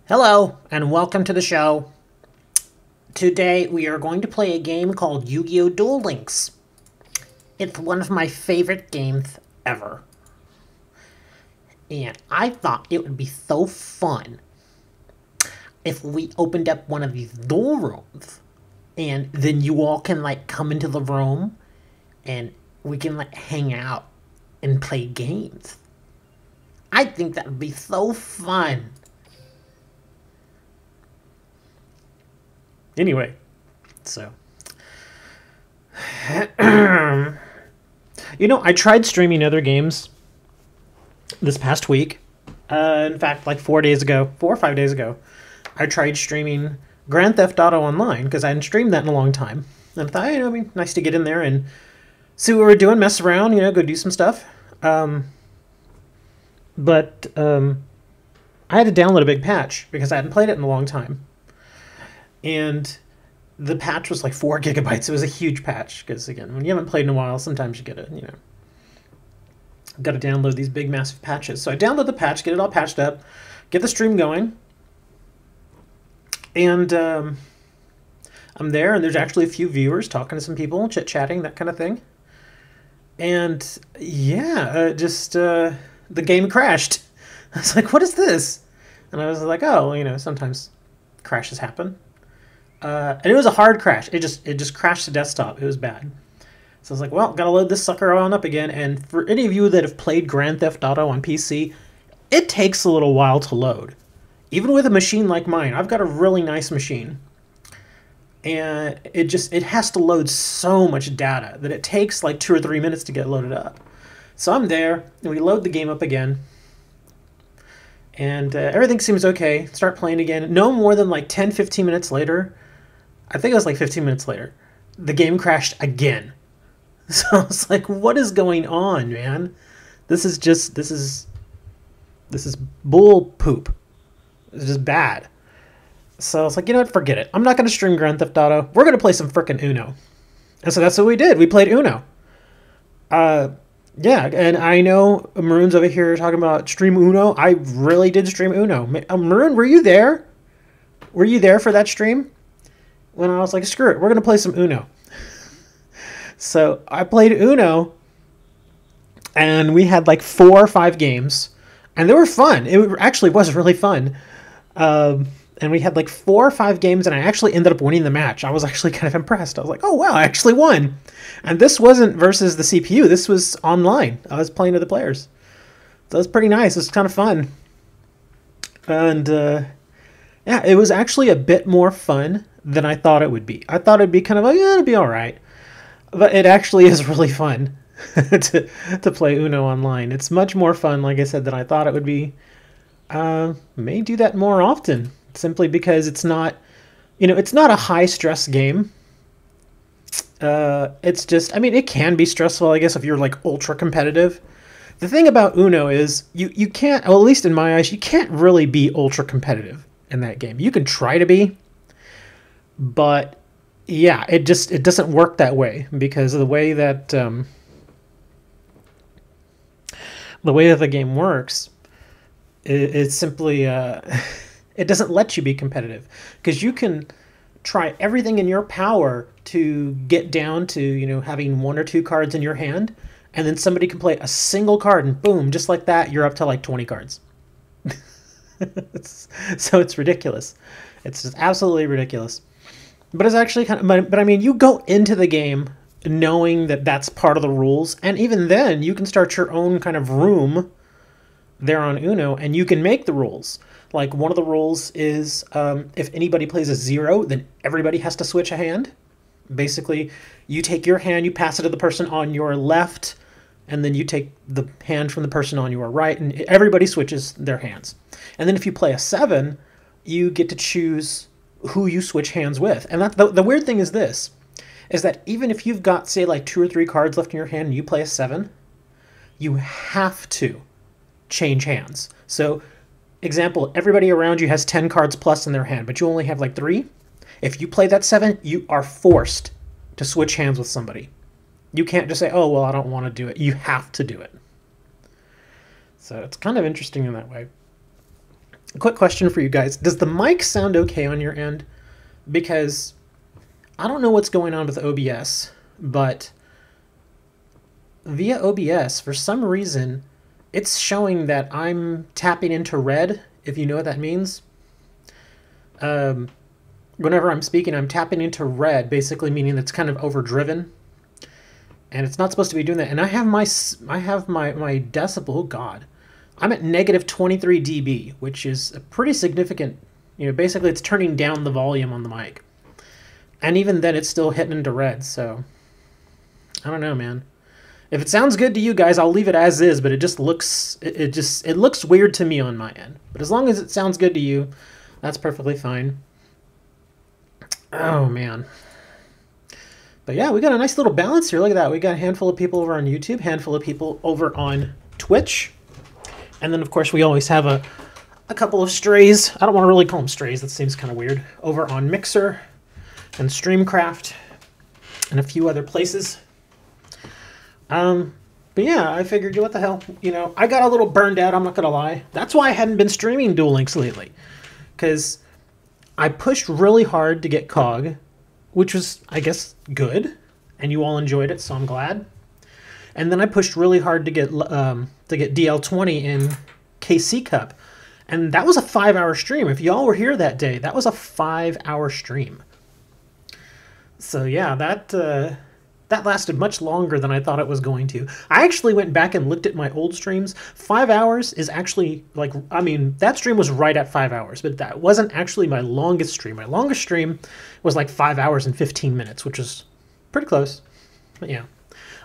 Hello, and welcome to the show. Today we are going to play a game called Yugioh Duel Links. It's one of my favorite games ever. And I thought it would be so fun if we opened up one of these duel rooms. And then you all can come into the room and we can hang out and play games. I think that would be so fun. Anyway, so I tried streaming other games this past week. In fact, 4 days ago, 4 or 5 days ago, I tried streaming Grand Theft Auto Online because I hadn't streamed that in a long time. And I thought, it'd be nice to get in there and see what we're doing, mess around, go do some stuff. But I had to download a big patch because I hadn't played it in a long time. And the patch was 4 gigabytes. It was a huge patch because, again, when you haven't played in a while, sometimes you get got to download these big, massive patches. So I download the patch, get it all patched up, get the stream going, and I'm there, and there's actually a few viewers talking to some people, chit-chatting, that kind of thing. And yeah, the game crashed. I was like, what is this? And I was like, oh, sometimes crashes happen. And it was a hard crash. It just crashed the desktop. It was bad. So I was like, well, gotta load this sucker on up again. And for any of you that have played Grand Theft Auto on PC, it takes a little while to load. Even with a machine like mine, I've got a really nice machine. And it has to load so much data that it takes 2 or 3 minutes to get loaded up. So I'm there, and we load the game up again. And everything seems okay. Start playing again. No more than 10, 15 minutes later, I think it was 15 minutes later, the game crashed again. So I was like, what is going on, man? This is bull poop. It's just bad. So I was like, you know what, forget it. I'm not going to stream Grand Theft Auto. We're going to play some frickin' Uno. And so that's what we did. We played Uno. Yeah, and I know Maroon's over here talking about stream Uno. I really did stream Uno. Maroon, were you there? Were you there for that stream? When I was like, screw it, we're going to play some Uno. So I played Uno, and we had 4 or 5 games, and they were fun. It actually was really fun. And we had 4 or 5 games, and I actually ended up winning the match. I was actually kind of impressed. I was like, oh, wow, I actually won. And this wasn't versus the CPU. This was online. I was playing with the players. So it was pretty nice. It was kind of fun. And, yeah, it was actually a bit more fun than I thought it would be. I thought it'd be kind of yeah, it'd be all right. But it actually is really fun to play Uno online. It's much more fun, like I said, than I thought it would be. May do that more often, simply because it's not, it's not a high-stress game. It's just, it can be stressful, I guess, if you're, ultra competitive. The thing about Uno is you can't, well, at least in my eyes, you can't really be ultra competitive in that game. You can try to be, but yeah, it doesn't work that way because of the way that the game works. It's simply it doesn't let you be competitive because you can try everything in your power to get down to having 1 or 2 cards in your hand, and then somebody can play a single card and boom, just like that, you're up to 20 cards. So it's ridiculous. It's just absolutely ridiculous. But it's actually but you go into the game knowing that that's part of the rules, and even then you can start your own kind of room there on Uno, and you can make the rules. One of the rules is if anybody plays a 0, then everybody has to switch a hand. Basically, you take your hand, you pass it to the person on your left, and then you take the hand from the person on your right, and everybody switches their hands. And then if you play a 7, you get to choose who you switch hands with. And that, the weird thing is this, is that even if you've got, say, 2 or 3 cards left in your hand and you play a 7, you have to change hands. So, example, everybody around you has 10 cards plus in their hand, but you only have 3. If you play that 7, you are forced to switch hands with somebody. You can't just say, oh, well, I don't want to do it. You have to do it. So it's kind of interesting in that way. A quick question for you guys. Does the mic sound okay on your end? Because I don't know what's going on with OBS, but via OBS, for some reason, it's showing that I'm tapping into red, if you know what that means. Whenever I'm speaking, I'm tapping into red, basically meaning it's kind of overdriven. And it's not supposed to be doing that. And I have my decibel, oh God. I'm at negative 23 dB, which is a pretty significant, basically it's turning down the volume on the mic. And even then it's still hitting into red, so I don't know, man. If it sounds good to you guys, I'll leave it as is, but it just looks, it looks weird to me on my end. But as long as it sounds good to you, that's perfectly fine. Oh, man. But yeah, we got a nice little balance here. Look at that. We got a handful of people over on YouTube, handful of people over on Twitch. And then, of course, we always have a couple of strays. I don't want to really call them strays. That seems kind of weird. Over on Mixer and Streamcraft and a few other places. But yeah, I figured, what the hell, I got a little burned out, I'm not gonna lie. That's why I hadn't been streaming Duel Links lately, because I pushed really hard to get COG, which was, I guess, good, and you all enjoyed it, so I'm glad. And then I pushed really hard to get DL20 in KC Cup, and that was a 5-hour stream. If y'all were here that day, that was a 5-hour stream. So yeah, that lasted much longer than I thought it was going to. I actually went back and looked at my old streams. 5 hours is actually, like, I mean, that stream was right at 5 hours, but that wasn't actually my longest stream. My longest stream was like 5 hours and 15 minutes, which is pretty close. But yeah,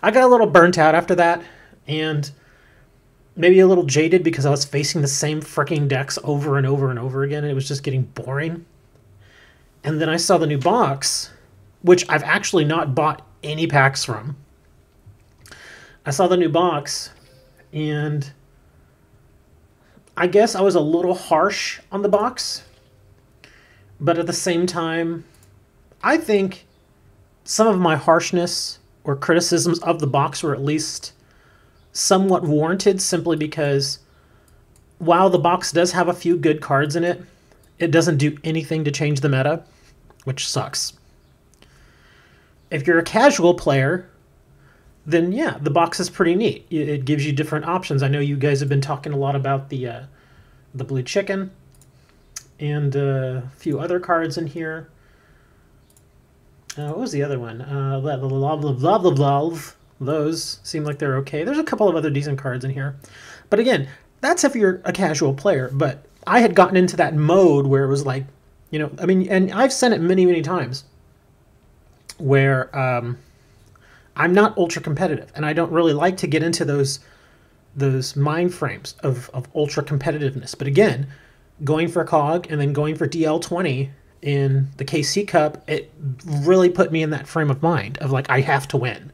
I got a little burnt out after that, and maybe a little jaded because I was facing the same freaking decks over and over and over again, and it was just getting boring. And then I saw the new box, which I've actually not bought any packs from. I saw the new box, and I guess I was a little harsh on the box, but at the same time, I think some of my harshness or criticisms of the box were at least somewhat warranted, simply because while the box does have a few good cards in it, it doesn't do anything to change the meta, which sucks. If you're a casual player, then yeah, the box is pretty neat. It gives you different options. I know you guys have been talking a lot about the blue chicken and a few other cards in here. What was the other one? Those seem like they're okay. There's a couple of other decent cards in here. But again, that's if you're a casual player. But I had gotten into that mode where it was like, I mean, and I've said it many, many times, where I'm not ultra competitive, and I don't really like to get into those mind frames of ultra competitiveness. But again, going for COG and then going for DL20 in the KC Cup, it really put me in that frame of mind of like, I have to win.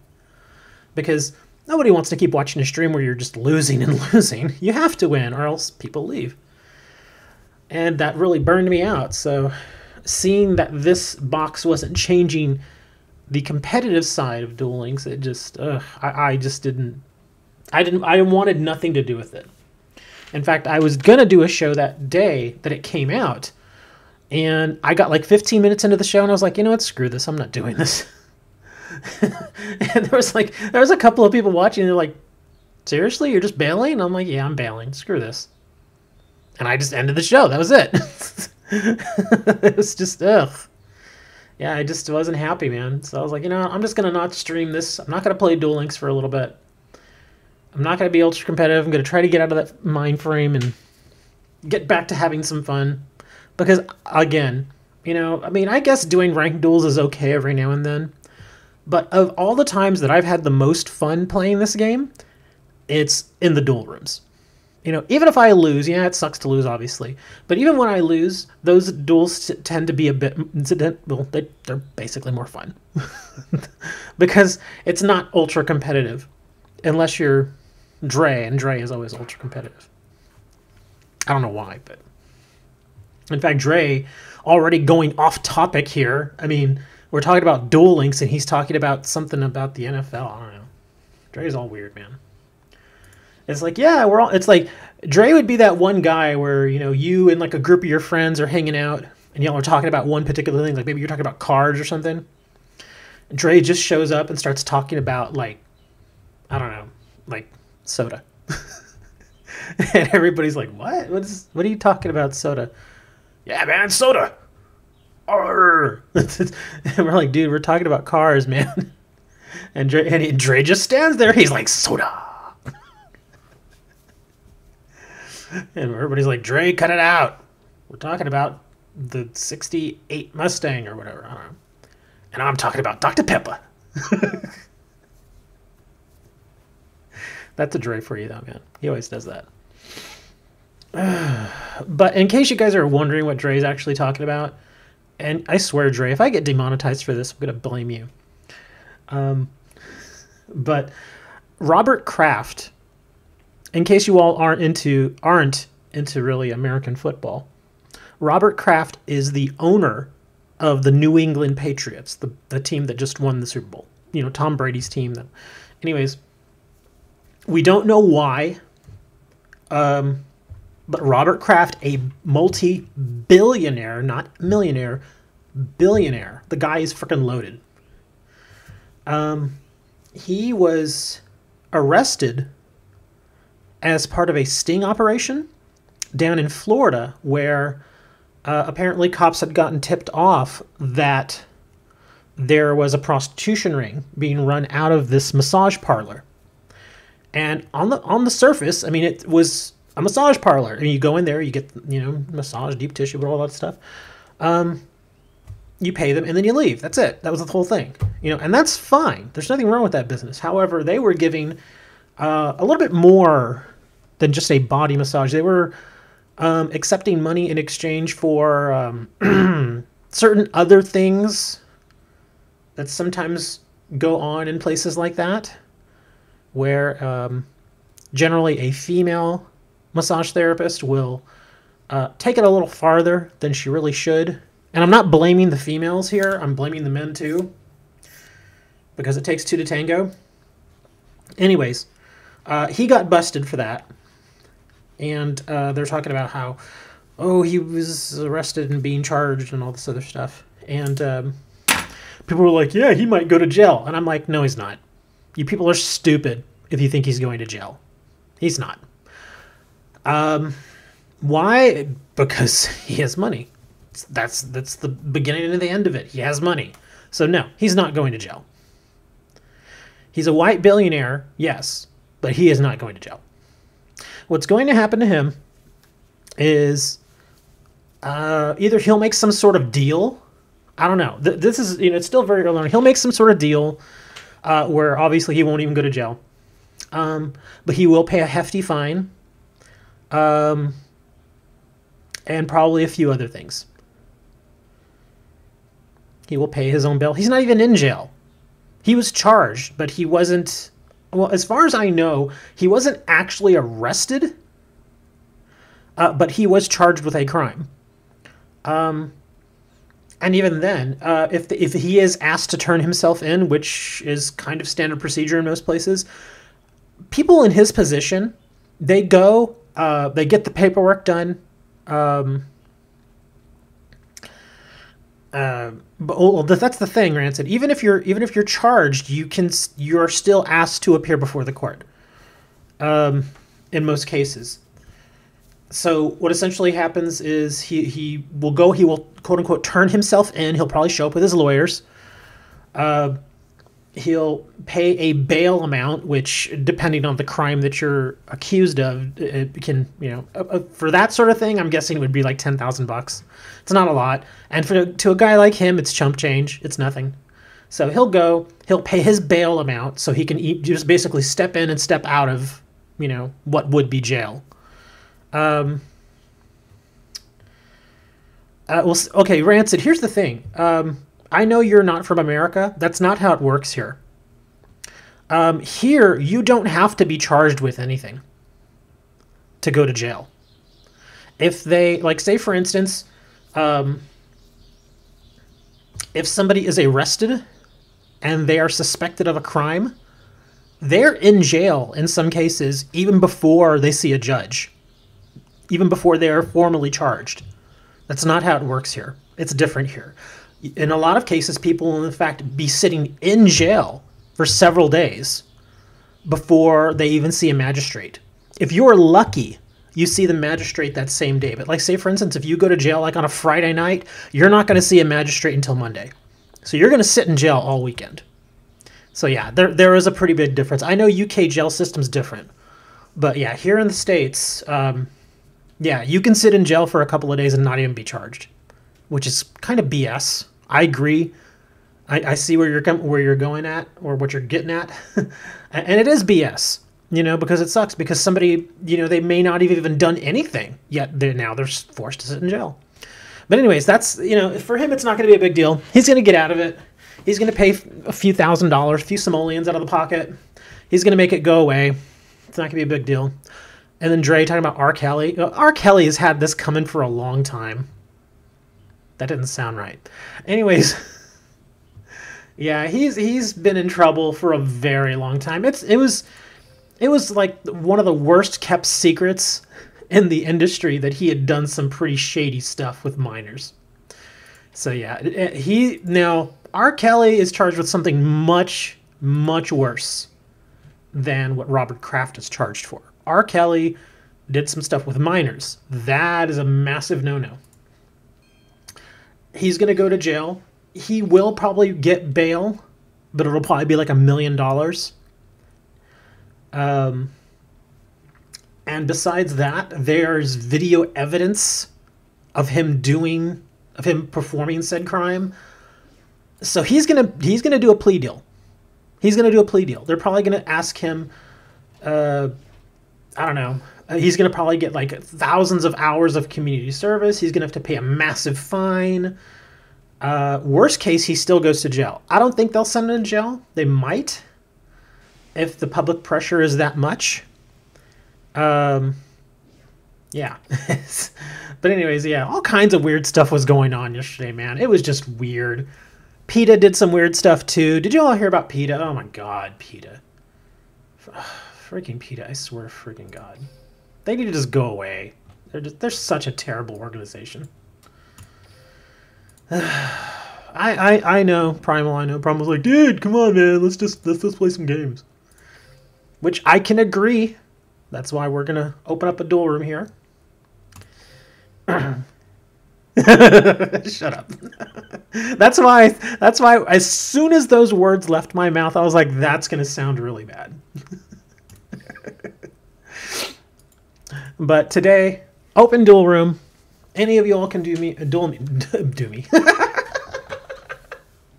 Because nobody wants to keep watching a stream where you're just losing and losing. You have to win or else people leave. And that really burned me out. So seeing that this box wasn't changing the competitive side of Duel Links, it just, I wanted nothing to do with it. In fact, I was going to do a show that day that it came out, and I got like 15 minutes into the show, and I was like, you know what, screw this, I'm not doing this. And there was a couple of people watching, and they're like, seriously, you're just bailing? And I'm like, yeah, I'm bailing, screw this. And I just ended the show, that was it. It was just, ugh. Yeah, I just wasn't happy, man. So I was like, I'm just going to not stream this. I'm not going to play Duel Links for a little bit. I'm not going to be ultra competitive. I'm going to try to get out of that mind frame and get back to having some fun. Because, again, I mean, I guess doing ranked duels is okay every now and then. But of all the times that I've had the most fun playing this game, it's in the duel rooms. Even if I lose, yeah, it sucks to lose, obviously. But even when I lose, those duels tend to be a bit well, they're basically more fun. Because it's not ultra competitive. Unless you're Dre, and Dre is always ultra competitive. I don't know why, but... In fact, Dre, already going off topic here, I mean, we're talking about Duel Links, and he's talking about something about the NFL. I don't know. Dre's all weird, man. It's like, yeah, it's like, Dre would be that one guy where, you know, you and like a group of your friends are hanging out and y'all are talking about one particular thing, like maybe you're talking about cars or something. Dre just shows up and starts talking about like, I don't know, like soda. And everybody's like, what are you talking about, soda? Yeah, man, soda. Arr. And we're like, dude, we're talking about cars, man. And Dre just stands there. He's like, soda. And everybody's like, Dre, cut it out. We're talking about the 68 Mustang or whatever. I don't know. And I'm talking about Dr. Pepper. That's a Dre for you, though, man. He always does that. But in case you guys are wondering what Dre's actually talking about, and I swear, Dre, if I get demonetized for this, I'm going to blame you. But Robert Kraft, in case you all aren't into really American football, Robert Kraft is the owner of the New England Patriots, the team that just won the Super Bowl. You know, Tom Brady's team. Anyways, we don't know why, but Robert Kraft, a multi-billionaire, not millionaire, billionaire. The guy is freaking loaded. He was arrested as part of a sting operation down in Florida, where apparently cops had gotten tipped off that there was a prostitution ring being run out of this massage parlor. And on the surface, I mean, it was a massage parlor. I mean, you go in there, you get, you know, massage, deep tissue, all that stuff. You pay them, and then you leave. That's it. That was the whole thing. You know, and that's fine. There's nothing wrong with that business. However, they were giving a little bit more than just a body massage. They were accepting money in exchange for certain other things that sometimes go on in places like that, where generally a female massage therapist will take it a little farther than she really should. And I'm not blaming the females here. I'm blaming the men too, because it takes two to tango. Anyways, he got busted for that. And they're talking about how, oh, he was arrested and being charged and all this other stuff. And people were like, yeah, he might go to jail. And I'm like, no, he's not. You people are stupid if you think he's going to jail. He's not. Why? Because he has money. That's the beginning and the end of it. He has money. So no, he's not going to jail. He's a white billionaire, yes, but he is not going to jail. What's going to happen to him is either he'll make some sort of deal. I don't know. This is, you know, it's still very early on. He'll make some sort of deal where obviously he won't even go to jail. But he will pay a hefty fine. And probably a few other things. He will pay his own bill. He's not even in jail. He was charged, but he wasn't... Well, as far as I know, he wasn't actually arrested, but he was charged with a crime. And even then, if he is asked to turn himself in, which is kind of standard procedure in most places, people in his position, they go, they get the paperwork done. But that's the thing, Rancid. Even if you're charged, you're still asked to appear before the court. In most cases. So what essentially happens is he will quote unquote turn himself in. He'll probably show up with his lawyers. He'll pay a bail amount, which, depending on the crime that you're accused of, it can, you know, for that sort of thing, I'm guessing it would be like $10,000. It's not a lot, and to a guy like him, it's chump change. It's nothing. So he'll pay his bail amount, so he can just basically step in and step out of, you know, what would be jail. Well, okay, Rancid. Here's the thing. I know you're not from America. That's not how it works here. Here, you don't have to be charged with anything to go to jail. If they, like, say, for instance, if somebody is arrested and they are suspected of a crime, they're in jail in some cases even before they see a judge. even before they are formally charged. That's not how it works here. It's different here. In a lot of cases, people will in fact be sitting in jail for several days before they even see a magistrate. If you're lucky, you see the magistrate that same day. But like, say for instance, if you go to jail like on a Friday night, you're not going to see a magistrate until Monday. So you're going to sit in jail all weekend. So yeah, there is a pretty big difference. I know UK jail system's different. But yeah, here in the States, yeah, you can sit in jail for a couple of days and not even be charged, which is kind of BS. I agree. I see where you're going at, or what you're getting at, and it is BS. You know, because it sucks, because somebody, you know, they may not have even done anything yet. They're forced to sit in jail. But anyways, that's, you know, for him, it's not going to be a big deal. He's going to get out of it. He's going to pay a few $1,000s, a few simoleons out of the pocket. He's going to make it go away. It's not going to be a big deal. And then Dre talking about R. Kelly. R. Kelly has had this coming for a long time. That didn't sound right. Anyways, yeah, he's been in trouble for a very long time. It was like one of the worst kept secrets in the industry that he had done some pretty shady stuff with minors. So yeah, now R. Kelly is charged with something much, much worse than what Robert Kraft is charged for. R. Kelly did some stuff with minors. That is a massive no-no. He's going to go to jail. He will probably get bail, but it'll probably be like $1 million. And besides that, there's video evidence of him performing said crime. So he's gonna do a plea deal. He's gonna do a plea deal. They're probably gonna ask him, I don't know. He's gonna probably get like thousands of hours of community service. He's gonna have to pay a massive fine. Worst case, he still goes to jail. I don't think they'll send him to jail. They might, if the public pressure is that much. Yeah. But anyways, yeah, all kinds of weird stuff was going on yesterday, man. It was just weird. PETA did some weird stuff too. Did you all hear about PETA? Oh my God, PETA. Freaking PETA, I swear to freaking God. They need to just go away. They're such a terrible organization. I know, Primal, I know. Primal's like, dude, come on, man, let's just play some games. Which I can agree. That's why we're gonna open up a duel room here. Shut up. That's why as soon as those words left my mouth, I was like, that's gonna sound really bad. But today, open duel room. Any of y'all can do me.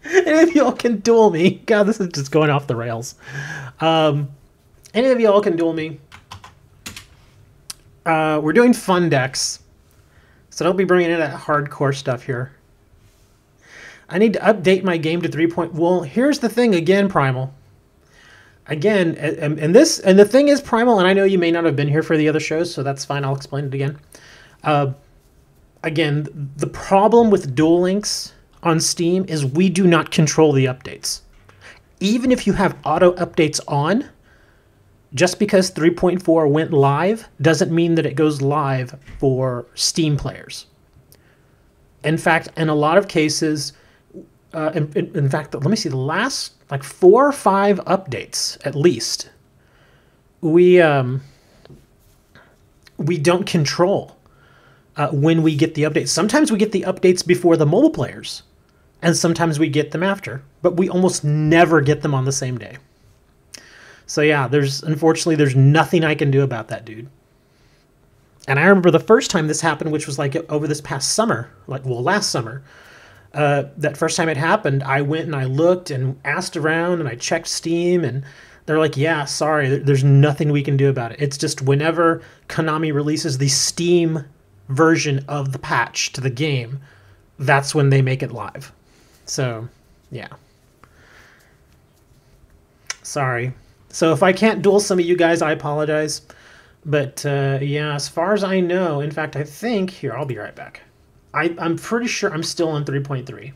Any of y'all can duel me. God, this is just going off the rails. Any of y'all can duel me. We're doing fun decks, so don't be bringing in that hardcore stuff here. I need to update my game to 3. Well, here's the thing again, Primal. Again, and the thing is, Primal, and I know you may not have been here for the other shows, so that's fine. I'll explain it again. Again, the problem with Duel Links on Steam is we do not control the updates. Even if you have auto updates on, just because 3.4 went live doesn't mean that it goes live for Steam players. In fact, in a lot of cases, in fact, let me see, the last like 4 or 5 updates at least, we don't control when we get the updates. Sometimes we get the updates before the mobile players, and sometimes we get them after, but we almost never get them on the same day. So yeah, unfortunately there's nothing I can do about that, dude. And I remember the first time this happened, which was like over this past summer, last summer. That first time it happened, I went and I looked and asked around and I checked Steam, and they're like, yeah, sorry, there's nothing we can do about it. It's just whenever Konami releases the Steam version of the patch to the game, that's when they make it live. So, yeah. Sorry. So if I can't duel some of you guys, I apologize. But, yeah, as far as I know, in fact, I think, here, I'll be right back. I'm pretty sure I'm still on 3.3.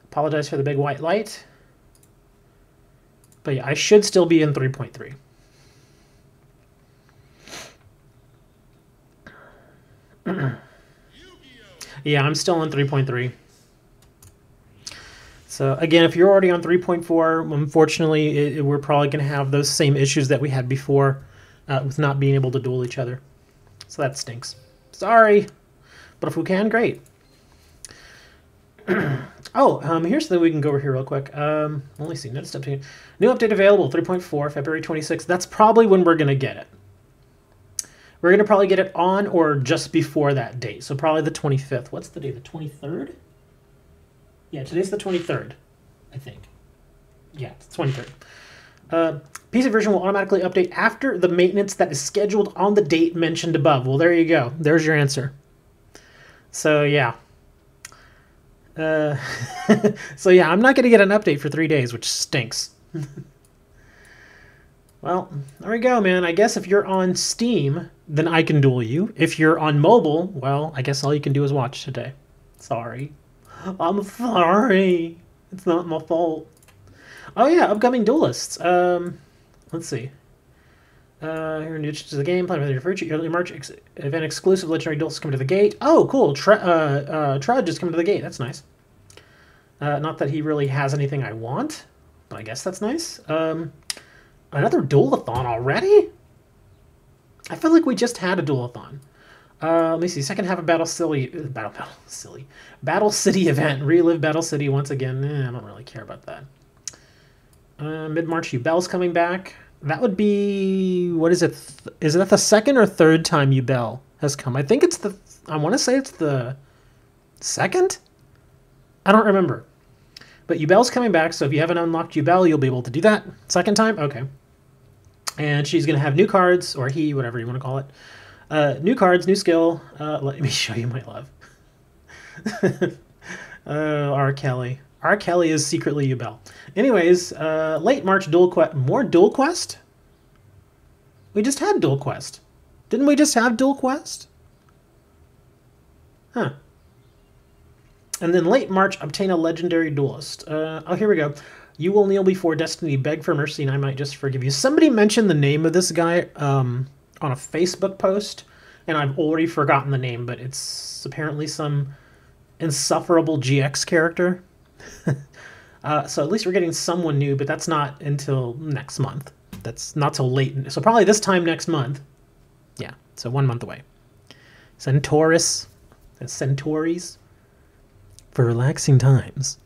Apologize for the big white light. But yeah, I should still be in 3.3. Yeah, I'm still on 3.3. So again, if you're already on 3.4, unfortunately, we're probably going to have those same issues that we had before with not being able to duel each other. So that stinks. Sorry. But if we can, great. Here's the we can go over here real quick. Only see notice update. New update available 3.4 February 26th. That's probably when we're gonna get it. We're gonna probably get it on or just before that date. So probably the 25th. What's the date? The 23rd? Yeah, today's the 23rd, I think. Yeah, it's the 23rd. PC version will automatically update after the maintenance that is scheduled on the date mentioned above. Well, there you go. There's your answer. So yeah. So yeah, I'm not going to get an update for 3 days, which stinks. Well, there we go, man. I guess if you're on Steam, then I can duel you. If you're on mobile, well, I guess all you can do is watch today. Sorry. I'm sorry. It's not my fault. Oh yeah, upcoming duelists. Let's see. Here new to the game, playing with your virtue, early March event exclusive legendary duels come to the gate. Oh, cool. Trud just come to the gate. That's nice. Not that he really has anything I want, but I guess that's nice. Another duelathon already? I feel like we just had a duelathon. Let me see. Second half of Battle City event. Relive Battle City once again. I don't really care about that. Mid-March, Yubel's coming back. That would be, what is it? Is it the second or third time Yubel has come? I think it's I want to say it's the second? I don't remember. But Yubel's coming back, so if you haven't unlocked Yubel, you'll be able to do that. Second time? Okay. And she's going to have new cards, or he, whatever you want to call it. New cards, new skill. Let me show you my love. R. Kelly. R. Kelly is secretly Yubel. Anyways, late March Duel Quest. More Duel Quest? We just had Duel Quest. Didn't we just have Duel Quest? Huh. And then late March, obtain a legendary duelist. Oh, here we go. You will kneel before destiny, beg for mercy, and I might just forgive you. Somebody mentioned the name of this guy on a Facebook post, and I've already forgotten the name, but it's apparently some insufferable GX character. So at least we're getting someone new, but that's not until next month. That's not till late. So probably this time next month. Yeah, so 1 month away. Centaurus. Centauris. For relaxing times,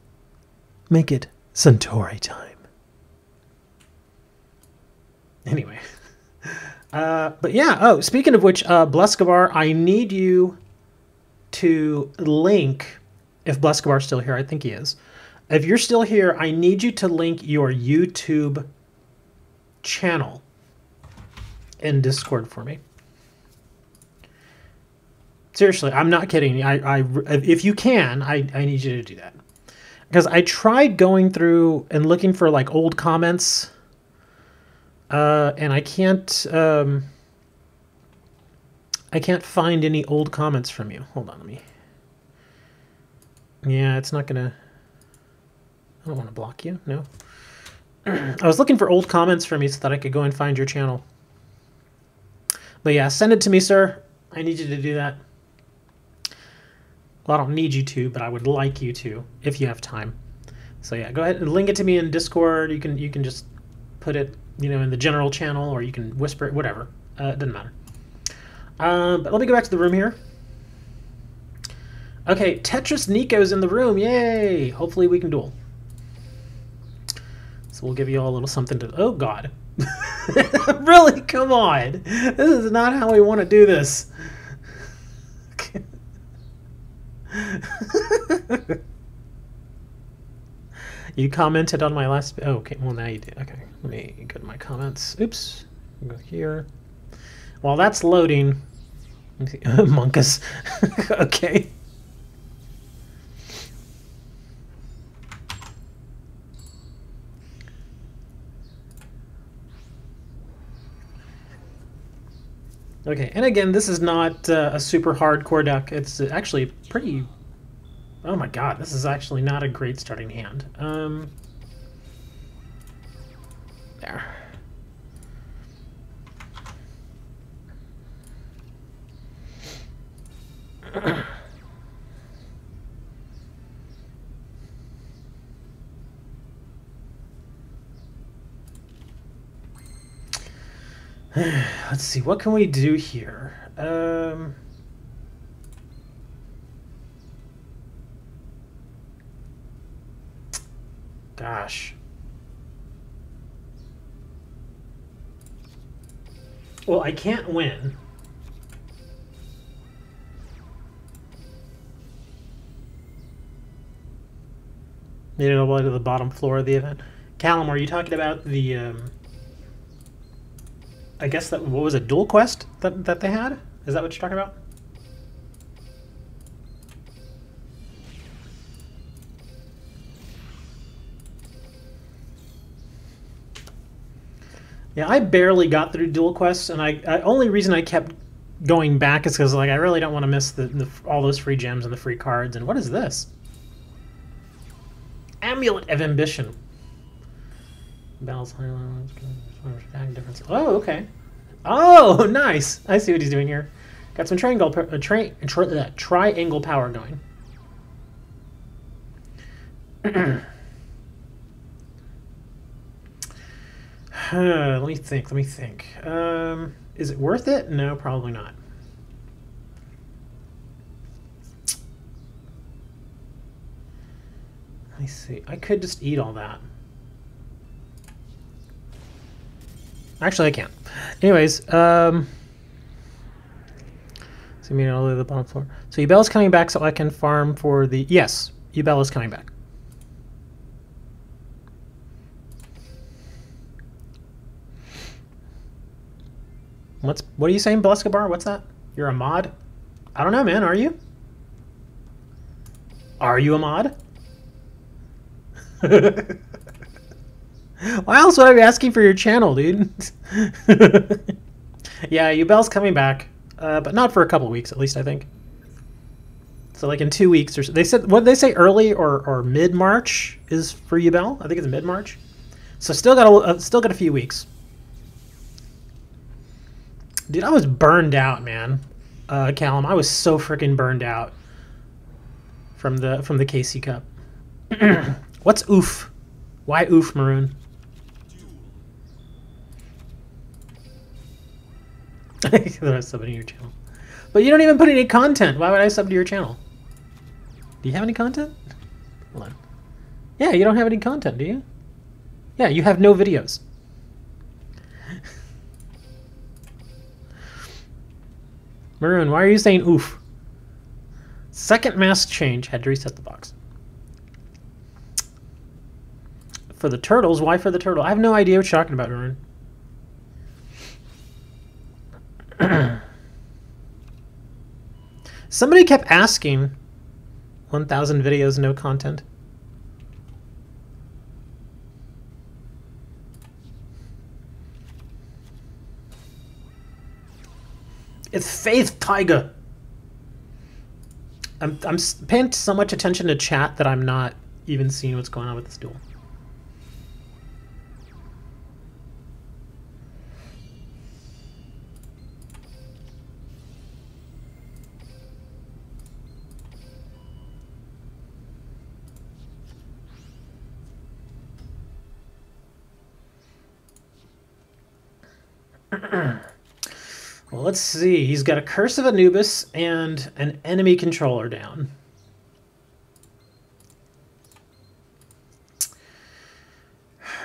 make it Centauri time. Anyway. But yeah, oh, speaking of which, Blescobar, I need you to link, if Blescobar's still here, I think he is. If you're still here, I need you to link your YouTube channel in Discord for me. Seriously, I'm not kidding. If you can, I need you to do that. Because I tried going through and looking for like old comments, and I can't find any old comments from you. Hold on, let me. Yeah, it's not gonna. I don't want to block you. No. I was looking for old comments from you so that I could go and find your channel. But yeah, send it to me, sir. I need you to do that. Well, I don't need you to, but I would like you to if you have time. So yeah, go ahead and link it to me in Discord. You can just put it, in the general channel, or you can whisper it, whatever. It doesn't matter. But let me go back to the room here. Okay, Tetris Nico's in the room. Yay! Hopefully we can duel. So we'll give you all a little something to... Oh, God. Really? Come on. This is not how we want to do this. You commented on my last... Oh, okay, well, now you did. Okay, let me go to my comments. Oops. Go here. While that's loading... Let me see. Monkus. Okay. Okay, and again, this is not a super hardcore deck. It's actually pretty... Oh my god, this is actually not a great starting hand. There. Let's see, what can we do here? Gosh. Well, I can't win. Made it all the way to the bottom floor of the event. Callum, are you talking about the, I guess that, what was it, Duel Quest that they had? Is that what you're talking about? Yeah, I barely got through Duel Quest, and I only reason I kept going back is because, like, I really don't want to miss all those free gems and the free cards. And what is this? Amulet of Ambition. Battles difference. Oh, okay. Oh, nice. I see what he's doing here. Got some triangle power going. Let me think. Is it worth it? No, probably not. Let me see. I could just eat all that. Actually, I can't. Anyways, so you mean all the way to the bottom floor. So Yubel's coming back so I can farm for the... Yes, Yubel is coming back. What are you saying, Bluscabar? What's that? You're a mod? I don't know, man. Are you? Are you a mod? Why else would I be asking for your channel, dude? Yeah, Yubel's coming back, but not for a couple weeks, at least, I think. So, like, in 2 weeks or so. They said, what did they say, early or mid-March is for Yubel? I think it's mid-March. So still got a few weeks. Dude, I was burned out, man. Callum, I was so freaking burned out from the KC Cup. What's oof? Why oof, Maroon? I subbing to your channel. But you don't even put any content. Why would I sub to your channel? Do you have any content? Hold on. Yeah, you don't have any content, do you? Yeah, you have no videos. Maroon, why are you saying oof? Second mask change. Had to reset the box. For the turtles? Why for the turtle? I have no idea what you're talking about, Maroon. Somebody kept asking 1,000 videos, no content. It's Faith Tiger. I'm paying so much attention to chat that I'm not even seeing what's going on with this duel. Well, let's see. He's got a Curse of Anubis and an enemy controller down.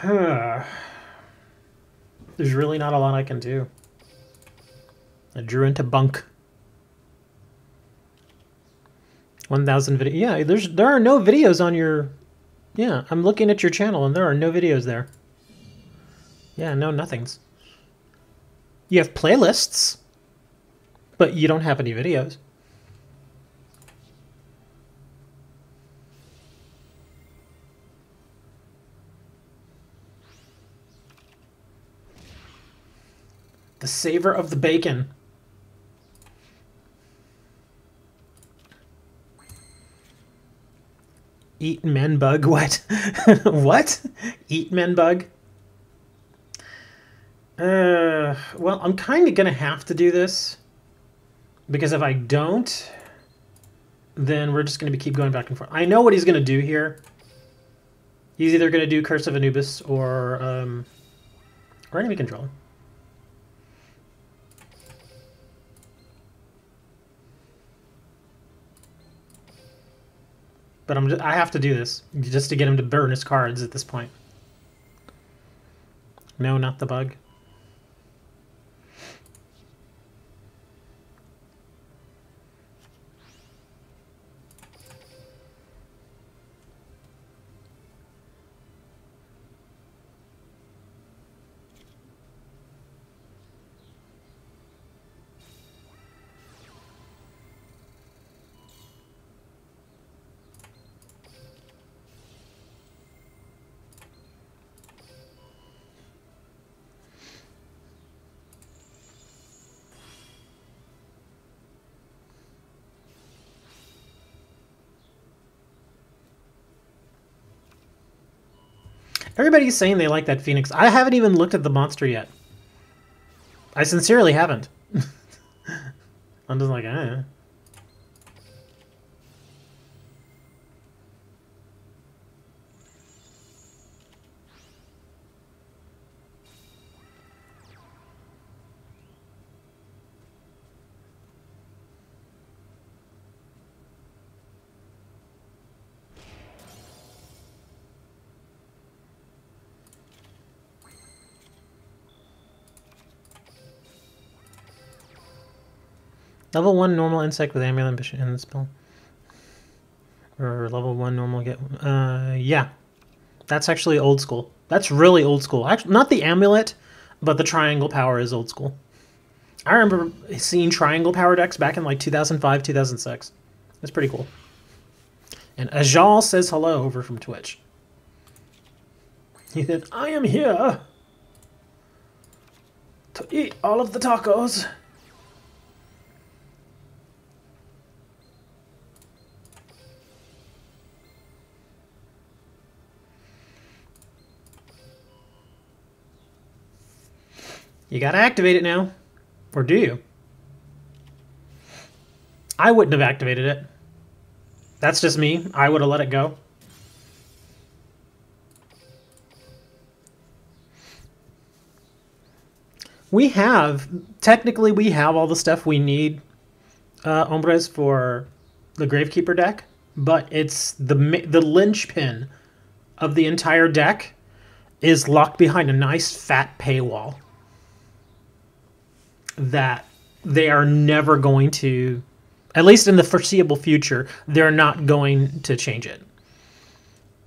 There's really not a lot I can do. I drew into bunk. 1,000 video. Yeah, there are no videos on your... Yeah, I'm looking at your channel and there are no videos there. Yeah, no nothings. You have playlists, but you don't have any videos. The savor of the bacon. Eat men bug? What? What? Eat men bug? Well, I'm kind of going to have to do this. Because if I don't, then we're just going to keep going back and forth. I know what he's going to do here. He's either going to do Curse of Anubis or enemy control. But I have to do this just to get him to burn his cards at this point. No, not the bug. Everybody's saying they like that Phoenix. I haven't even looked at the monster yet. I sincerely haven't. I'm just like, eh. Level 1 normal insect with amulet ambition in the spell. Or level 1 normal get... yeah. That's actually old school. That's really old school. Actually, not the amulet, but the triangle power is old school. I remember seeing triangle power decks back in like 2005, 2006. That's pretty cool. And Ajal says hello over from Twitch. He said, I am here to eat all of the tacos. You gotta activate it now. Or do you? I wouldn't have activated it. That's just me. I would have let it go. Technically we have all the stuff we need, Hombres, for the Gravekeeper deck, but it's the linchpin of the entire deck is locked behind a nice fat paywall that they are never going to, at least in the foreseeable future, they're not going to change it.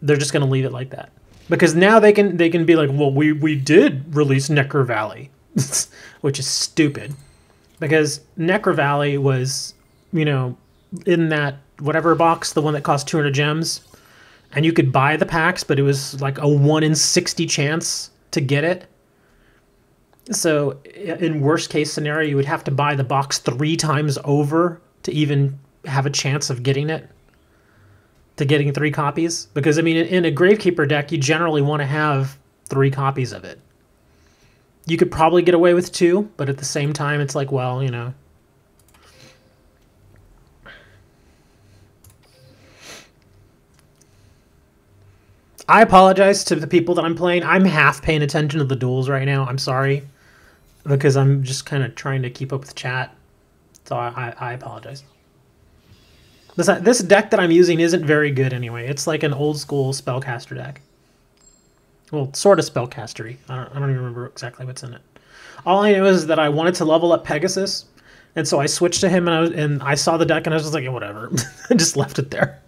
They're just going to leave it like that. Because now they can be like, well, we did release Necro Valley, which is stupid. Because Necro Valley was, you know, in that whatever box, the one that cost 200 gems, and you could buy the packs, but it was like a 1 in 60 chance to get it. So in worst case scenario, you would have to buy the box 3 times over to even have a chance of getting it, to getting 3 copies. Because, I mean, in a Gravekeeper deck, you generally want to have 3 copies of it. You could probably get away with 2, but at the same time, it's like, well, you know. I apologize to the people that I'm playing. I'm half paying attention to the duels right now. I'm sorry. Because I'm just kind of trying to keep up with chat. So I apologize. This deck that I'm using isn't very good anyway. It's like an old school spellcaster deck. Well, sort of spellcastery. I don't even remember exactly what's in it. All I know is that I wanted to level up Pegasus, and so I switched to him, and I saw the deck, and I was just like, yeah, whatever. I just left it there.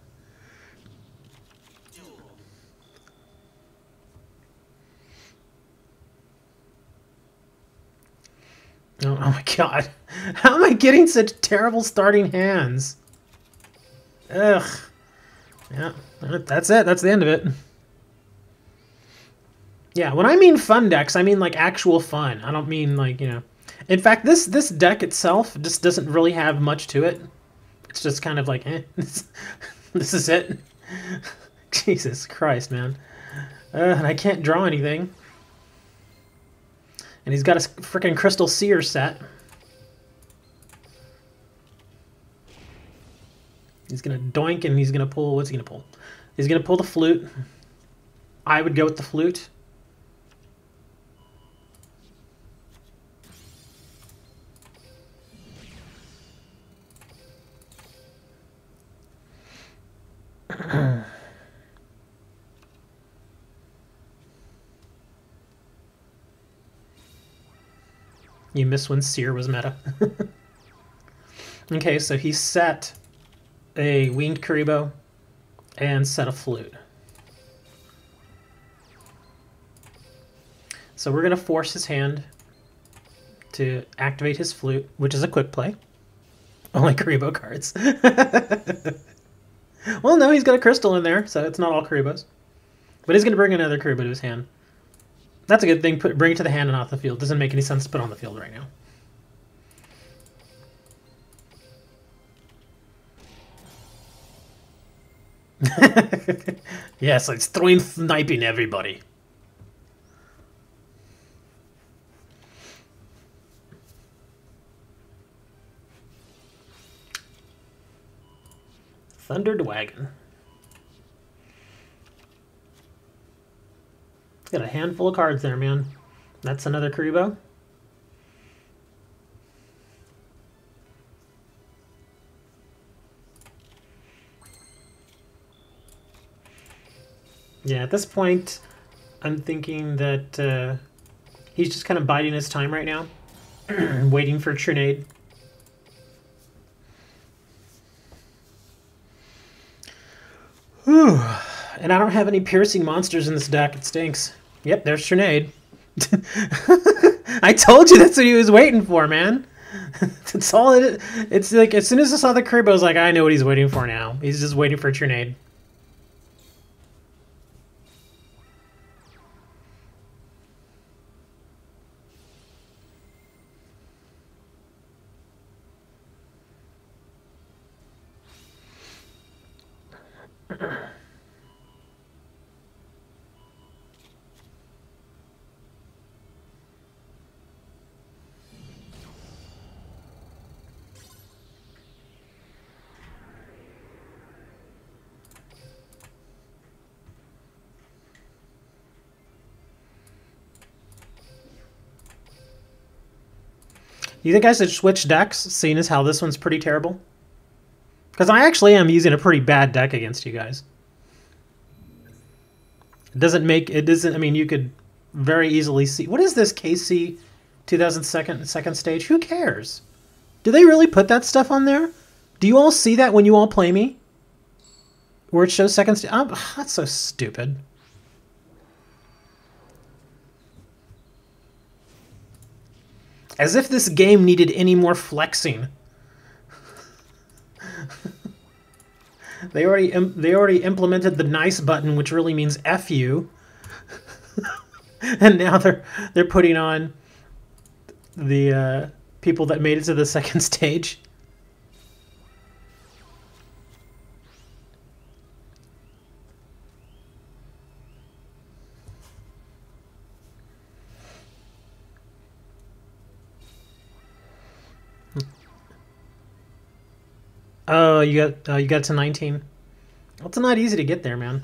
Oh my god. How am I getting such terrible starting hands? Ugh. Yeah, that's it. That's the end of it. Yeah, when I mean fun decks, I mean like actual fun. I don't mean like, you know. In fact, this deck itself just doesn't really have much to it. It's just kind of like, eh. This is it. Jesus Christ, man. And I can't draw anything. And he's got a freaking Crystal Seer set. He's going to doink and he's going to pull... What's he going to pull? He's going to pull the flute. I would go with the flute. You missed when Seer was meta. Okay, so he set a Winged Karibo and set a Flute. So we're going to force his hand to activate his Flute, which is a quick play. Only Karibo cards. Well, no, he's got a crystal in there, so it's not all Karibos. But he's going to bring another Karibo to his hand. That's a good thing. Bring it to the hand and off the field. Doesn't make any sense to put on the field right now. Yes, it's throwing sniping everybody. Thundered Wagon. Got a handful of cards there, man. That's another Karibo. Yeah, at this point, I'm thinking that he's just kind of biding his time right now, waiting for Trinade. Whew. And I don't have any piercing monsters in this deck. It stinks. Yep, there's Trinade. I told you that's what he was waiting for, man. That's all it is. It's like, as soon as I saw the Karibo, I was like, I know what he's waiting for now. He's just waiting for Trinade. You think I should switch decks, seeing as how this one's pretty terrible? Because I actually am using a pretty bad deck against you guys. It doesn't, I mean, you could very easily see. What is this KC 2002 second stage? Who cares? Do they really put that stuff on there? Do you all see that when you all play me? Where it shows second stage? Oh, that's so stupid. As if this game needed any more flexing. They already implemented the nice button, which really means F you. And now they're putting on the people that made it to the second stage. Oh, you got to 19. Well, it's not easy to get there, man.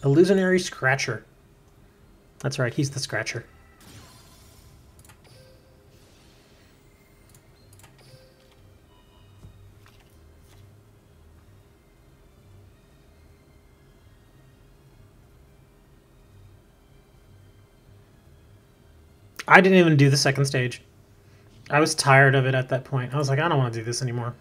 Illusionary Scratcher. That's right, he's the Scratcher. I didn't even do the second stage. I was tired of it at that point. I was like, I don't want to do this anymore.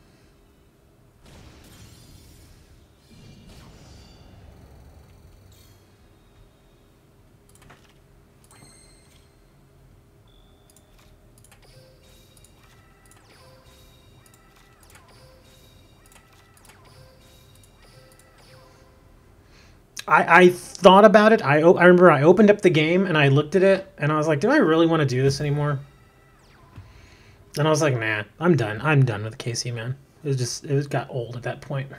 I thought about it. I remember I opened up the game and I looked at it and I was like, do I really want to do this anymore? And I was like, nah, I'm done. I'm done with KC, man. It got old at that point.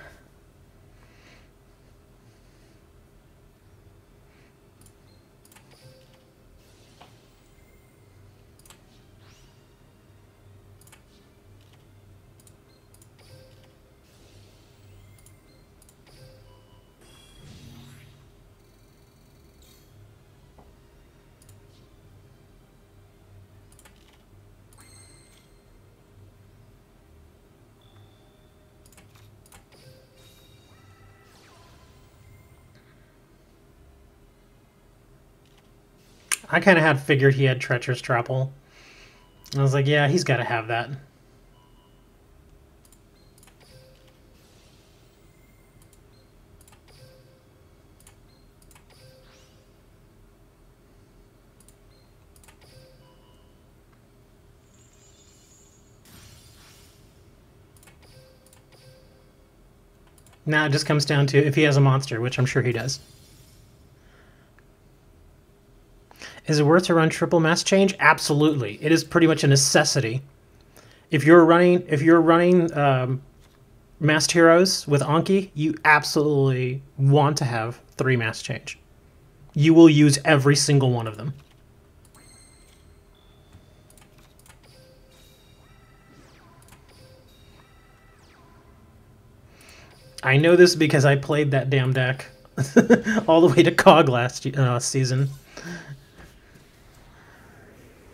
I kind of had figured he had Treacherous Trap Hole. I was like, yeah, he's got to have that. Now it just comes down to if he has a monster, which I'm sure he does. Is it worth to run triple mass change? Absolutely. It is pretty much a necessity. If you're running masked heroes with Anki, you absolutely want to have 3 mass change. You will use every single one of them. I know this because I played that damn deck all the way to COG last season.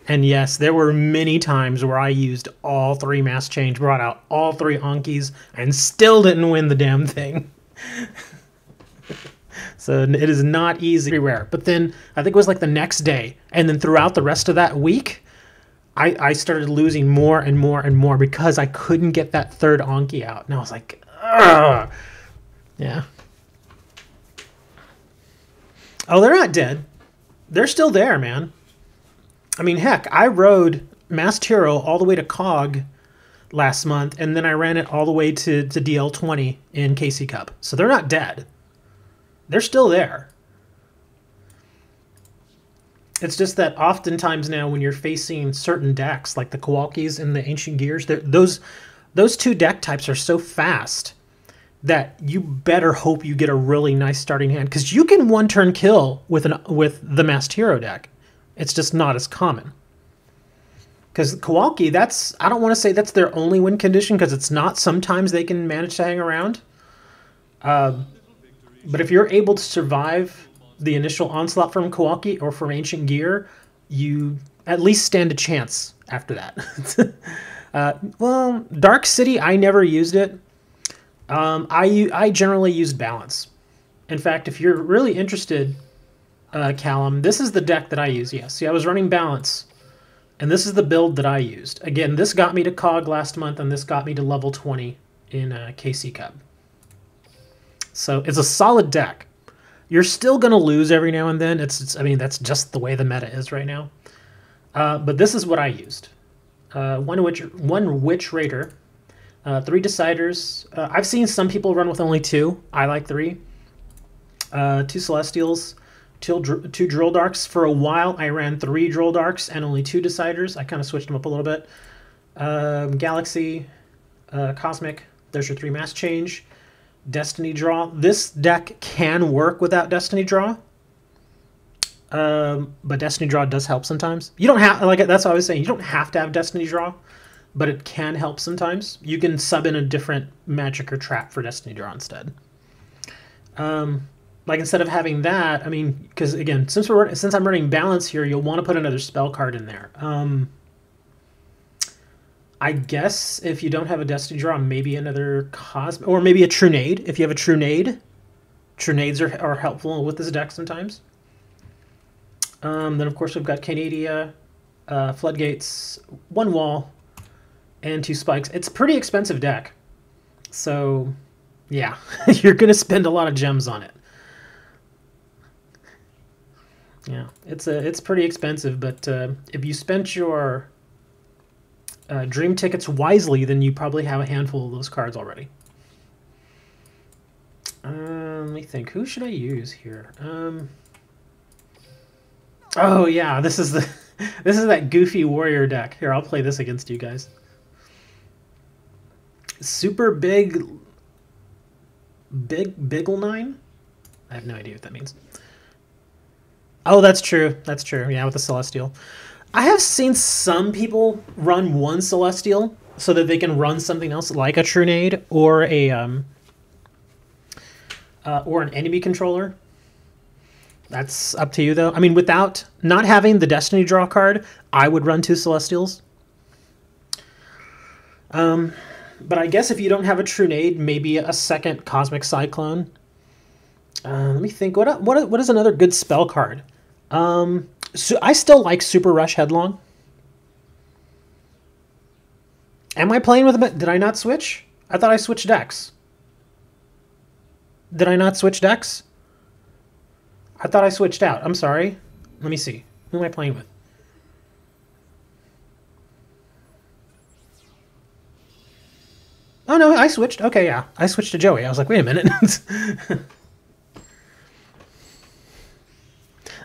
And yes, there were many times where I used all 3 mass change, brought out all 3 Ankis, and still didn't win the damn thing. So it is not easy everywhere. But then I think it was like the next day, and then throughout the rest of that week, I started losing more and more and more because I couldn't get that 3rd Anki out. And I was like, ugh. Yeah. Oh, they're not dead. They're still there, man. I mean, heck, I rode Masked Hero all the way to COG last month, and then I ran it all the way to DL20 in KC Cup. So they're not dead. They're still there. It's just that oftentimes now when you're facing certain decks, like the Kowalkis and the Ancient Gears, those 2 deck types are so fast that you better hope you get a really nice starting hand, because you can 1-turn kill with the Masked Hero deck. It's just not as common. Because Kowalki, I don't want to say that's their only win condition, because it's not. Sometimes they can manage to hang around. But if you're able to survive the initial onslaught from Kowalki or from Ancient Gear, you at least stand a chance after that. Well, Dark City, I never used it. I generally used Balance. In fact, if you're really interested, Callum, this is the deck that I use. Yeah, see, I was running Balance, and this is the build that I used. Again, this got me to COG last month, and this got me to level 20 in KC Cup. So it's a solid deck. You're still going to lose every now and then. I mean, that's just the way the meta is right now. But this is what I used. One Witch Raider, 3 Deciders. I've seen some people run with only 2. I like 3. 2 Celestials, 2 Drill Darks. For a while, I ran 3 Drill Darks and only 2 Deciders. I kind of switched them up a little bit. Galaxy, Cosmic. There's your 3 mass change. Destiny Draw. This deck can work without Destiny Draw. But Destiny Draw does help sometimes. You don't have, like, that's what I was saying. You don't have to have Destiny Draw, but it can help sometimes. You can sub in a different magic or trap for Destiny Draw instead. Like, instead of having that, I mean, because again, since I'm running Balance here, you'll want to put another spell card in there. I guess if you don't have a Destiny Draw, maybe another Cosmic, or maybe a Trunade. If you have a Trunade, Trunades are helpful with this deck sometimes. Then of course we've got Canadia, Floodgates, 1 Wall, and 2 Spikes. It's a pretty expensive deck, so yeah, you're gonna spend a lot of gems on it. Yeah, it's pretty expensive, but if you spent your Dream tickets wisely, then you probably have a handful of those cards already. Let me think. Who should I use here? Oh yeah, this is that goofy warrior deck. Here, I'll play this against you guys. Super Biggle 9? I have no idea what that means. Oh, that's true. That's true. Yeah, with the Celestial. I have seen some people run 1 Celestial so that they can run something else like a Trunade or an enemy controller. That's up to you, though. I mean, without not having the Destiny Draw card, I would run 2 Celestials. But I guess if you don't have a Trunade, maybe a second Cosmic Cyclone. Let me think. What is another good spell card? So I still like Super Rush Headlong. Am I playing with him? Did I not switch? I thought I switched decks. Did I not switch decks? I thought I switched out. I'm sorry. Let me see. Who am I playing with? Oh, no, I switched. Okay, yeah. I switched to Joey. I was like, wait a minute.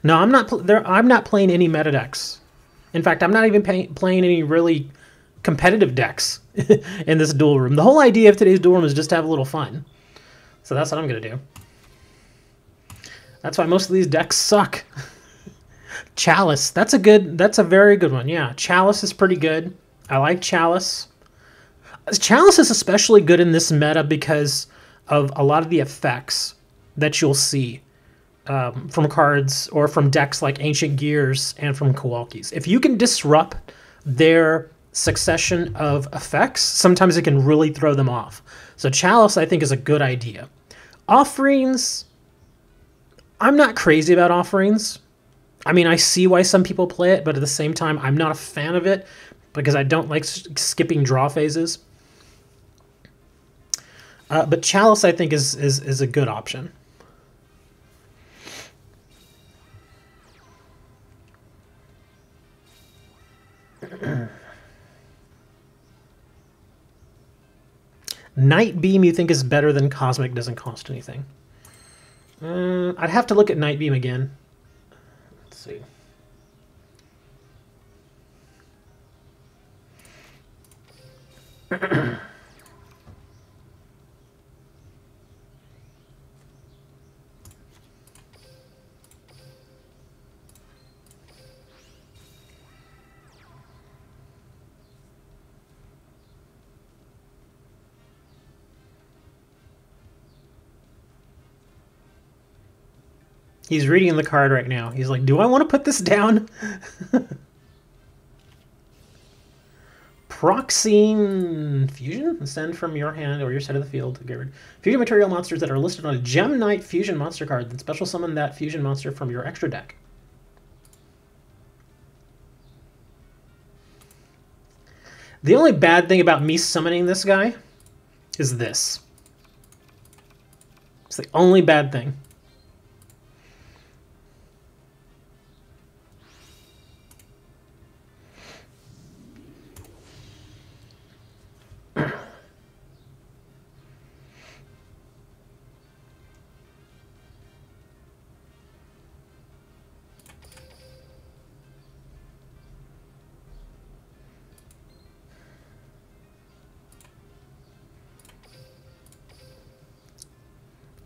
No, I'm not playing any meta decks. In fact, I'm not even playing any really competitive decks in this duel room. The whole idea of today's duel room is just to have a little fun. So that's what I'm going to do. That's why most of these decks suck. Chalice. That's a very good one. Yeah, Chalice is pretty good. I like Chalice. Chalice is especially good in this meta because of a lot of the effects that you'll see from cards or from decks like Ancient Gears and from Kowalki's. If you can disrupt their succession of effects, sometimes it can really throw them off. So Chalice, I think, is a good idea. Offerings, I'm not crazy about Offerings. I mean, I see why some people play it, but at the same time, I'm not a fan of it because I don't like skipping draw phases. But Chalice, I think, is a good option. Night Beam, you think, is better than Cosmic, doesn't cost anything. I'd have to look at Night Beam again. Let's see. He's reading the card right now. He's like, do I want to put this down? Proxine Fusion? Send from your hand or your side of the field to get rid. Fusion material monsters that are listed on a Gem Knight Fusion monster card. Then special summon that fusion monster from your extra deck. The only bad thing about me summoning this guy is this. It's the only bad thing.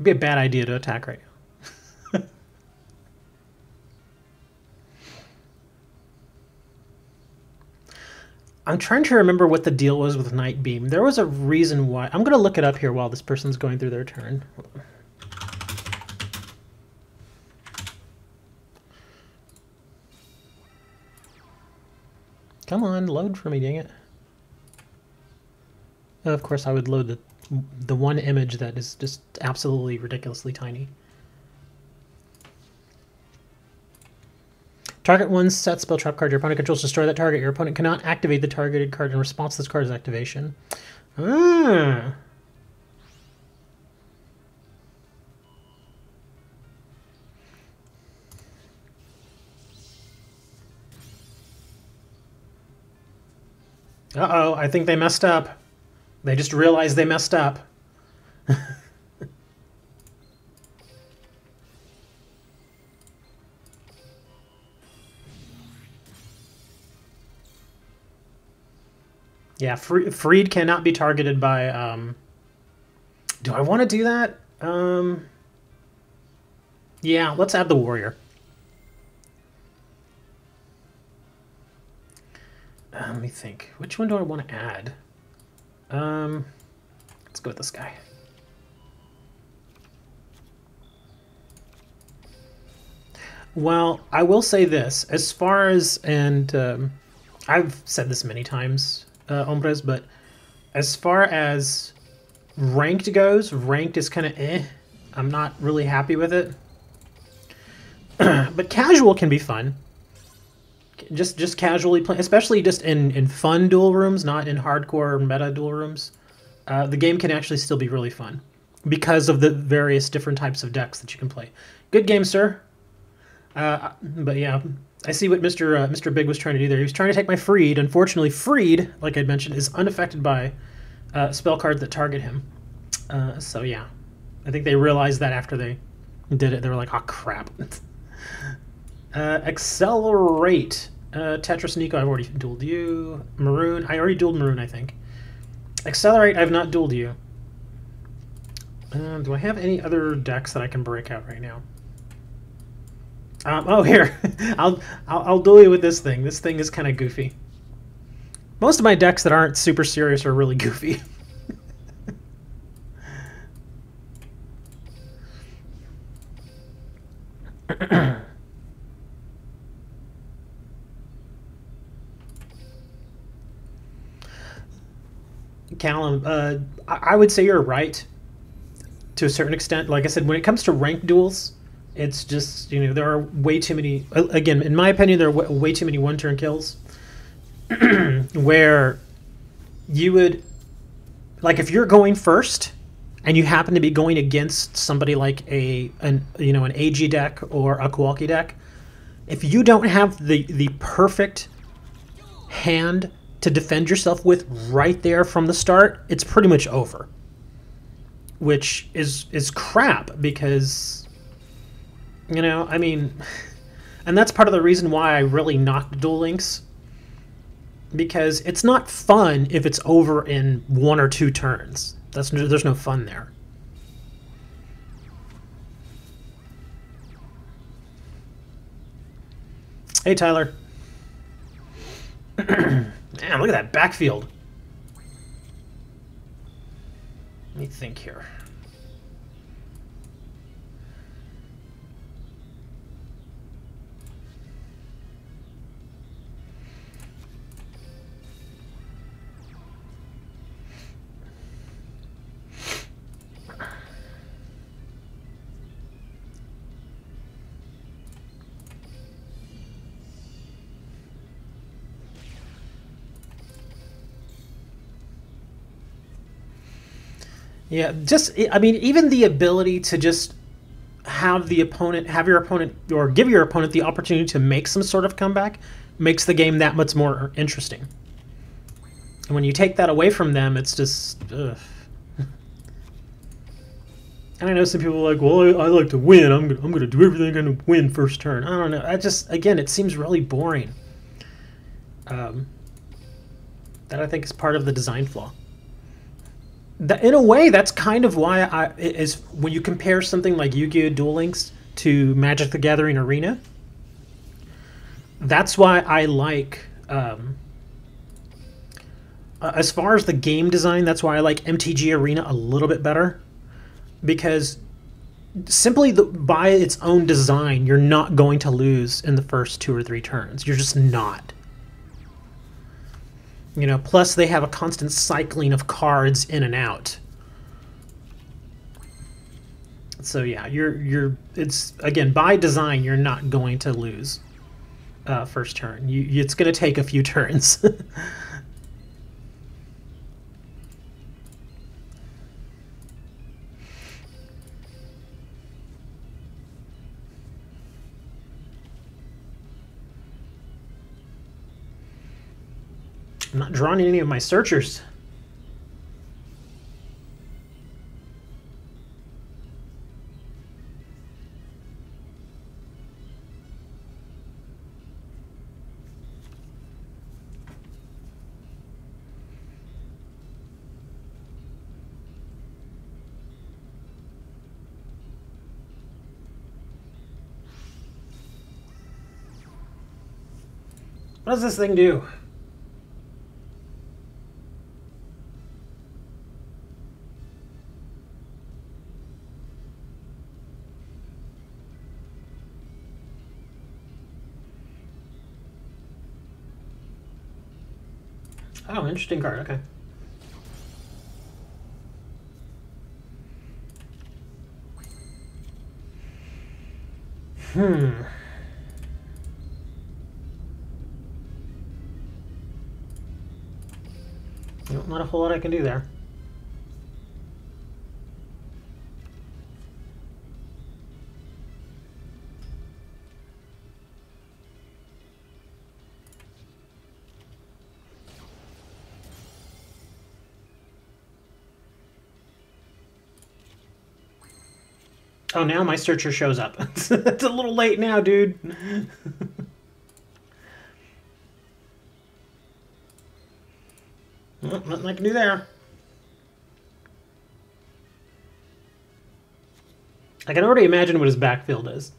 It'd be a bad idea to attack right now. I'm trying to remember what the deal was with Night Beam. There was a reason why. I'm going to look it up here while this person's going through their turn. Come on, load for me, dang it. Of course, I would load the one image that is just absolutely ridiculously tiny. Target one set spell trap card your opponent controls, destroy that target. Your opponent cannot activate the targeted card in response to this card's activation. Ah. Uh-oh, I think they messed up. They just realized they messed up. Yeah, Freed cannot be targeted by... Do I want to do that? Yeah, let's add the warrior. Let me think. Which one do I want to add? Let's go with this guy. Well, I will say this. As far as... And I've said this many times, Hombres, but as far as ranked goes, ranked is kind of eh. I'm not really happy with it. But casual can be fun. Just casually play, especially just in fun duel rooms, not in hardcore meta duel rooms. The game can actually still be really fun because of the various different types of decks that you can play. Good game, sir. But yeah, I see what Mr. Big was trying to do there. He was trying to take my Freed. Unfortunately, Freed, like I mentioned, is unaffected by spell cards that target him. So yeah, I think they realized that after they did it. They were like, oh crap. Accelerate. Tetris Nico, I've already dueled you. Maroon, I already dueled Maroon, I think. Accelerate, I've not dueled you. Do I have any other decks that I can break out right now? Oh, here. I'll duel you with this thing. This thing is kind of goofy. Most of my decks that aren't super serious are really goofy. Callum, I would say you're right to a certain extent. Like I said, when it comes to ranked duels, it's just, you know, there are way too many, again, in my opinion, there are way too many one-turn kills where you would, like if you're going first and you happen to be going against somebody like an AG deck or a Kowalki deck, if you don't have the perfect hand to defend yourself with right there from the start, it's pretty much over. Which is crap because, you know, I mean, and that's part of the reason why I really knocked Duel Links, because it's not fun if it's over in 1 or 2 turns. There's no fun there. Hey, Tyler. Man, look at that backfield. Let me think here. Yeah, just, I mean, even the ability to just have your opponent, or give your opponent the opportunity to make some sort of comeback makes the game that much more interesting. And when you take that away from them, it's just, ugh. And I know some people are like, well, I like to win. I'm gonna do everything I can to win first turn. I don't know. I just, again, it seems really boring. That I think is part of the design flaw. In a way, that's kind of why when you compare something like Yu-Gi-Oh! Duel Links to Magic the Gathering Arena, that's why I like, as far as the game design, that's why I like MTG Arena a little bit better, because simply by its own design, you're not going to lose in the first 2 or 3 turns. You're just not. You know, plus they have a constant cycling of cards in and out. So yeah, it's again, by design, you're not going to lose first turn. It's going to take a few turns. I'm not drawing any of my searchers. What does this thing do? Oh, interesting card. Okay. Nope, not a whole lot I can do there. Oh, now my searcher shows up. It's a little late now, dude. Well, nothing I can do there. I can already imagine what his backfield is.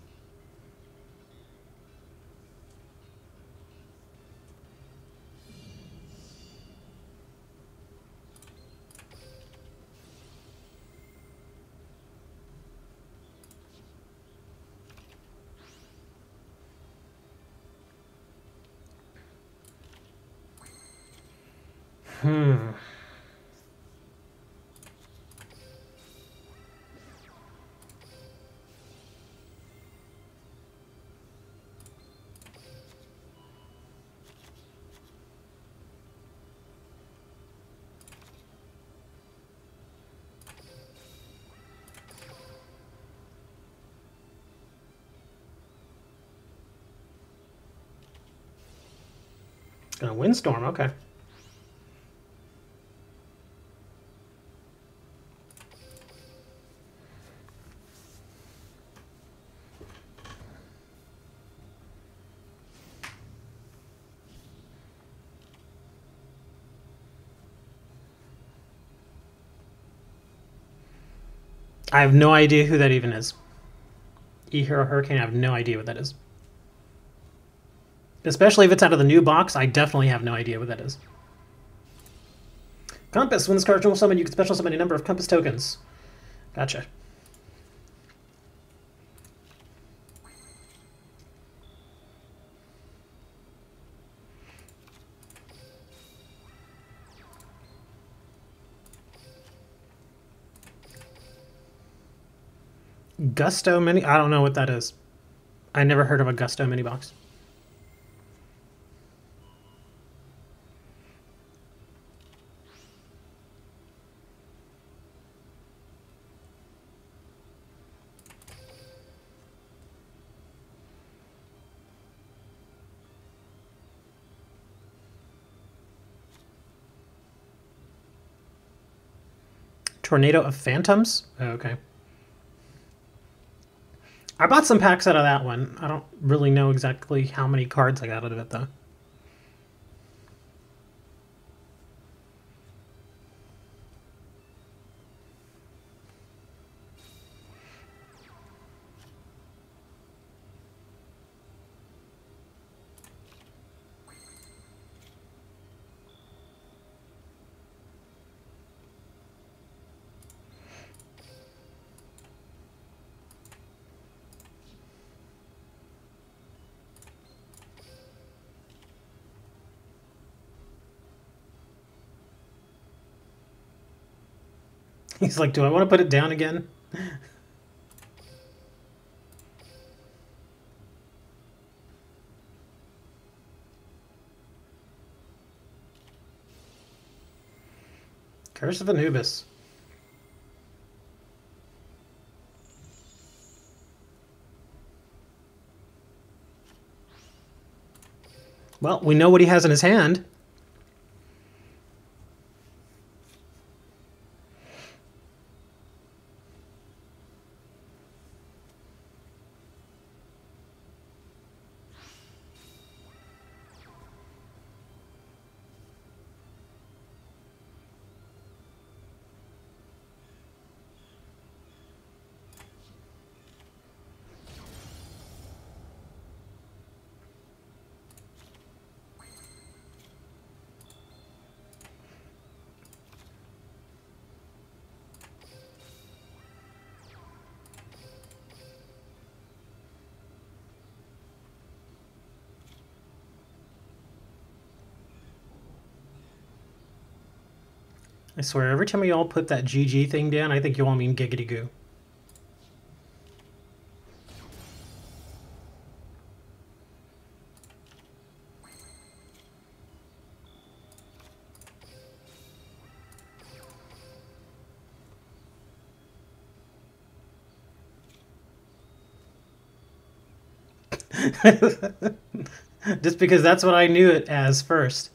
Gonna windstorm, okay. I have no idea who that even is. E-Hero Hurricane, I have no idea what that is. Especially if it's out of the new box, I definitely have no idea what that is. Compass. When this card will summon, you can special summon a number of Compass tokens. Gotcha. Gusto mini? I don't know what that is. I never heard of a Gusto mini box. Tornado of Phantoms? Oh, okay. I bought some packs out of that one. I don't really know exactly how many cards I got out of it, though. He's like, do I want to put it down again? Curse of Anubis. Well, we know what he has in his hand. I swear, every time you all put that GG thing down, I think you all mean giggity goo. Just because that's what I knew it as first.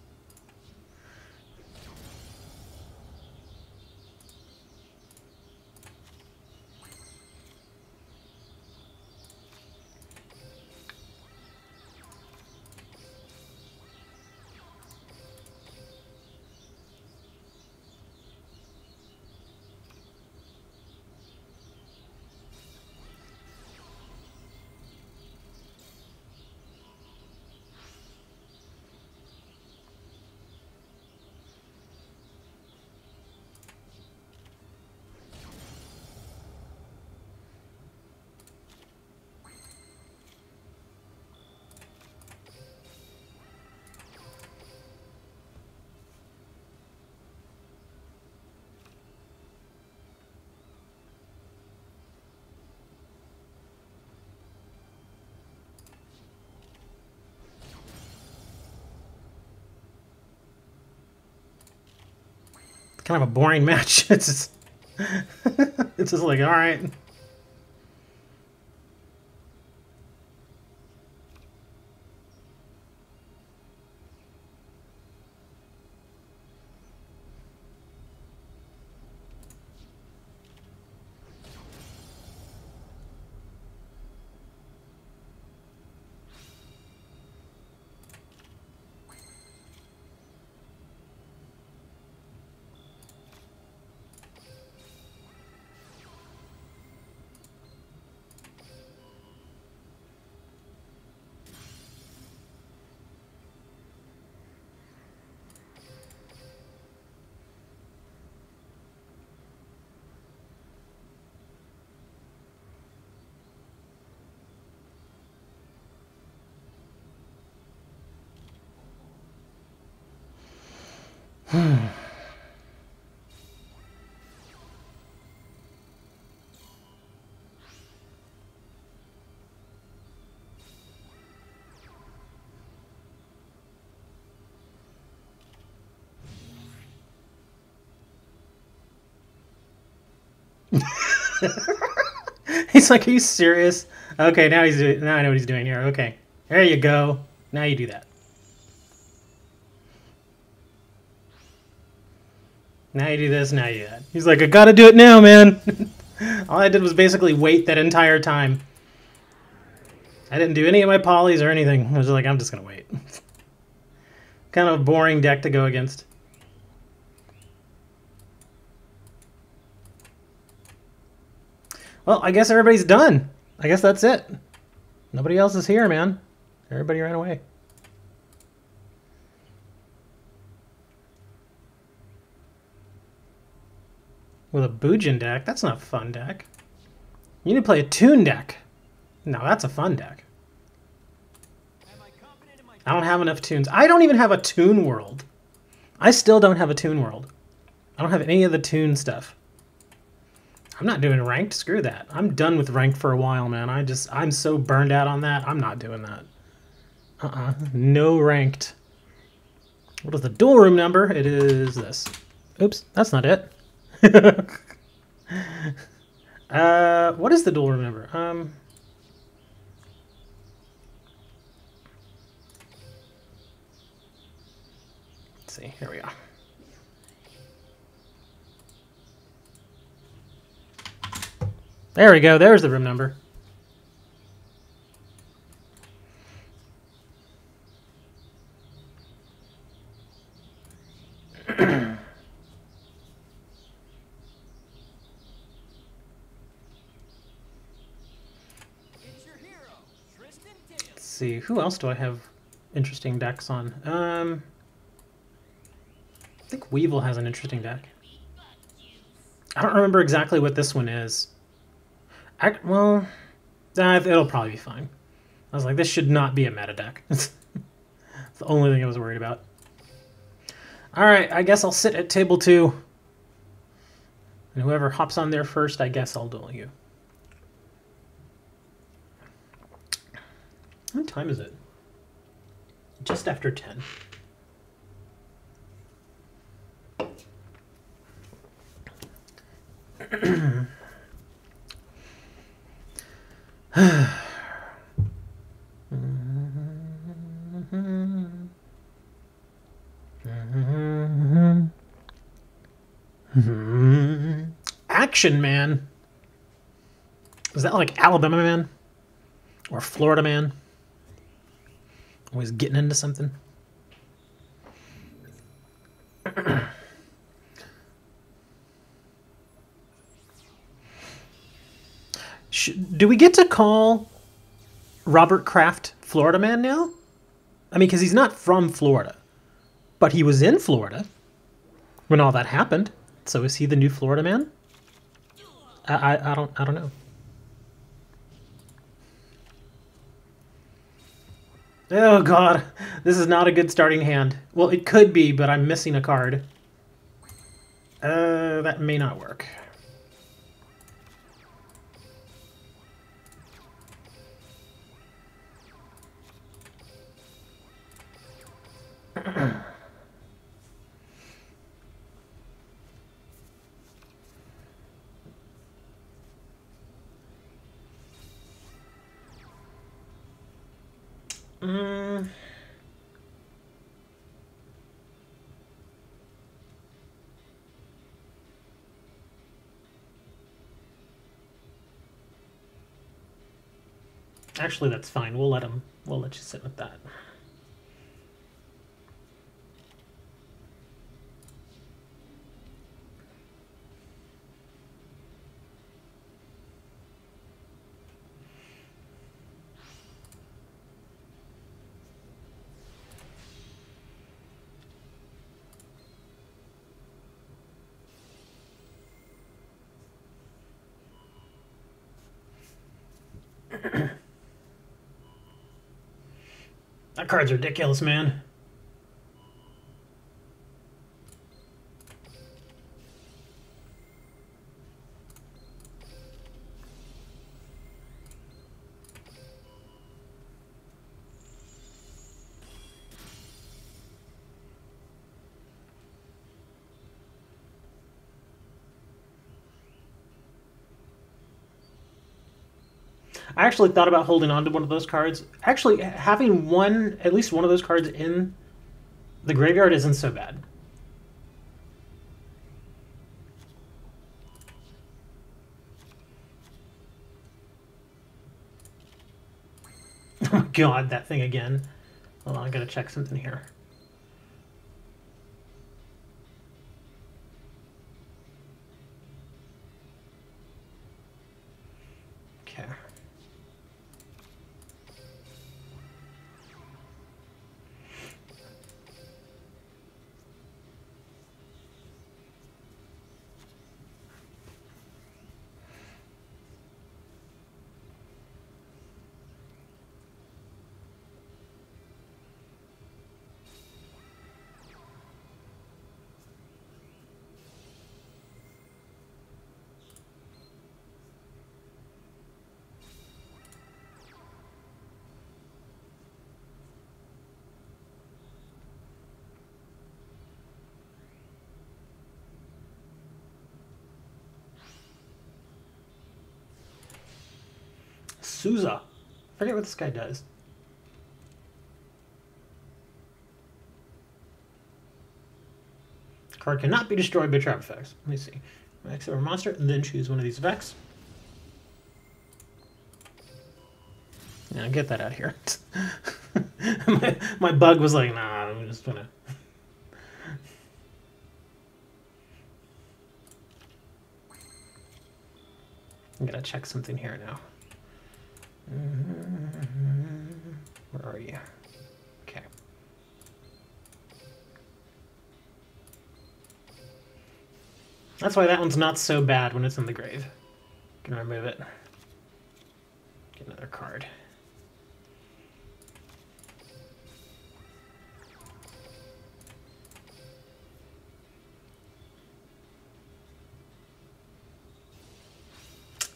Kind of a boring match. It's just, it's just like, all right. He's like, are you serious? Okay, now he's doing, now I know what he's doing here. Okay, there you go. Now you do that. Now you do this, now you do that. He's like, I gotta do it now, man. All I did was basically wait that entire time. I didn't do any of my polys or anything. I was just like, I'm just gonna wait. Kind of a boring deck to go against. Well, I guess everybody's done. I guess that's it. Nobody else is here, man. Everybody ran away. With a Bujin deck? That's not a fun deck. You need to play a Toon deck. No, that's a fun deck. I don't have enough tunes. I don't even have a Toon World. I still don't have a Toon World. I don't have any of the Toon stuff. I'm not doing ranked. Screw that. I'm done with ranked for a while, man. I'm so burned out on that. I'm not doing that. No ranked. What is the dual room number? It is this. Oops, that's not it. What is the dual room number? Let's see. Here we go. There we go. There's the room number. Let's see. Who else do I have interesting decks on? I think Weevil has an interesting deck. I don't remember exactly what this one is. Well, it'll probably be fine. I was like, this should not be a meta deck. It's the only thing I was worried about. Alright, I guess I'll sit at table 2. And whoever hops on there first, I guess I'll duel you. What time is it? Just after 10. Action Man. Is that like Alabama Man? Or Florida Man? Always getting into something. Do we get to call Robert Kraft Florida Man now? I mean, because he's not from Florida, but he was in Florida when all that happened. So is he the new Florida Man? I don't know. Oh god, this is not a good starting hand. Well, it could be, but I'm missing a card. That may not work. Actually, that's fine. We'll let you sit with that. That card's ridiculous, man. I actually thought about holding on to one of those cards. Actually, having at least one of those cards in the graveyard isn't so bad. Oh my god, that thing again. Hold on, I gotta check something here. Okay. Souza. I forget what this guy does. Card cannot be destroyed by trap effects. Let me see. X over monster, and then choose one of these effects. Yeah, get that out of here. my bug was like, nah, I'm just gonna. I'm gonna check something here now. Where are you? Okay. That's why that one's not so bad when it's in the grave. Gonna remove it. Get another card.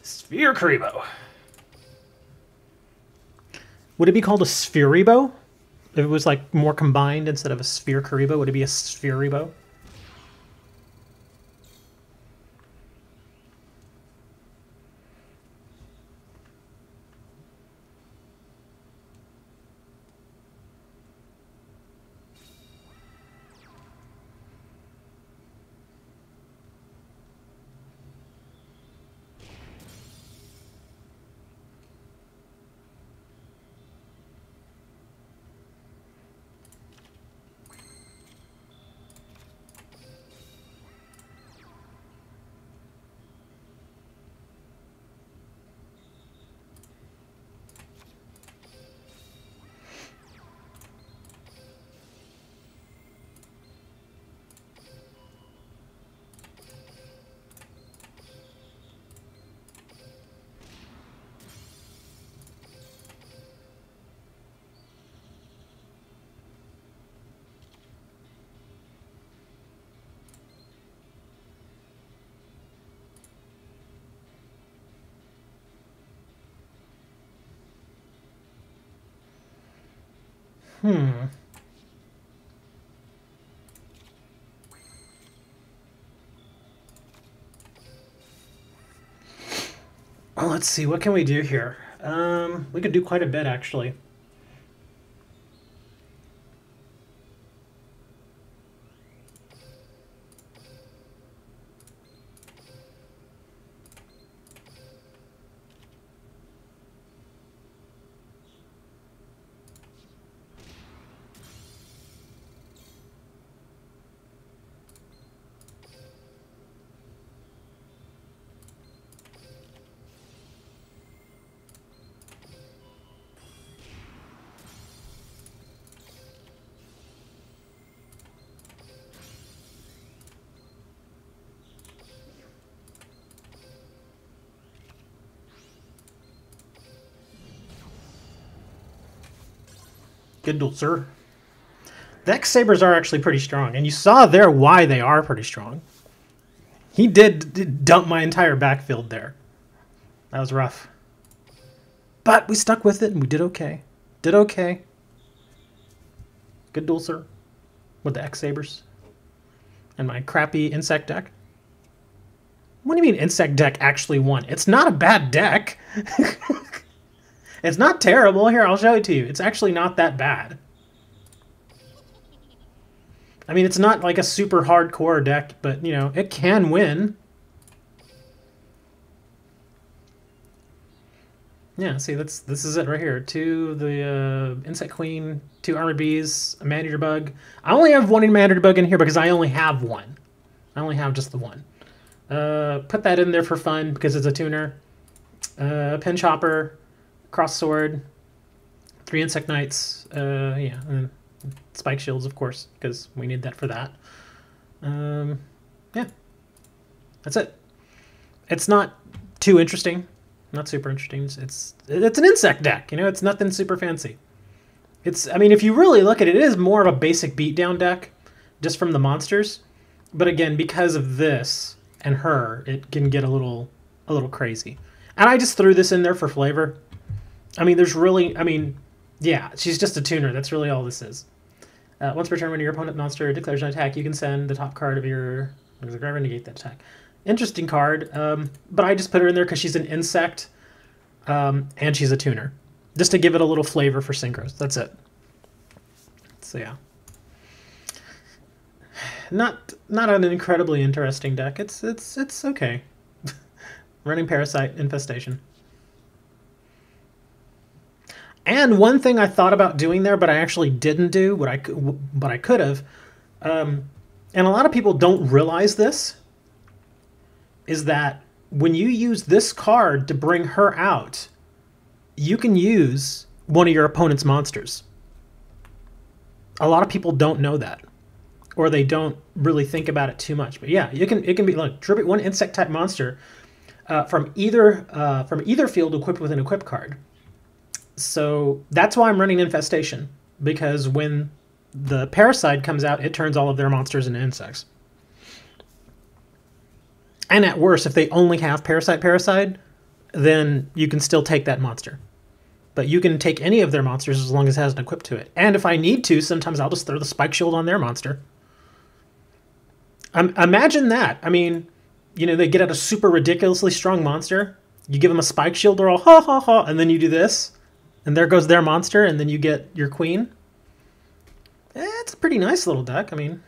Sphere Karibo. Would it be called a Spheribo? If it was like more combined instead of a Sphere Karibo, would it be a Spheribo? Hmm. Well, let's see. What can we do here? We could do quite a bit, actually. Good duel, sir. The X-Sabers are actually pretty strong, and you saw there why they are pretty strong. He did dump my entire backfield there. That was rough. But we stuck with it, and we did okay. Did okay. Good duel, sir. With the X-Sabers. And my crappy insect deck. What do you mean insect deck actually won? It's not a bad deck. It's not terrible. Here, I'll show it to you. It's actually not that bad. I mean, it's not like a super hardcore deck, but, you know, it can win. Yeah, see, this is it right here. Two, the Insect Queen, 2 Armor Bees, a Man-Eater Bug. I only have 1 Man-Eater Bug in here because I only have 1. I only have just the 1. Put that in there for fun because it's a tuner. Pin Chopper, Cross Sword, 3 Insect Knights, yeah, and Spike Shields, of course, because we need that for that. Yeah, that's it. It's not too interesting, not super interesting. It's an insect deck, you know. It's nothing super fancy. I mean, if you really look at it, it is more of a basic beatdown deck, just from the monsters. But again, because of this and her, it can get a little crazy. And I just threw this in there for flavor. I mean, yeah, she's just a tuner. That's really all this is. Once per turn, when your opponent monster declares an attack, you can send the top card of your graveyard and negate that attack. Interesting card, but I just put her in there because she's an insect, and she's a tuner, just to give it a little flavor for synchros. That's it. So yeah, not an incredibly interesting deck. It's okay. Running Parasite Infestation. And one thing I thought about doing there, but I actually didn't do, but I could have, and a lot of people don't realize this, is that when you use this card to bring her out, you can use one of your opponent's monsters. A lot of people don't know that, or they don't really think about it too much. But yeah, it can be like tribute 1 insect type monster from either field equipped with an equip card. So that's why I'm running Infestation, because when the Parasite comes out, it turns all of their monsters into insects. And at worst, if they only have Parasite, then you can still take that monster. But you can take any of their monsters as long as it has an equip to it. And if I need to, sometimes I'll just throw the Spike Shield on their monster. Imagine that. I mean, you know, they get out a super ridiculously strong monster. You give them a Spike Shield, they're all ha ha ha, and then you do this. And there goes their monster, and then you get your queen. It's a pretty nice little deck. I mean,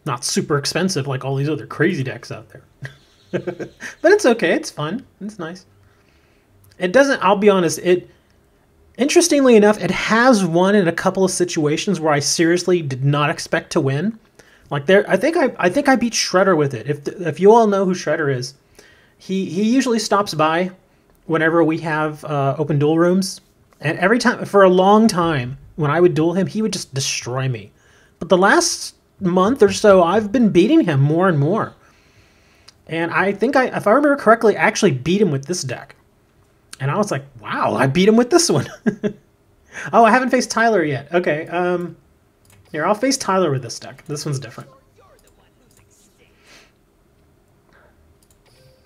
not super expensive like all these other crazy decks out there. But it's okay. It's fun. It's nice. It doesn't, I'll be honest, interestingly enough, it has won in a couple of situations where I seriously did not expect to win. Like I think I beat Shredder with it. If you all know who Shredder is, he usually stops by whenever we have open duel rooms, and every time, for a long time, when I would duel him, he would just destroy me. But the last month or so, I've been beating him more and more. And I think if I remember correctly, I actually beat him with this deck. And I was like, wow, I beat him with this one. Oh, I haven't faced Tyler yet. Okay, here, I'll face Tyler with this deck. This one's different.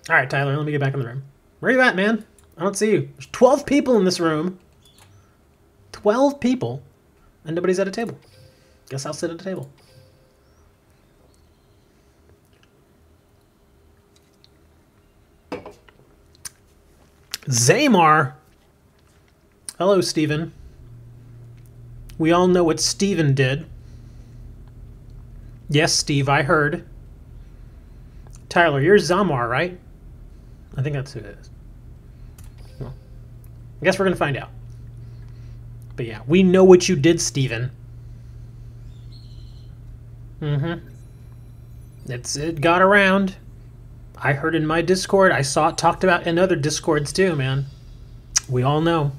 All right, Tyler, let me get back in the room. Where are you at, man? I don't see you. There's 12 people in this room. 12 people, and nobody's at a table. Guess I'll sit at a table. Zaymar! Hello, Steven. We all know what Steven did. Yes, Steve, I heard. Tyler, you're Zamar, right? I think that's who it is. Well, I guess we're going to find out. But yeah, we know what you did, Steven. Mm-hmm. It got around. I heard in my Discord. I saw it talked about in other Discords too, man. We all know.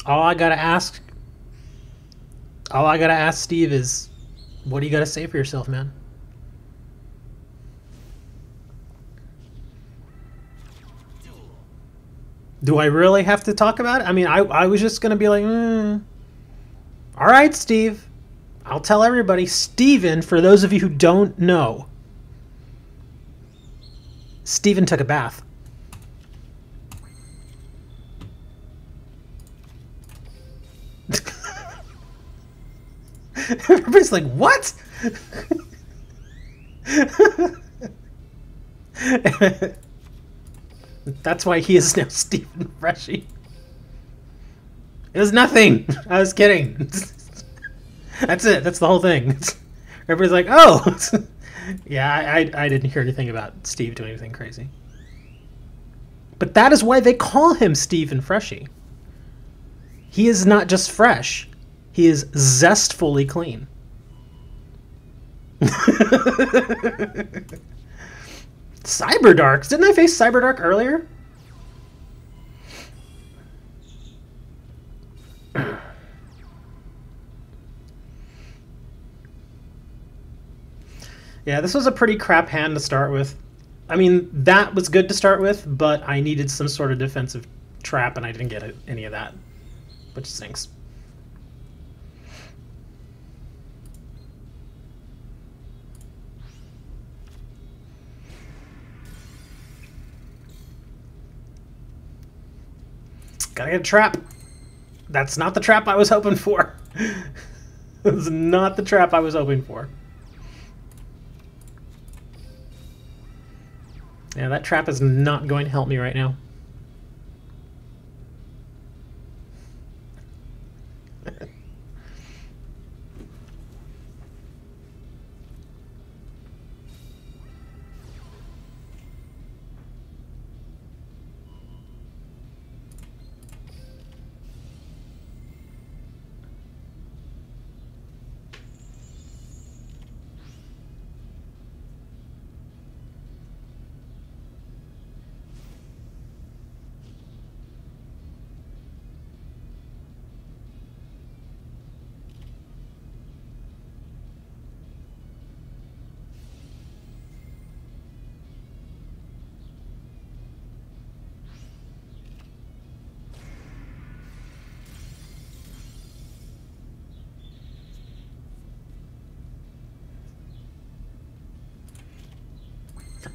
All I gotta ask Steve is, what do you gotta say for yourself, man? Do I really have to talk about it? I mean, I was just gonna be like, all right, Steve. I'll tell everybody. Steven, for those of you who don't know, Steven took a bath. Everybody's like, what? That's why he is now Stephen Freshy. It was nothing. I was kidding. That's it. That's the whole thing. Everybody's like, oh. Yeah, I didn't hear anything about Steve doing anything crazy. But that is why they call him Stephen Freshy. He is not just fresh. He is zestfully clean. Cyberdark. Didn't I face Cyberdark earlier? Yeah, this was a pretty crap hand to start with. I mean, that was good to start with, but I needed some sort of defensive trap, and I didn't get any of that, which stinks. Gotta get a trap. That's not the trap I was hoping for. It was not the trap I was hoping for. Yeah, that trap is not going to help me right now.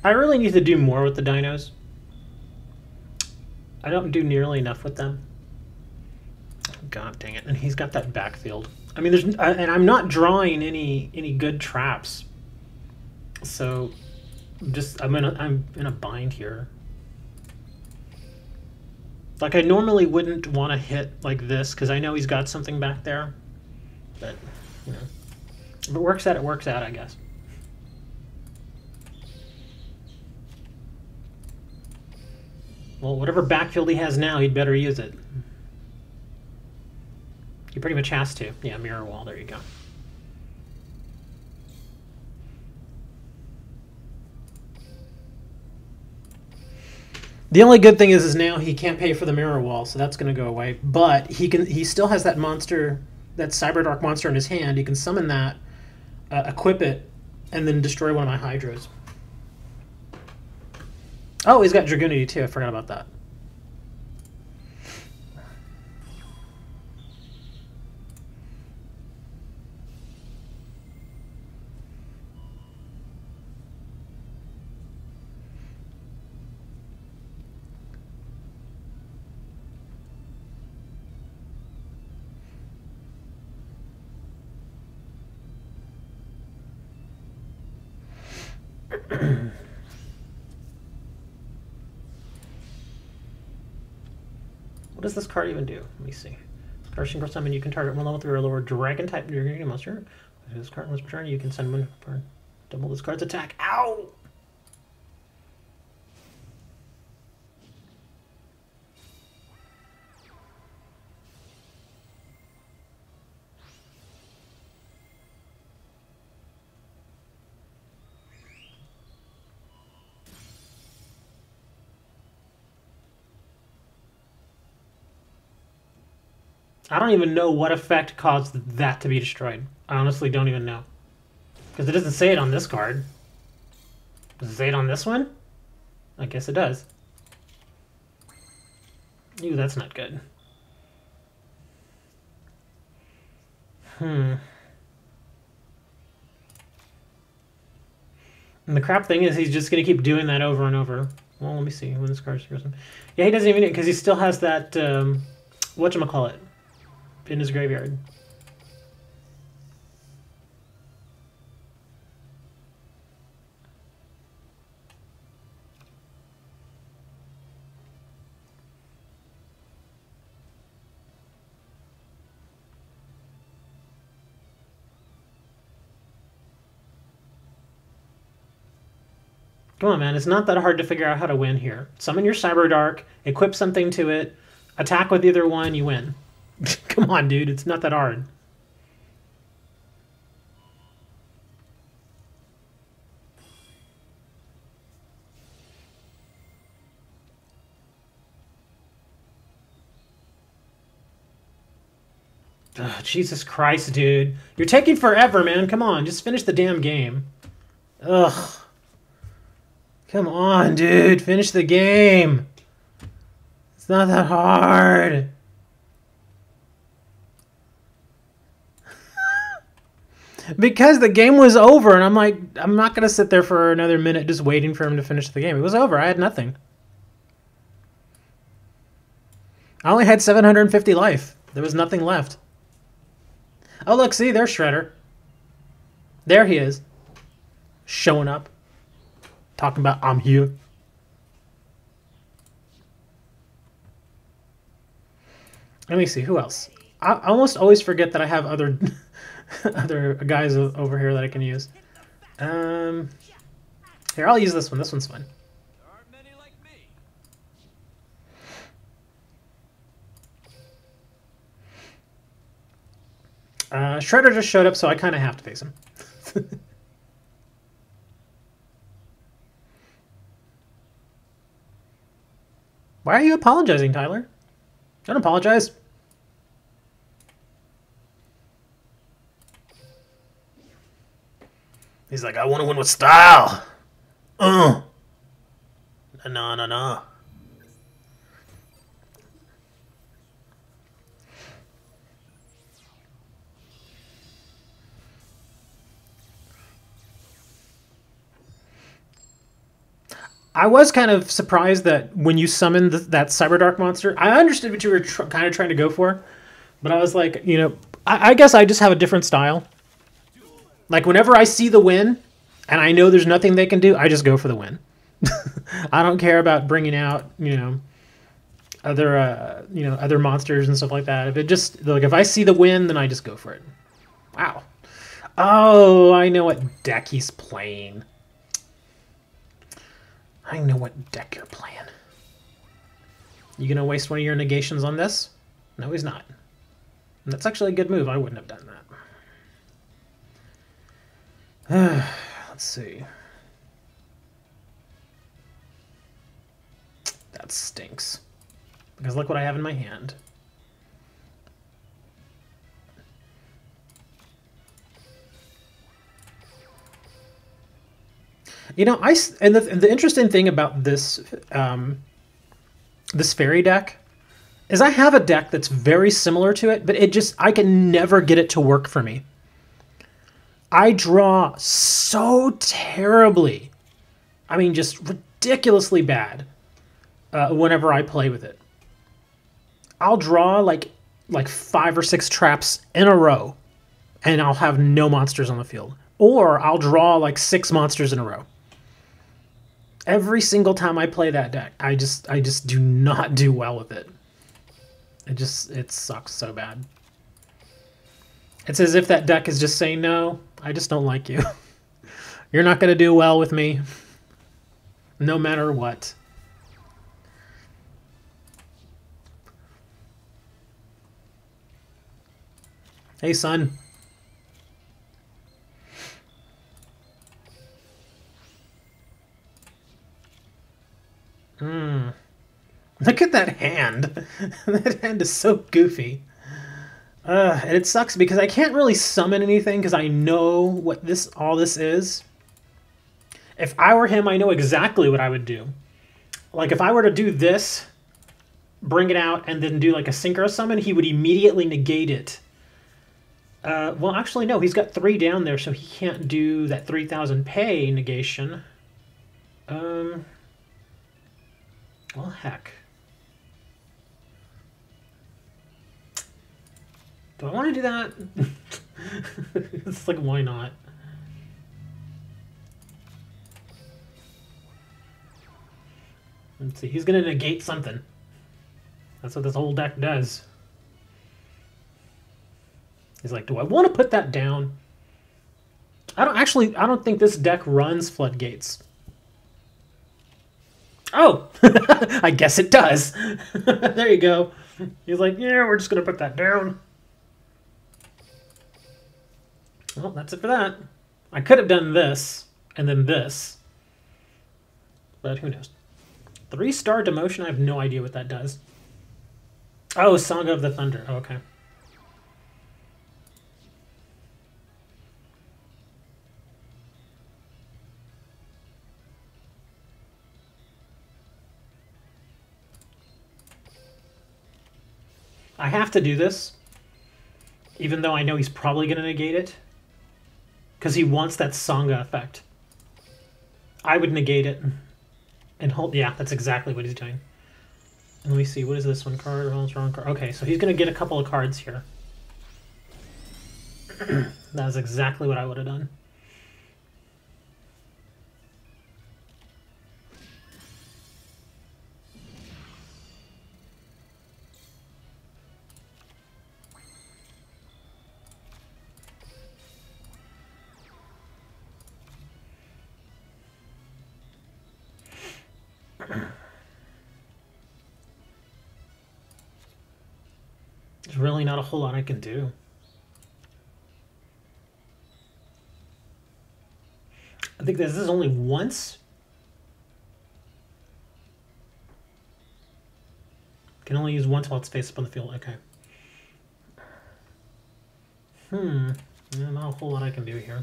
I really need to do more with the dinos. I don't do nearly enough with them. God dang it! And he's got that backfield. I mean, and I'm not drawing any good traps. So, I'm in a bind here. Like, I normally wouldn't want to hit like this because I know he's got something back there. But you know, if it works out, it works out, I guess. Well, whatever backfield he has now, he'd better use it. He pretty much has to. Yeah, mirror wall. There you go. The only good thing is now he can't pay for the mirror wall, so that's going to go away. But he still has that monster, that Cyberdark monster in his hand. He can summon that, equip it, and then destroy one of my Hydras. Oh, he's got Dragoonity too. I forgot about that. What does this card even do? Let me see. This card synchro summon. You can target one level 3 or lower dragon type dragon monster. This card was return. You can send one for double this card's attack. Ow! I don't even know what effect caused that to be destroyed. I honestly don't even know. Because it doesn't say it on this card. Does it say it on this one? I guess it does. Ooh, that's not good. And the crap thing is he's just going to keep doing that over and over. Well, let me see when this card goes. Yeah, he doesn't even... Because he still has that... whatchamacallit in his graveyard. Come on, man. It's not that hard to figure out how to win here. Summon your Cyberdark, equip something to it, attack with either one, you win. Come on, dude. It's not that hard. Ugh, Jesus Christ, dude. You're taking forever, man. Come on. Just finish the damn game. Ugh. Come on, dude. Finish the game. It's not that hard. Because the game was over, and I'm like, I'm not going to sit there for another minute just waiting for him to finish the game. It was over. I had nothing. I only had 750 life. There was nothing left. Oh, look, see, there's Shredder. There he is. Showing up. Talking about, I'm here. Let me see, who else? I almost always forget that I have other... other guys over here that I can use. Here, I'll use this one. This one's fun. Shredder just showed up, so I kind of have to face him. Why are you apologizing, Tyler? Don't apologize. He's like, I want to win with style. No. I was kind of surprised that when you summoned that Cyberdark monster, I understood what you were kind of trying to go for, but I was like, you know, I guess I just have a different style. Like, whenever I see the win, and I know there's nothing they can do, I just go for the win. I don't care about bringing out, other monsters and stuff like that. If it just, like, if I see the win, then I just go for it. Wow. Oh, I know what deck he's playing. I know what deck you're playing. You gonna waste one of your negations on this? No, he's not. And that's actually a good move. I wouldn't have done that. Let's see. That stinks. Because look what I have in my hand. You know, the interesting thing about this this fairy deck is I have a deck that's very similar to it, but I can never get it to work for me. I draw so terribly. I mean, just ridiculously bad whenever I play with it. I'll draw like 5 or 6 traps in a row, and I'll have no monsters on the field. Or I'll draw like 6 monsters in a row. Every single time I play that deck, I just do not do well with it. It sucks so bad. It's as if that deck is just saying, no, I just don't like you. You're not going to do well with me, no matter what. Hey, son. Look at that hand. That hand is so goofy. And it sucks because I can't really summon anything because I know what all this is. If I were him, I know exactly what I would do. Like if I were to do this, bring it out, and then do like a synchro summon, he would immediately negate it. Well, actually, no. He's got 3 down there, so he can't do that 3,000 pay negation. Well, heck. Do I want to do that? It's like, why not? Let's see. He's going to negate something. That's what this whole deck does. He's like, do I want to put that down? I don't think this deck runs floodgates. Oh! I guess it does. There you go. He's like, yeah, we're just going to put that down. Well, that's it for that. I could have done this, and then this. But who knows? 3-star demotion, I have no idea what that does. Oh, Saga of the Thunder. Oh, okay. I have to do this, even though I know he's probably going to negate it, because he wants that Sangha effect. I would negate it and hold. Yeah, that's exactly what he's doing. And let me see, what is this one card? Oh, it's wrong card. Okay, so he's going to get a couple of cards here. That is exactly what I would have done. There's really not a whole lot I can do. I think this is only once. Can only use once while it's face up on the field. Okay. Yeah, not a whole lot I can do here.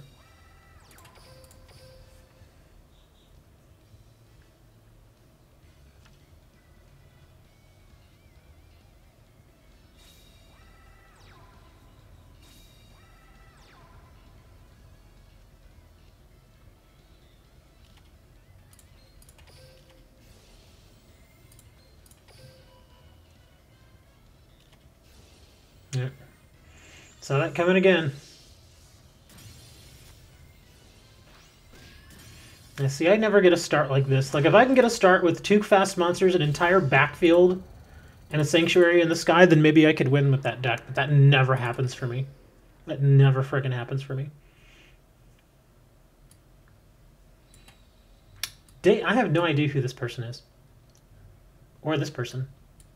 Yeah. Saw that coming again. I see, I never get a start like this. Like, if I can get a start with 2 fast monsters, an entire backfield, and a sanctuary in the sky, then maybe I could win with that deck. But that never happens for me. That never freaking happens for me. I have no idea who this person is. Or this person.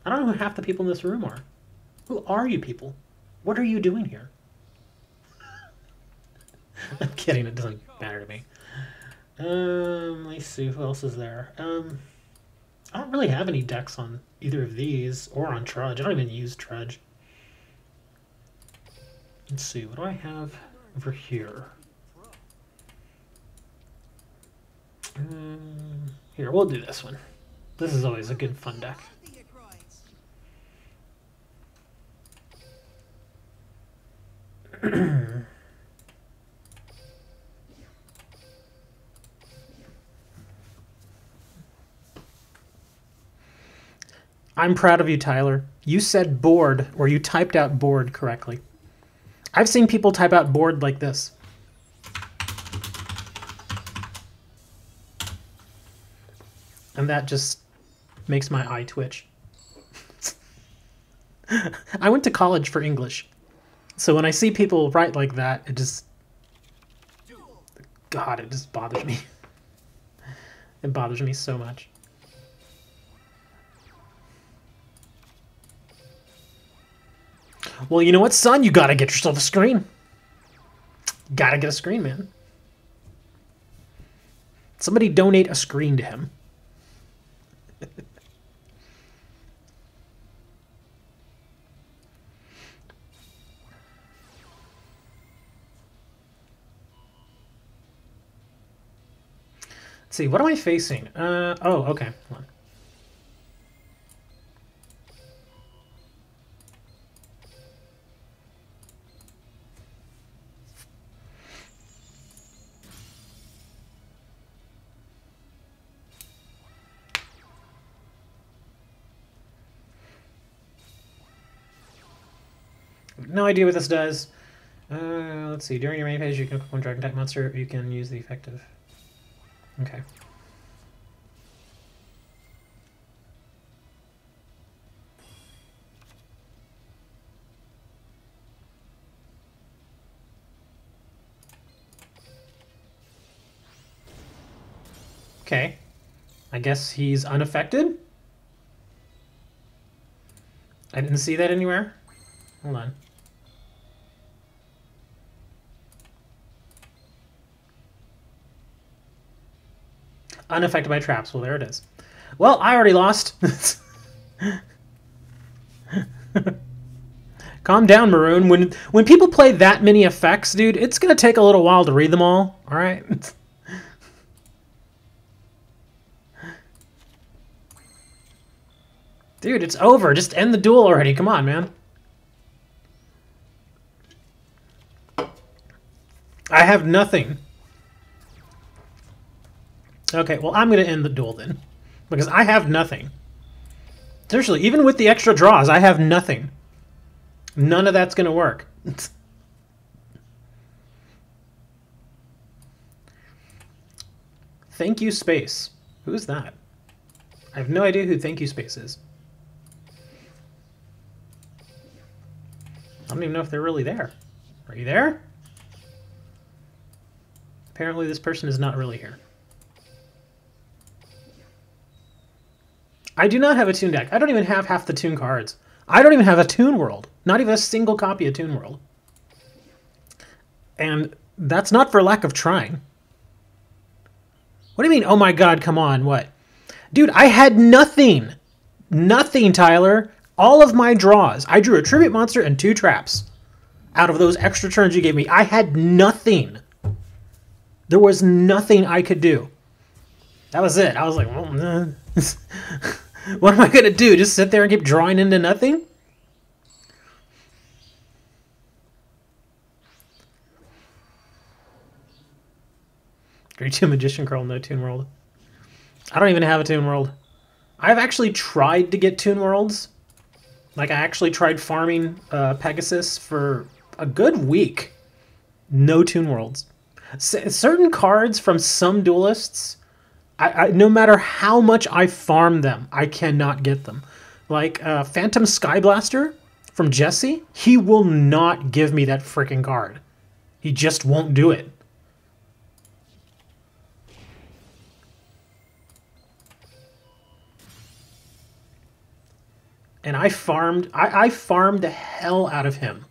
I don't know who half the people in this room are. Who are you people? What are you doing here? I'm kidding, it doesn't matter to me. Let's see, who else is there? I don't really have any decks on either of these, or on Trudge. I don't even use Trudge. Let's see, what do I have over here? Here, we'll do this one. This is always a good fun deck. I'm proud of you, Tyler. You said board, or you typed out board correctly. I've seen people type out board like this. And that just makes my eye twitch. I went to college for English. So when I see people write like that, it just... God, it just bothers me. It bothers me so much. Well, you know what, son? You gotta get yourself a screen. Gotta get a screen, man. Somebody donate a screen to him. Let's see, what am I facing? Oh, okay. Hold on. No idea what this does. Let's see. During your main phase, you can click one dragon type monster. You can use the effective. Okay. Okay. I guess he's unaffected? I didn't see that anywhere. Hold on. Unaffected by traps. Well, there it is. Well, I already lost. Calm down, Maroon. When people play that many effects, dude, it's gonna take a little while to read them all. All right. Dude, it's over. Just end the duel already. Come on, man. I have nothing. Okay, well, I'm going to end the duel then. Because I have nothing. Seriously, even with the extra draws, I have nothing. None of that's going to work. Thank you, Space. Who's that? I have no idea who Thank you, Space is. I don't even know if they're really there. Are you there? Apparently this person is not really here. I do not have a Toon deck. I don't even have half the Toon cards. I don't even have a Toon World. Not even a single copy of Toon World. And that's not for lack of trying. What do you mean, oh my god, come on, what? Dude, I had nothing. Nothing, Tyler. All of my draws. I drew a Tribute Monster and 2 traps. Out of those extra turns you gave me, I had nothing. There was nothing I could do. That was it. I was like, well, what am I going to do? Just sit there and keep drawing into nothing? Grade 2 Magician Girl, no Toon World. I don't even have a Toon World. I've actually tried to get Toon Worlds. Like, I actually tried farming Pegasus for a good week. No Toon Worlds. Certain cards from some duelists, no matter how much I farm them, I cannot get them. Like Phantom Skyblaster from Jesse, he will not give me that freaking card. He just won't do it. And I farmed the hell out of him.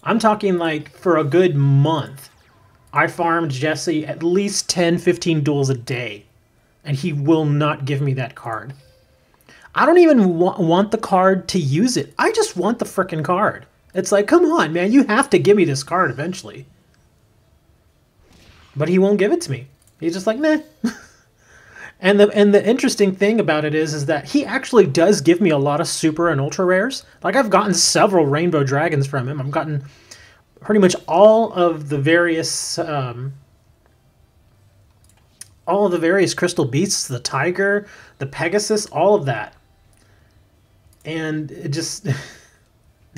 I'm talking like for a good month. I farmed Jesse at least 10, 15 duels a day. And he will not give me that card. I don't even want the card to use it. I just want the frickin' card. It's like, come on, man, you have to give me this card eventually. But he won't give it to me. He's just like, meh. And the interesting thing about it is that he actually does give me a lot of super and ultra rares. Like, I've gotten several Rainbow Dragons from him. I've gotten pretty much all of the various crystal beasts, the tiger, the Pegasus, all of that. And it just,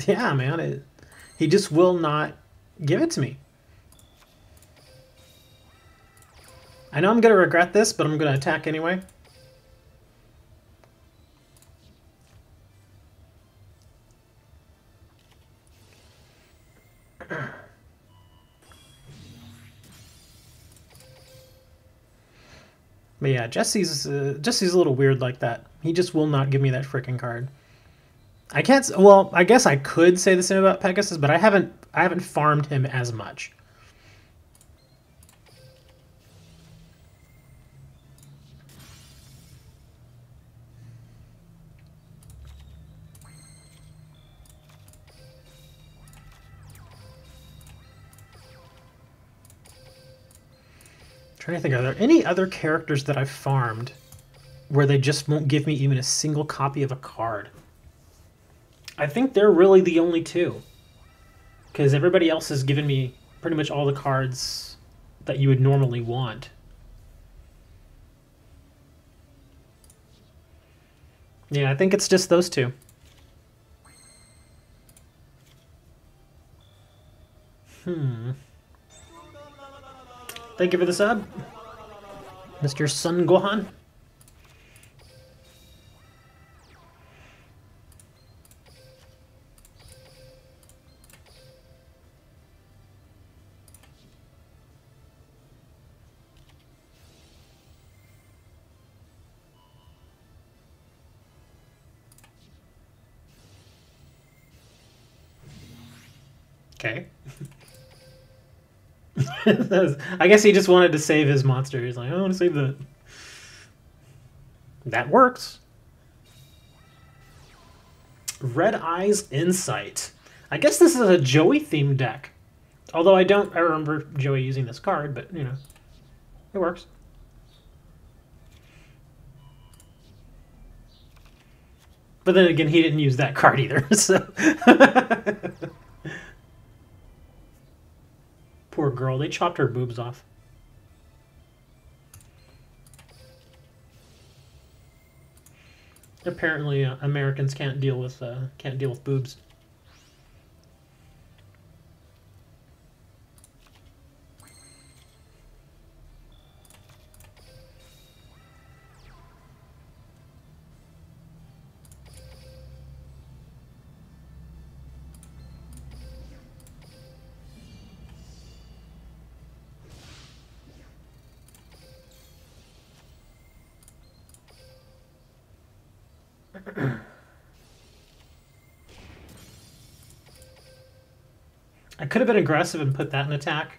yeah, man, he just will not give it to me. I know I'm going to regret this, but I'm going to attack anyway. But yeah, Jesse's a little weird like that. He just will not give me that freaking card. I can't. Well, I guess I could say the same about Pegasus, but I haven't farmed him as much. Trying to think, are there any other characters that I've farmed where they just won't give me even a single copy of a card? I think they're really the only two. Because everybody else has given me pretty much all the cards that you would normally want. Yeah, I think it's just those two. Thank you for the sub, Mr. Sun Gohan. Okay. I guess he just wanted to save his monster. He's like, I want to save the... That works. Red Eyes Insight. I guess this is a Joey-themed deck. Although I remember Joey using this card, but, you know, it works. But then again, he didn't use that card either, so... Poor girl, they chopped her boobs off. Apparently, Americans can't deal with boobs. I could have been aggressive and put that in attack.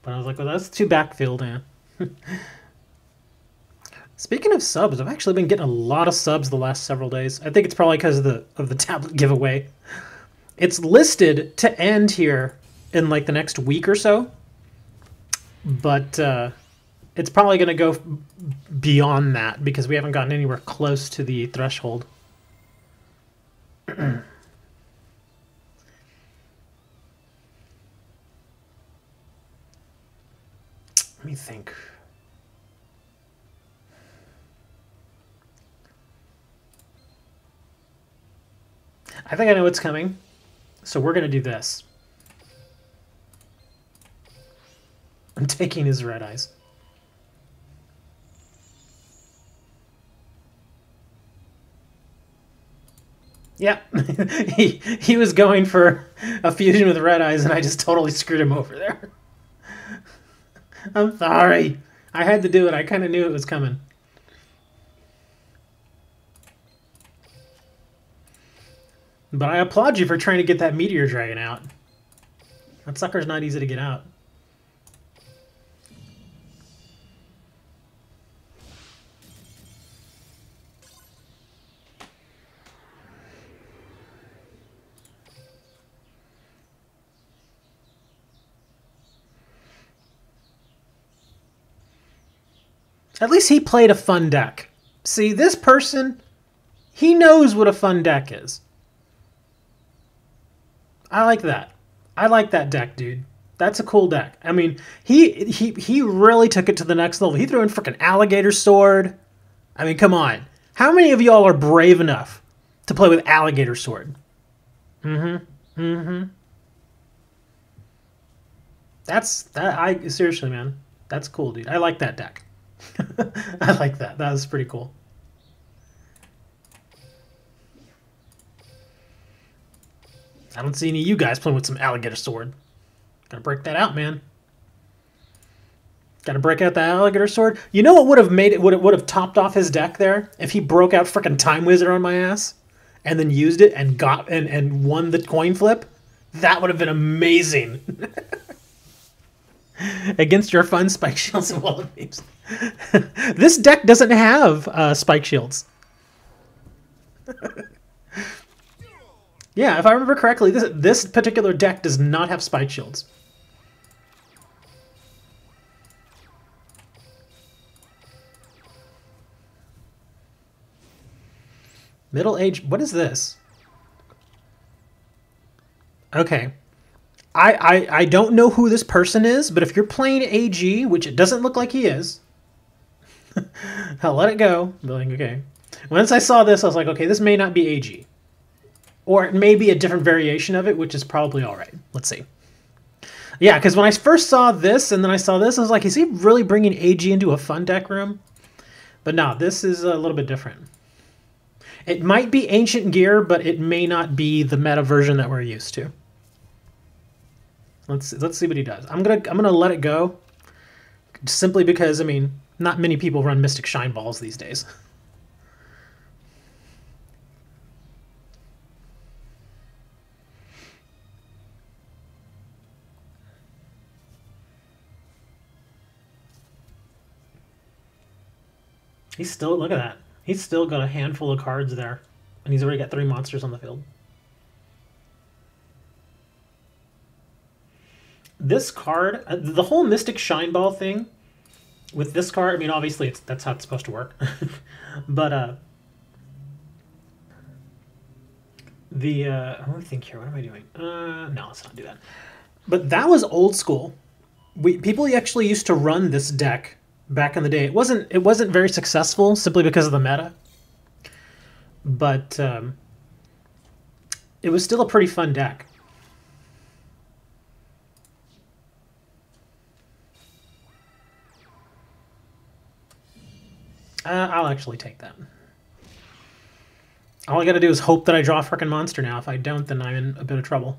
But I was like, well, that's too backfield, man. Speaking of subs, I've actually been getting a lot of subs the last several days. I think it's probably because of the tablet giveaway. It's listed to end here in like the next week or so. But it's probably going to go beyond that because we haven't gotten anywhere close to the threshold. Let me think. I think I know what's coming. So we're going to do this. I'm taking his red eyes. Yeah, he was going for a fusion with red eyes, and I just totally screwed him over there. I'm sorry. I had to do it. I kind of knew it was coming. But I applaud you for trying to get that meteor dragon out. That sucker's not easy to get out. At least he played a fun deck. See, this person, he knows what a fun deck is. I like that. I like that deck, dude. That's a cool deck. I mean, he really took it to the next level. He threw in freaking alligator sword. I mean, come on. How many of y'all are brave enough to play with alligator sword? Seriously, man. That's cool, dude. I like that deck. I like that. That was pretty cool. I don't see any of you guys playing with some alligator sword. Gotta break that out, man. Gotta break out the alligator sword. You know what would have made it, would have topped off his deck there? If he broke out frickin' Time Wizard on my ass and then used it and got and won the coin flip. That would have been amazing. Against your fun Spike Shields and Wallabies. This deck doesn't have Spike Shields. Yeah, if I remember correctly, this particular deck does not have Spike Shields. Middle age. What is this? Okay. I don't know who this person is, but if you're playing AG, which it doesn't look like he is, I'll let it go. Be like, okay. Once I saw this, I was like, okay, this may not be AG. Or it may be a different variation of it, which is probably all right. Let's see. Yeah, because when I first saw this and then I saw this, I was like, is he really bringing AG into a fun deck room? But no, this is a little bit different. It might be ancient gear, but it may not be the meta version that we're used to. Let's see what he does. I'm gonna let it go, simply because, I mean, not many people run Mystic Shine Balls these days. He's still, look at that. He's still got a handful of cards there, and he's already got 3 monsters on the field. This card, the whole Mystic Shine Ball thing, with this card, I mean, obviously that's how it's supposed to work. But, let me think here, what am I doing? No, let's not do that. But that was old school. People actually used to run this deck back in the day. It wasn't very successful simply because of the meta. But it was still a pretty fun deck. I'll actually take that. All I gotta do is hope that I draw a frickin' monster now. If I don't, then I'm in a bit of trouble.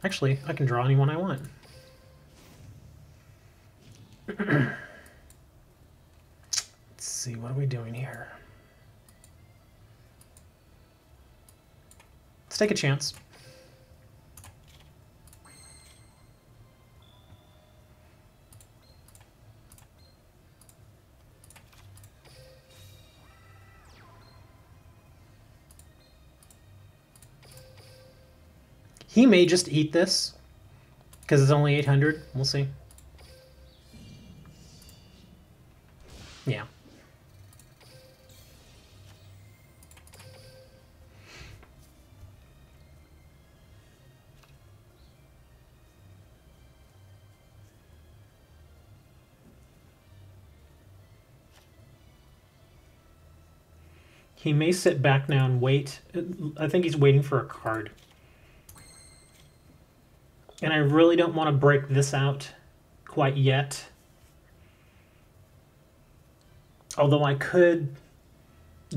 Actually, I can draw anyone I want. Let's see, what are we doing here? Let's take a chance. He may just eat this, because it's only 800. We'll see. Yeah. He may sit back now and wait. I think he's waiting for a card. And I really don't want to break this out quite yet. Although I could...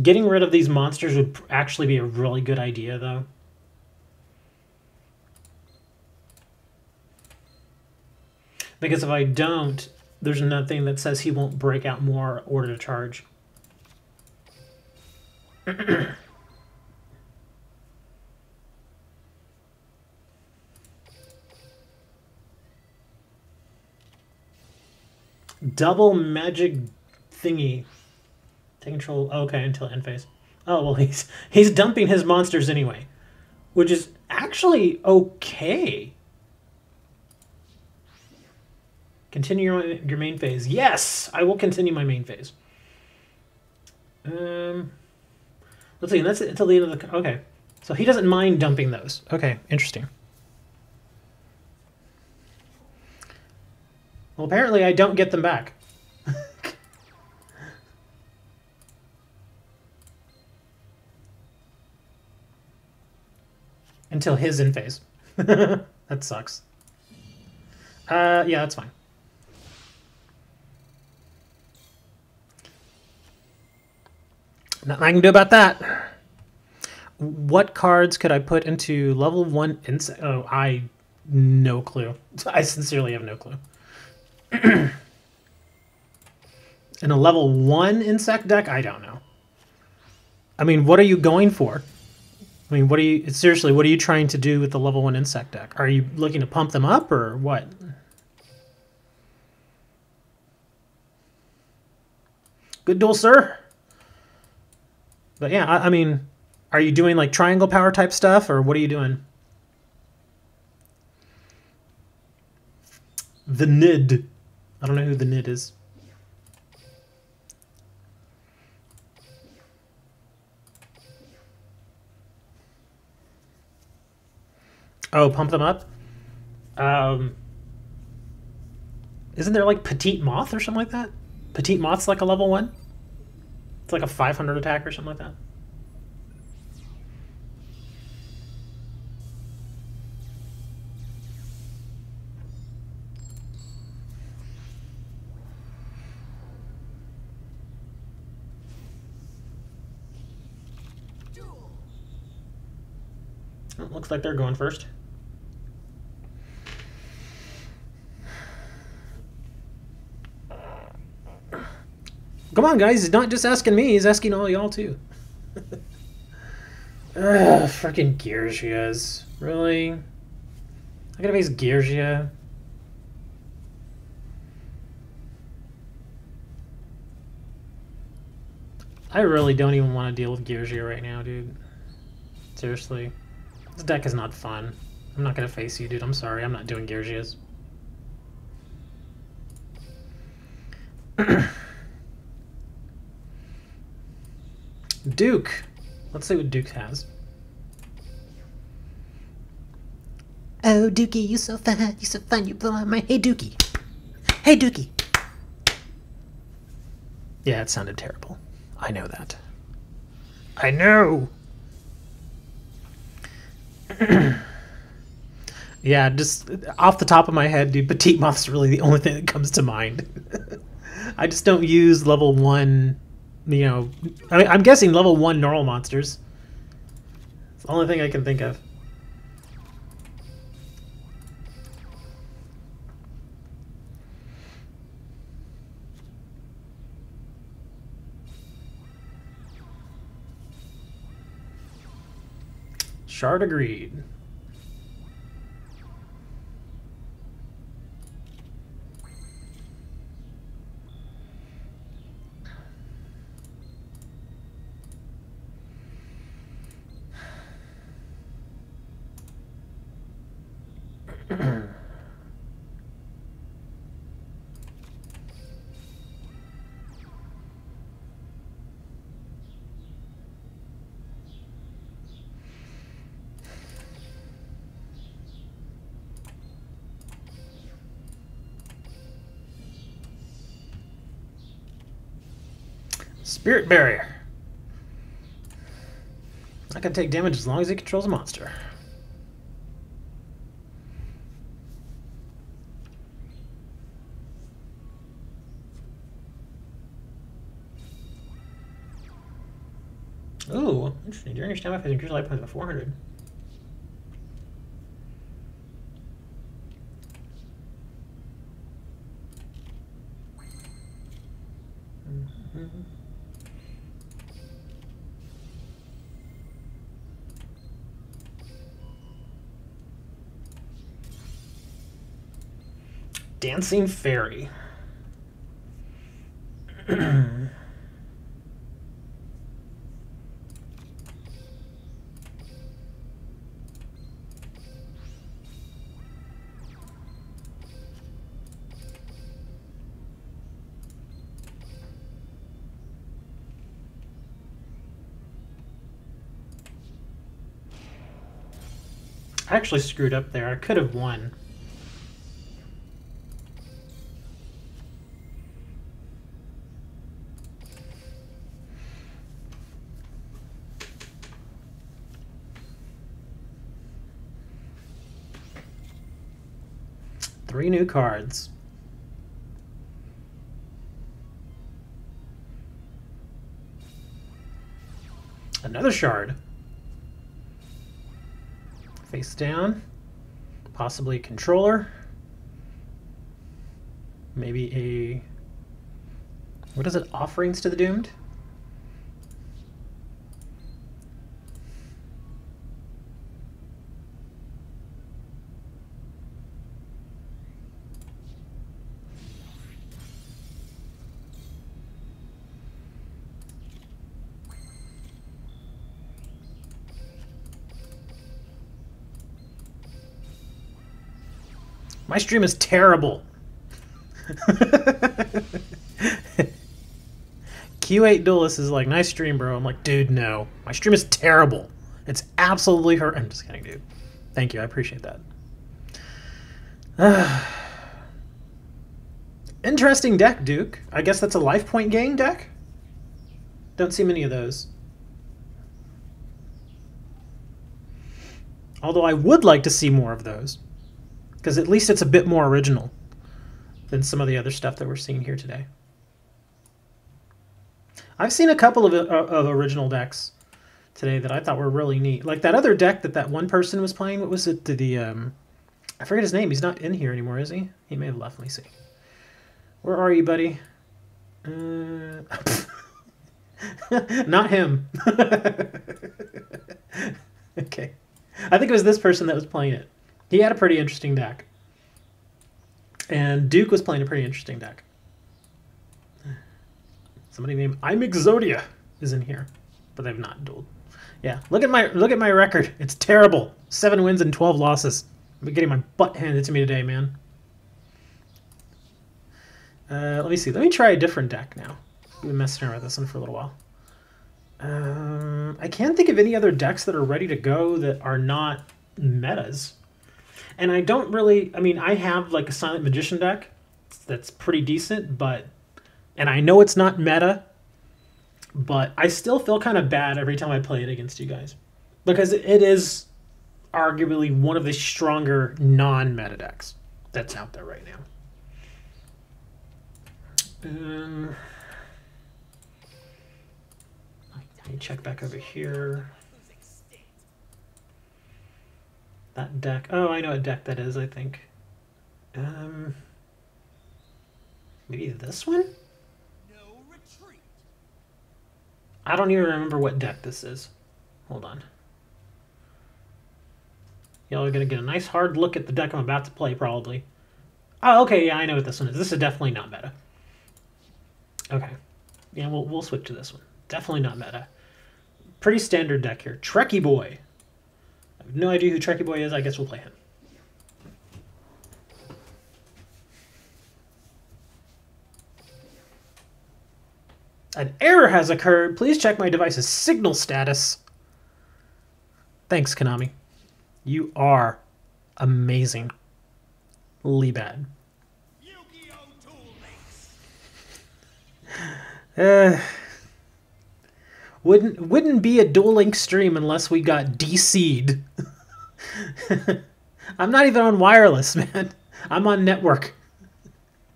Getting rid of these monsters would actually be a really good idea, though. Because if I don't, there's nothing that says he won't break out more Order to Charge. Double magic thingy. Take control. Okay, until end phase. Oh well, he's dumping his monsters anyway, which is actually okay. Continue your main phase. Yes, I will continue my main phase. Let's see. That's it until the end of the. Okay, so he doesn't mind dumping those. Okay, interesting. Well, apparently I don't get them back. Until his in phase. That sucks. Yeah, that's fine. Nothing I can do about that. What cards could I put into level 1 insect? Oh, no clue. I sincerely have no clue. In a level 1 insect deck? I don't know. I mean, what are you going for? I mean, what are you... Seriously, what are you trying to do with the level 1 insect deck? Are you looking to pump them up, or what? Good duel, sir. But yeah, I mean, are you doing like triangle power type stuff, or what are you doing? The Nid. I don't know who the Nid is. Oh, pump them up? Isn't there like Petite Moth or something like that? Petite Moth's like a level 1? It's like a 500 attack or something like that. Oh, looks like they're going first. Come on, guys. He's not just asking me. He's asking all y'all, too. Ugh, freaking Yugiohs. Really? I gotta face Yugioh. I really don't even want to deal with Yugioh right now, dude. Seriously. This deck is not fun. I'm not gonna face you, dude. I'm sorry. I'm not doing Yugiohs. Duke. Let's see what Duke has. Oh, Dookie, you so fun. You so fun. You blow out my... Hey, Dookie. Hey, Dookie. Yeah, it sounded terrible. I know that. I know. Yeah, just off the top of my head, dude, Petite Moth's really the only thing that comes to mind. I just don't use level 1, you know... I mean, I'm guessing level 1 normal monsters. It's the only thing I can think of. Shard agreed. Spirit Barrier. I can take damage as long as it controls a monster. Ooh, interesting. During your stamina phase, increase life points by 400. Dancing Fairy. I actually screwed up there. I could have won. Three new cards. Another shard. Face down. Possibly a controller. Maybe a... What is it? Offerings to the Doomed? My stream is terrible. Q8 Duelist is like, nice stream, bro. I'm like, dude, no. My stream is terrible. It's absolutely hurt. I'm just kidding, dude. Thank you. I appreciate that. Interesting deck, Duke. I guess that's a life point gain deck? Don't see many of those. Although I would like to see more of those. Because at least it's a bit more original than some of the other stuff that we're seeing here today. I've seen a couple of original decks today that I thought were really neat. Like that other deck that one person was playing. What was it? I forget his name. He's not in here anymore, is he? He may have left. Let me see. Where are you, buddy? Not him. Okay. I think it was this person that was playing it. He had a pretty interesting deck. And Duke was playing a pretty interesting deck. Somebody named I'm Exodia is in here, but they've not dueled. Yeah, look at my record. It's terrible. 7 wins and 12 losses. I'm getting my butt handed to me today, man. Let me see. Let me try a different deck now. I've been messing around with this one for a little while. I can't think of any other decks that are ready to go that are not metas. And I don't really... I mean, I have like a Silent Magician deck that's pretty decent, but... And I know it's not meta, but I still feel kind of bad every time I play it against you guys. Because it is arguably one of the stronger non-meta decks that's out there right now. Let me check back over here. That deck. Oh, I know what deck that is, I think. Maybe this one? I don't even remember what deck this is. Hold on. Y'all are going to get a nice hard look at the deck I'm about to play, probably. Oh, okay, yeah, I know what this one is. This is definitely not meta. Okay. Yeah, we'll switch to this one. Definitely not meta. Pretty standard deck here. Trekkie Boy. I have no idea who Trekkie Boy is. I guess we'll play him. An error has occurred. Please check my device's signal status. Thanks, Konami. You are amazingly bad. Yugioh Duel. Wouldn't be a Duel Link stream unless we got DC'd. I'm not even on wireless, man. I'm on network.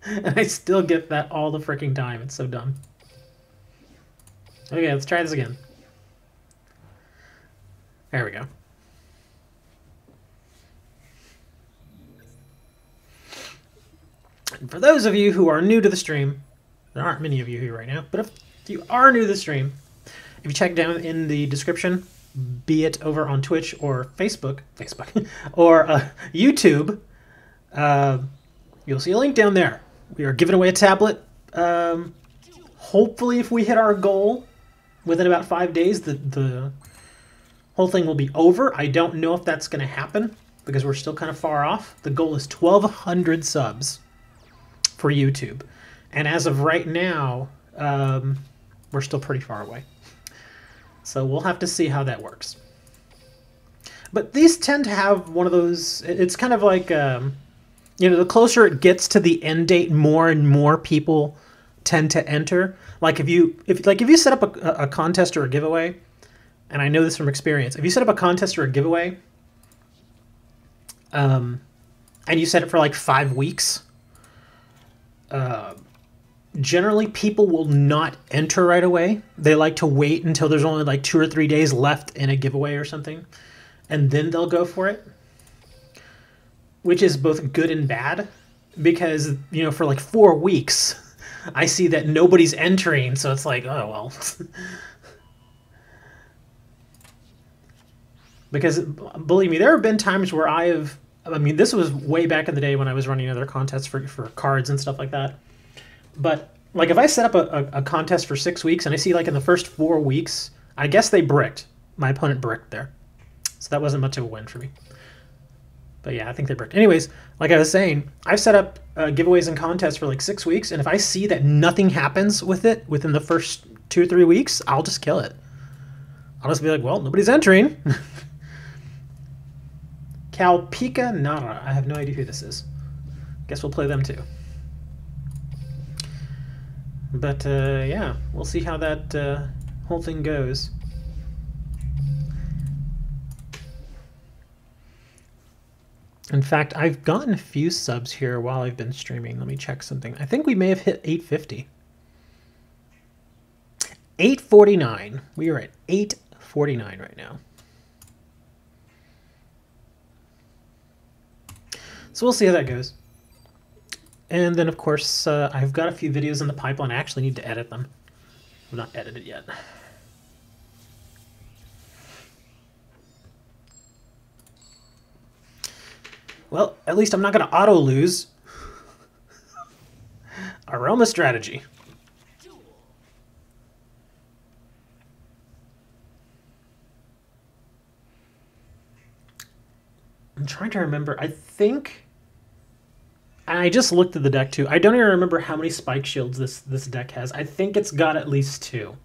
And I still get that all the freaking time. It's so dumb. Okay, let's try this again. There we go. And for those of you who are new to the stream, there aren't many of you here right now, but if you are new to the stream, if you check down in the description, be it over on Twitch or Facebook, or YouTube, you'll see a link down there. We are giving away a tablet. Hopefully, if we hit our goal within about 5 days, the whole thing will be over. I don't know if that's going to happen because we're still kind of far off. The goal is 1,200 subs for YouTube. And as of right now, we're still pretty far away. So we'll have to see how that works. But these tend to have one of those... It's kind of like, you know, the closer it gets to the end date, more and more people tend to enter. Like if you set up a contest or a giveaway, and I know this from experience, if you set up a contest or a giveaway, and you set it for like 5 weeks, generally people will not enter right away. They like to wait until there's only like 2 or 3 days left in a giveaway or something, and then they'll go for it, which is both good and bad. because, you know, for like 4 weeks, I see that nobody's entering, so it's like, oh, well. Because, believe me, there have been times where I mean, this was way back in the day when I was running other contests for cards and stuff like that. But, like, if I set up a contest for 6 weeks and I see, like, in the first 4 weeks, I guess they bricked. My opponent bricked there. So that wasn't much of a win for me. But yeah, I think they bricked. Anyways, like I was saying, I've set up giveaways and contests for like 6 weeks, and if I see that nothing happens with it within the first 2 or 3 weeks, I'll just kill it. I'll just be like, well, nobody's entering. Kalpika Nara. I have no idea who this is. Guess we'll play them too. But yeah, we'll see how that whole thing goes. In fact, I've gotten a few subs here while I've been streaming. Let me check something. I think we may have hit 850. 849. We are at 849 right now. So we'll see how that goes. And then, of course, I've got a few videos in the pipeline. I actually need to edit them. I've not edited yet. Well, at least I'm not going to auto-lose. Aroma strategy. I'm trying to remember. I think... And I just looked at the deck, too. I don't even remember how many spike shields this deck has. I think it's got at least 2,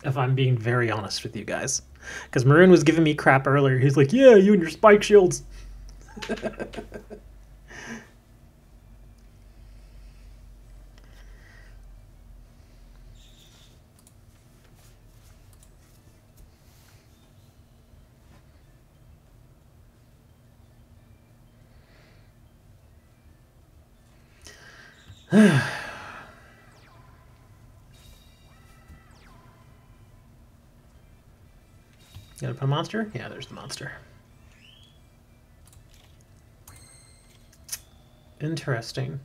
if I'm being very honest with you guys. Because Maroon was giving me crap earlier. He's like, yeah, you and your spike shields. Gotta put a monster? Yeah, there's the monster. Interesting.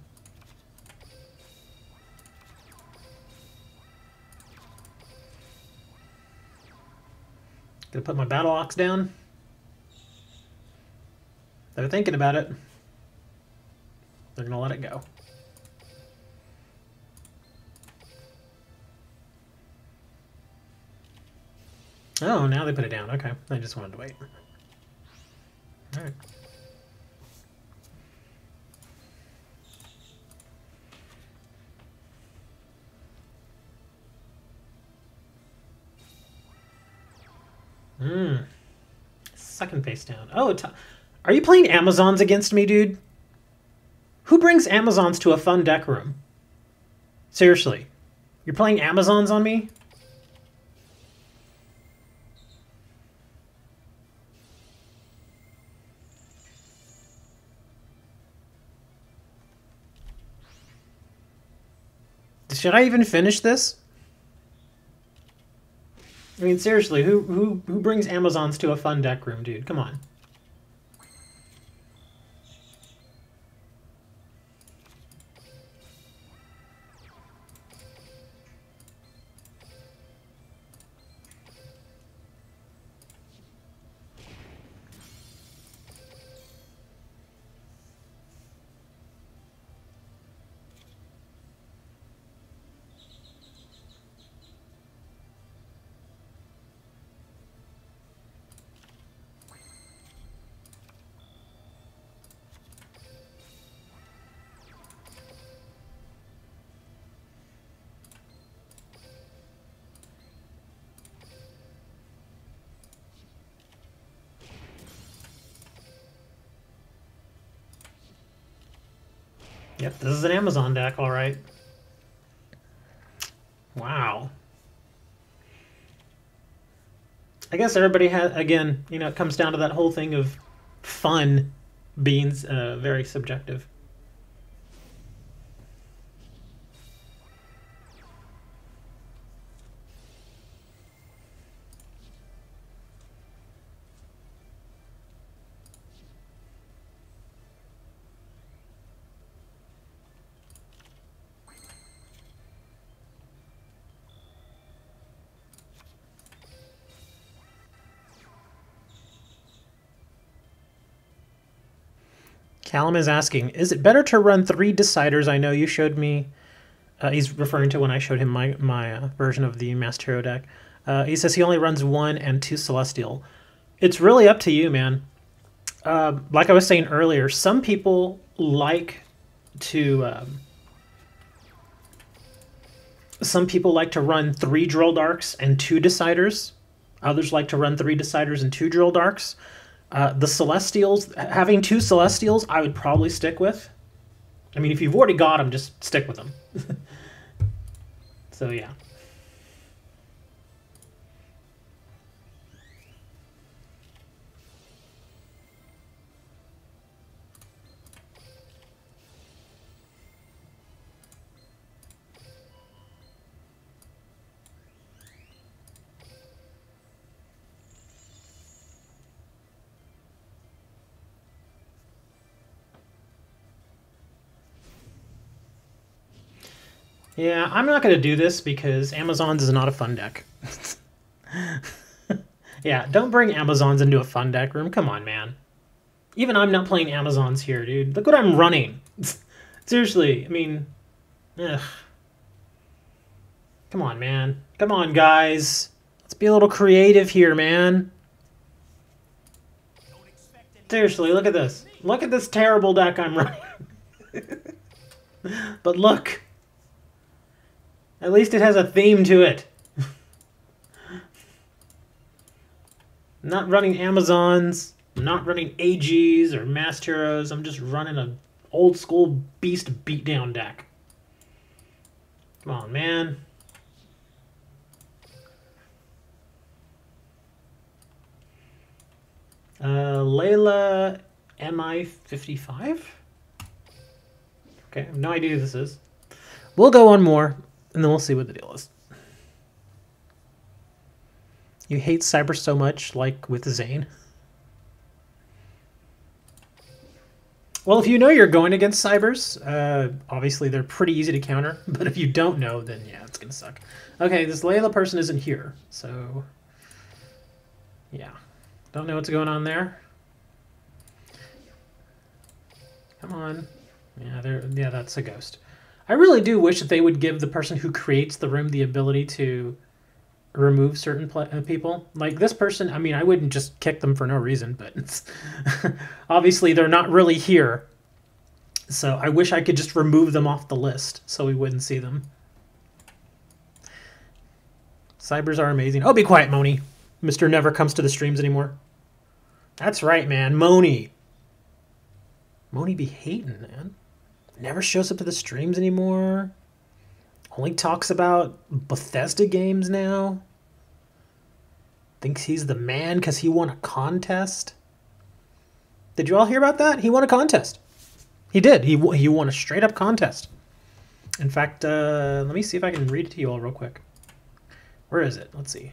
Gonna put my battle ox down. They're thinking about it. They're gonna let it go. Oh, now they put it down. Okay, I just wanted to wait. All right. Second face down. Oh, are you playing Amazons against me, dude? Who brings Amazons to a fun deck room? Seriously. You're playing Amazons on me? Should I even finish this? I mean, seriously, who brings Amazons to a fun deck room, dude? Come on. Yep, this is an Amazon deck, all right. Wow. I guess everybody has, again, you know, it comes down to that whole thing of fun being very subjective. Callum is asking, is it better to run 3 deciders? I know you showed me. He's referring to when I showed him my version of the Masked Hero deck. He says he only runs 1 and 2 Celestial. It's really up to you, man. Like I was saying earlier, some people like to run 3 Drill Darks and 2 Deciders. Others like to run 3 Deciders and 2 Drill Darks. The Celestials, having 2 Celestials, I would probably stick with. I mean, if you've already got them, just stick with them. So, yeah. Yeah, I'm not going to do this because Amazons is not a fun deck. Yeah, don't bring Amazons into a fun deck room. Come on, man. Even I'm not playing Amazons here, dude. Look what I'm running. Seriously, I mean... Ugh. Come on, man. Come on, guys. Let's be a little creative here, man. Seriously, look at this. Look at this terrible deck I'm running. But look. At least it has a theme to it. I'm not running Amazons. I'm not running AGs or Masked Heroes. I'm just running an old school beast beatdown deck. Come on, man. Layla MI55? Okay, I have no idea who this is. We'll go one more, and then we'll see what the deal is. You hate Cyber so much, like with Zane? Well, if you know you're going against Cybers, obviously they're pretty easy to counter. But if you don't know, then yeah, it's going to suck. Okay, this Layla person isn't here, so... yeah. Don't know what's going on there. Come on. Yeah, that's a ghost. I really do wish that they would give the person who creates the room the ability to remove certain people. Like this person, I mean, I wouldn't just kick them for no reason, but it's obviously they're not really here. So I wish I could just remove them off the list so we wouldn't see them. Cybers are amazing. Oh, be quiet, Moni. Mr. Never comes to the streams anymore. That's right, man. Moni. Moni be hating, man. Never shows up to the streams anymore. Only talks about Bethesda games now. Thinks he's the man because he won a contest. Did you all hear about that? He won a contest. He did. He won a straight up contest. In fact, let me see if I can read it to you all real quick. Where is it? Let's see.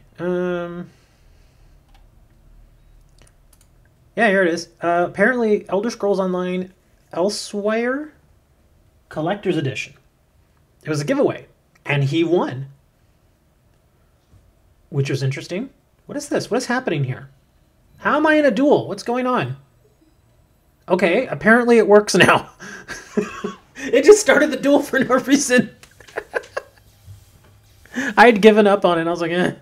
Yeah, here it is. Apparently, Elder Scrolls Online Elsewhere Collector's Edition. It was a giveaway, and he won. Which was interesting. What is this? What is happening here? How am I in a duel? What's going on? Okay, apparently it works now. It just started the duel for no reason. I had given up on it. I was like, eh.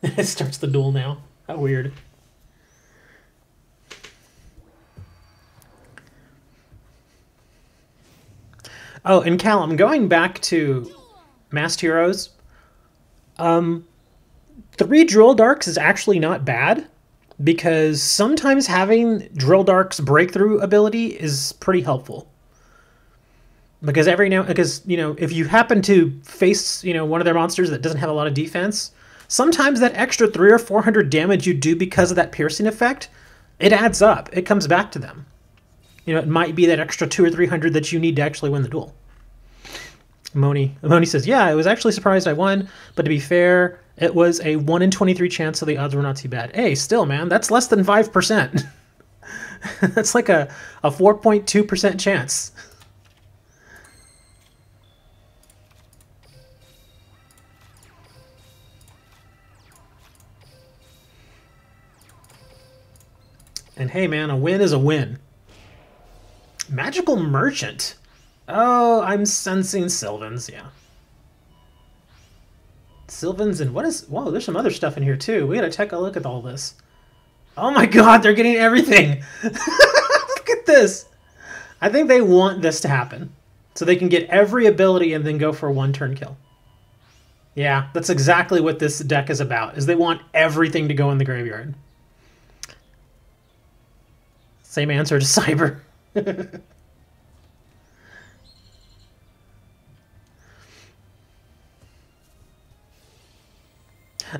It starts the duel now. How weird. Oh, and Callum, going back to Masked Heroes, 3 Drill Darks is actually not bad, because sometimes having Drill Dark's breakthrough ability is pretty helpful. Because if you happen to face, one of their monsters that doesn't have a lot of defense, sometimes that extra 300 or 400 damage you do because of that piercing effect, it adds up. It comes back to them. It might be that extra 200 or 300 that you need to actually win the duel. Moni says, yeah, I was actually surprised I won, but to be fair, it was a 1 in 23 chance, so the odds were not too bad. Hey, still, man, that's less than 5%. That's like a 4.2% chance. And hey, man, a win is a win. Magical Merchant. Oh, I'm sensing Sylvans, yeah. Sylvans and what is... Whoa, there's some other stuff in here too. We gotta take a look at all this. Oh my god, they're getting everything! Look at this! I think they want this to happen. So they can get every ability and then go for a one-turn kill. Yeah, that's exactly what this deck is about, is they want everything to go in the graveyard. Same answer to Cyber.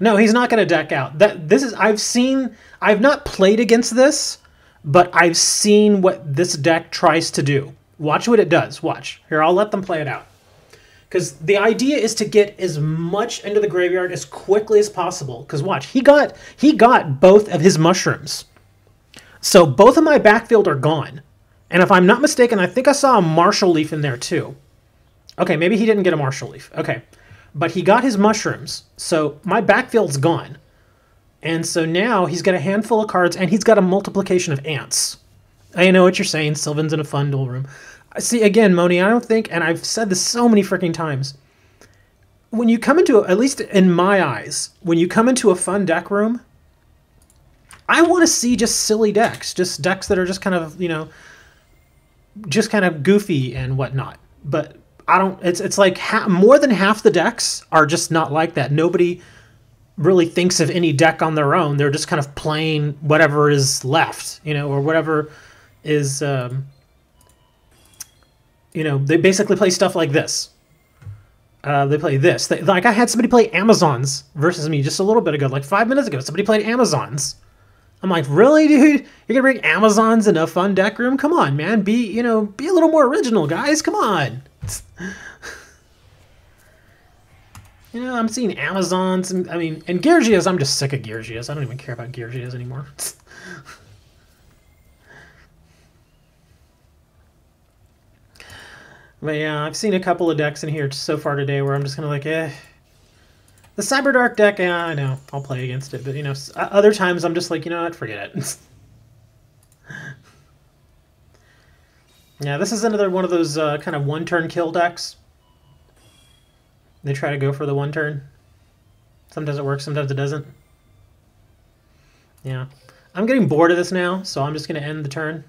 No, he's not going to deck out. I've not played against this, but I've seen what this deck tries to do. Watch what it does. Watch. Here, I'll let them play it out. Because the idea is to get as much into the graveyard as quickly as possible. Because watch, he got both of his mushrooms. So both of my backfield are gone. And if I'm not mistaken, I think I saw a Marshall Leaf in there too. Okay, maybe he didn't get a Marshall Leaf. Okay. But he got his mushrooms. So my backfield's gone. And so now he's got a handful of cards and he's got a multiplication of ants. I know what you're saying. Sylvan's in a fun duel room. See, again, Moni, I don't think, and I've said this so many freaking times, when you come into, at least in my eyes, when you come into a fun deck room, I want to see just silly decks. Just decks that are just kind of, you know, just kind of goofy and whatnot. But I don't, it's like more than half the decks are just not like that. Nobody really thinks of any deck on their own. They're just kind of playing whatever is left, you know, or whatever is, you know, they basically play stuff like this. They play this. Like I had somebody play Amazons versus me just a little bit ago, like 5 minutes ago. Somebody played Amazons. I'm like, really, dude? You're gonna bring Amazons in a fun deck room? Come on, man. Be a little more original, guys. Come on. You know, I'm seeing Amazons, and I mean, and Geargias. I'm just sick of Geargias. I don't even care about Geargias anymore. But yeah, I've seen a couple of decks in here so far today where I'm just kind of like, eh. The Cyberdark deck, yeah, I know, I'll play against it. But, you know, other times I'm just like, you know what, forget it. Yeah, this is another one of those kind of one-turn kill decks. They try to go for the one turn. Sometimes it works, sometimes it doesn't. Yeah. I'm getting bored of this now, so I'm just going to end the turn.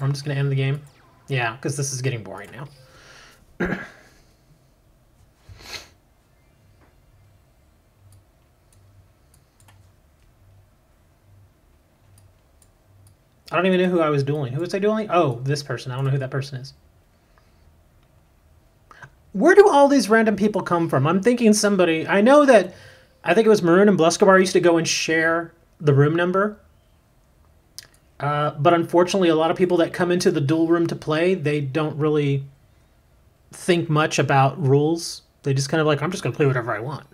I'm just going to end the game. Yeah, because this is getting boring now. I don't even know who I was dueling. Who was I dueling? Oh, this person. I don't know who that person is. Where do all these random people come from? I'm thinking somebody... I know that... I think it was Maroon and Bluscobar used to go and share the room number. But unfortunately, a lot of people that come into the duel room to play, they don't really think much about rules. They just kind of like, I'm just going to play whatever I want.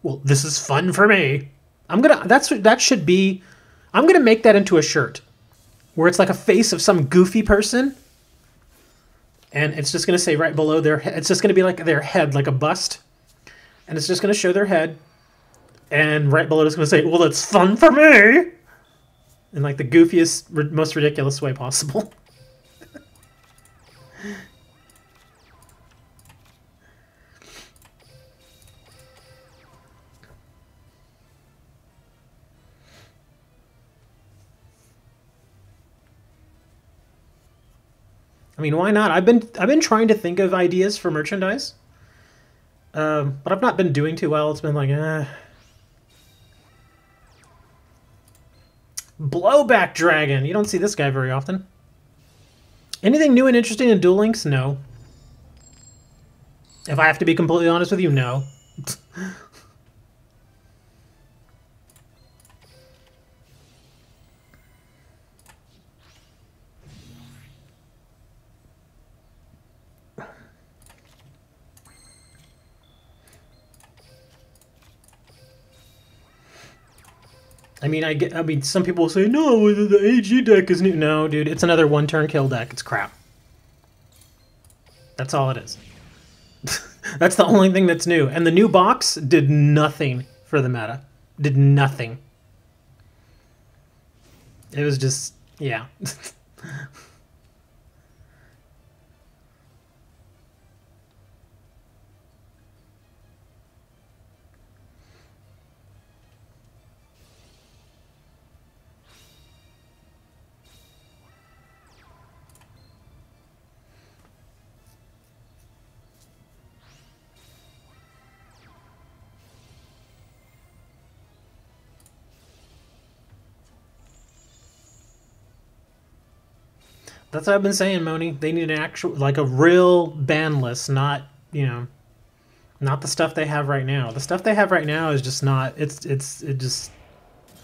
Well, this is fun for me. That should be... I'm going to make that into a shirt where it's like a face of some goofy person. And it's just going to say right below their head. It's just going to be like their head, like a bust. And it's just going to show their head. And right below it's going to say, well, it's fun for me. In like the goofiest, most ridiculous way possible. I mean, why not? I've been trying to think of ideas for merchandise, but I've not been doing too well. It's been like, Blowback Dragon. You don't see this guy very often. Anything new and interesting in Duel Links? No. If I have to be completely honest with you, no. I mean, some people will say, no, the AG deck is new. No, dude, it's another one-turn kill deck. It's crap. That's all it is. That's the only thing that's new. And the new box did nothing for the meta. Did nothing. It was just, yeah. That's what I've been saying, Moni. They need an actual, like a real ban list, not, not the stuff they have right now. The stuff they have right now is just not, this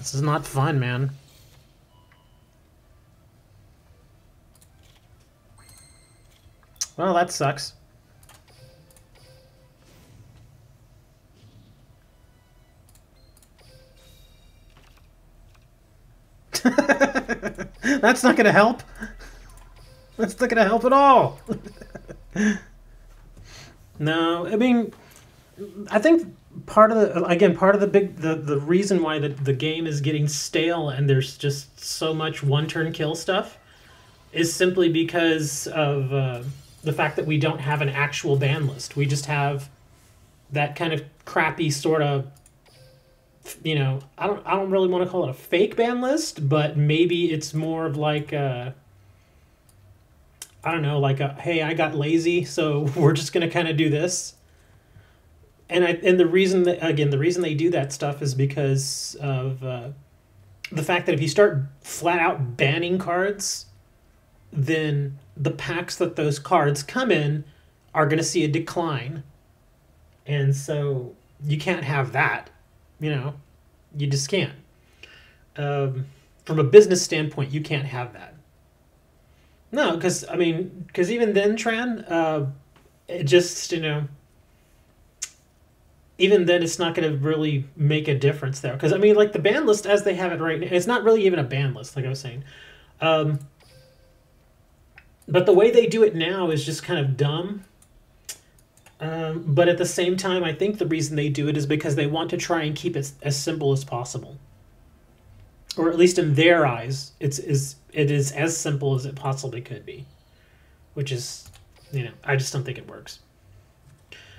is not fun, man. Well, that sucks. That's not gonna help. That's not gonna help at all. No, I mean, I think part of the reason why the game is getting stale and there's just so much one-turn kill stuff is simply because of the fact that we don't have an actual ban list. We just have that kind of crappy sort of, I don't really want to call it a fake ban list, but maybe it's more of like I don't know, like hey, I got lazy, so we're just gonna kind of do this. And the reason the reason they do that stuff is because of the fact that if you start flat out banning cards, then the packs that those cards come in are going to see a decline. And so you can't have that. You just can't. From a business standpoint, you can't have that. No, because even then, Tran, it just, even then it's not going to really make a difference there. Because, like the ban list as they have it right now, it's not really even a ban list, like I was saying. But the way they do it now is just kind of dumb. But at the same time, I think the reason they do it is because they want to try and keep it as simple as possible. Or at least in their eyes, it is as simple as it possibly could be. Which is, I just don't think it works.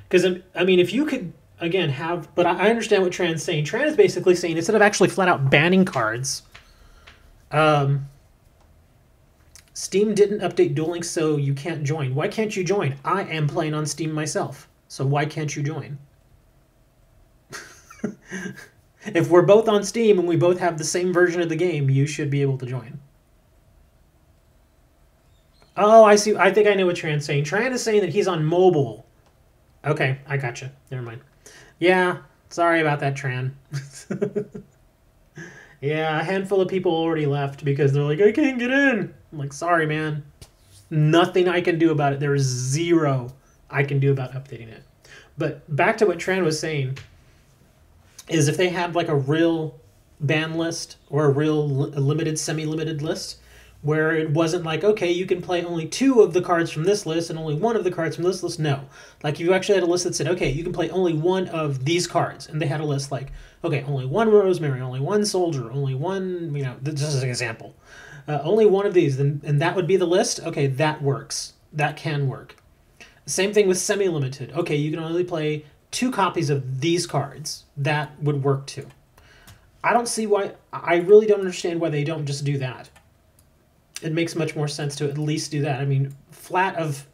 Because, if you could, again, but I understand what Tran's saying. Tran is basically saying, instead of actually flat out banning cards, Steam didn't update Duel Links, so you can't join. Why can't you join? I am playing on Steam myself, so why can't you join? If we're both on Steam and we both have the same version of the game, you should be able to join. Oh, I see. I think I know what Tran's saying. Tran is saying that he's on mobile. Okay, I gotcha. Never mind. Yeah, sorry about that, Tran. Yeah, a handful of people already left because they're like, I can't get in. I'm like, sorry, man. Nothing I can do about it. There is zero I can do about updating it. But back to what Tran was saying, is if they had like a real ban list or a real limited, semi-limited list, where it wasn't like, okay, you can play only 2 of the cards from this list and only 1 of the cards from this list. No. Like, you actually had a list that said, okay, you can play only 1 of these cards. And they had a list like, okay, only 1 Rosemary, only 1 Soldier, only 1, just as an example. Only 1 of these, and that would be the list. Okay, that works. That can work. Same thing with semi-limited. Okay, you can only play 2 copies of these cards. That would work too. I don't see why, I really don't understand why they don't just do that. It makes much more sense to at least do that. Flat of,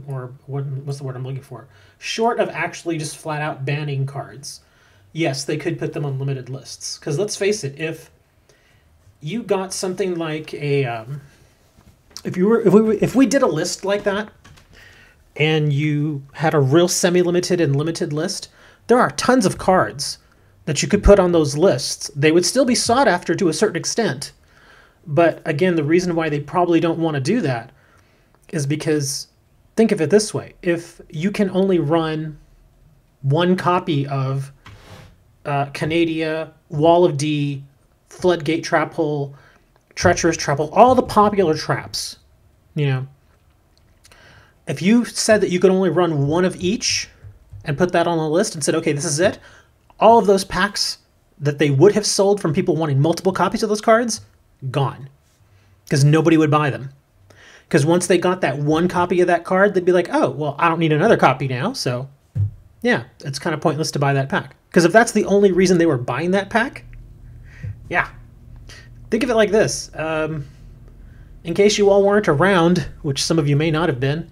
or what's the word I'm looking for? Short of actually just flat out banning cards. Yes, they could put them on limited lists. Because let's face it, if you got something like a, if we did a list like that, and you had a real semi-limited and limited list, there are tons of cards that you could put on those lists. They would still be sought after to a certain extent. But again, the reason why they probably don't want to do that is because, think of it this way. If you can only run 1 copy of Canadia, Wall of D, Floodgate Trap Hole, Treacherous Trap Hole, all the popular traps, if you said that you could only run 1 of each and put that on the list and said, okay, this is it, all of those packs that they would have sold from people wanting multiple copies of those cards, gone. Because nobody would buy them. Because once they got that 1 copy of that card, they'd be like, oh, well, I don't need another copy now, so yeah, it's kind of pointless to buy that pack. Because if that's the only reason they were buying that pack, yeah. Think of it like this. In case you all weren't around, which some of you may not have been,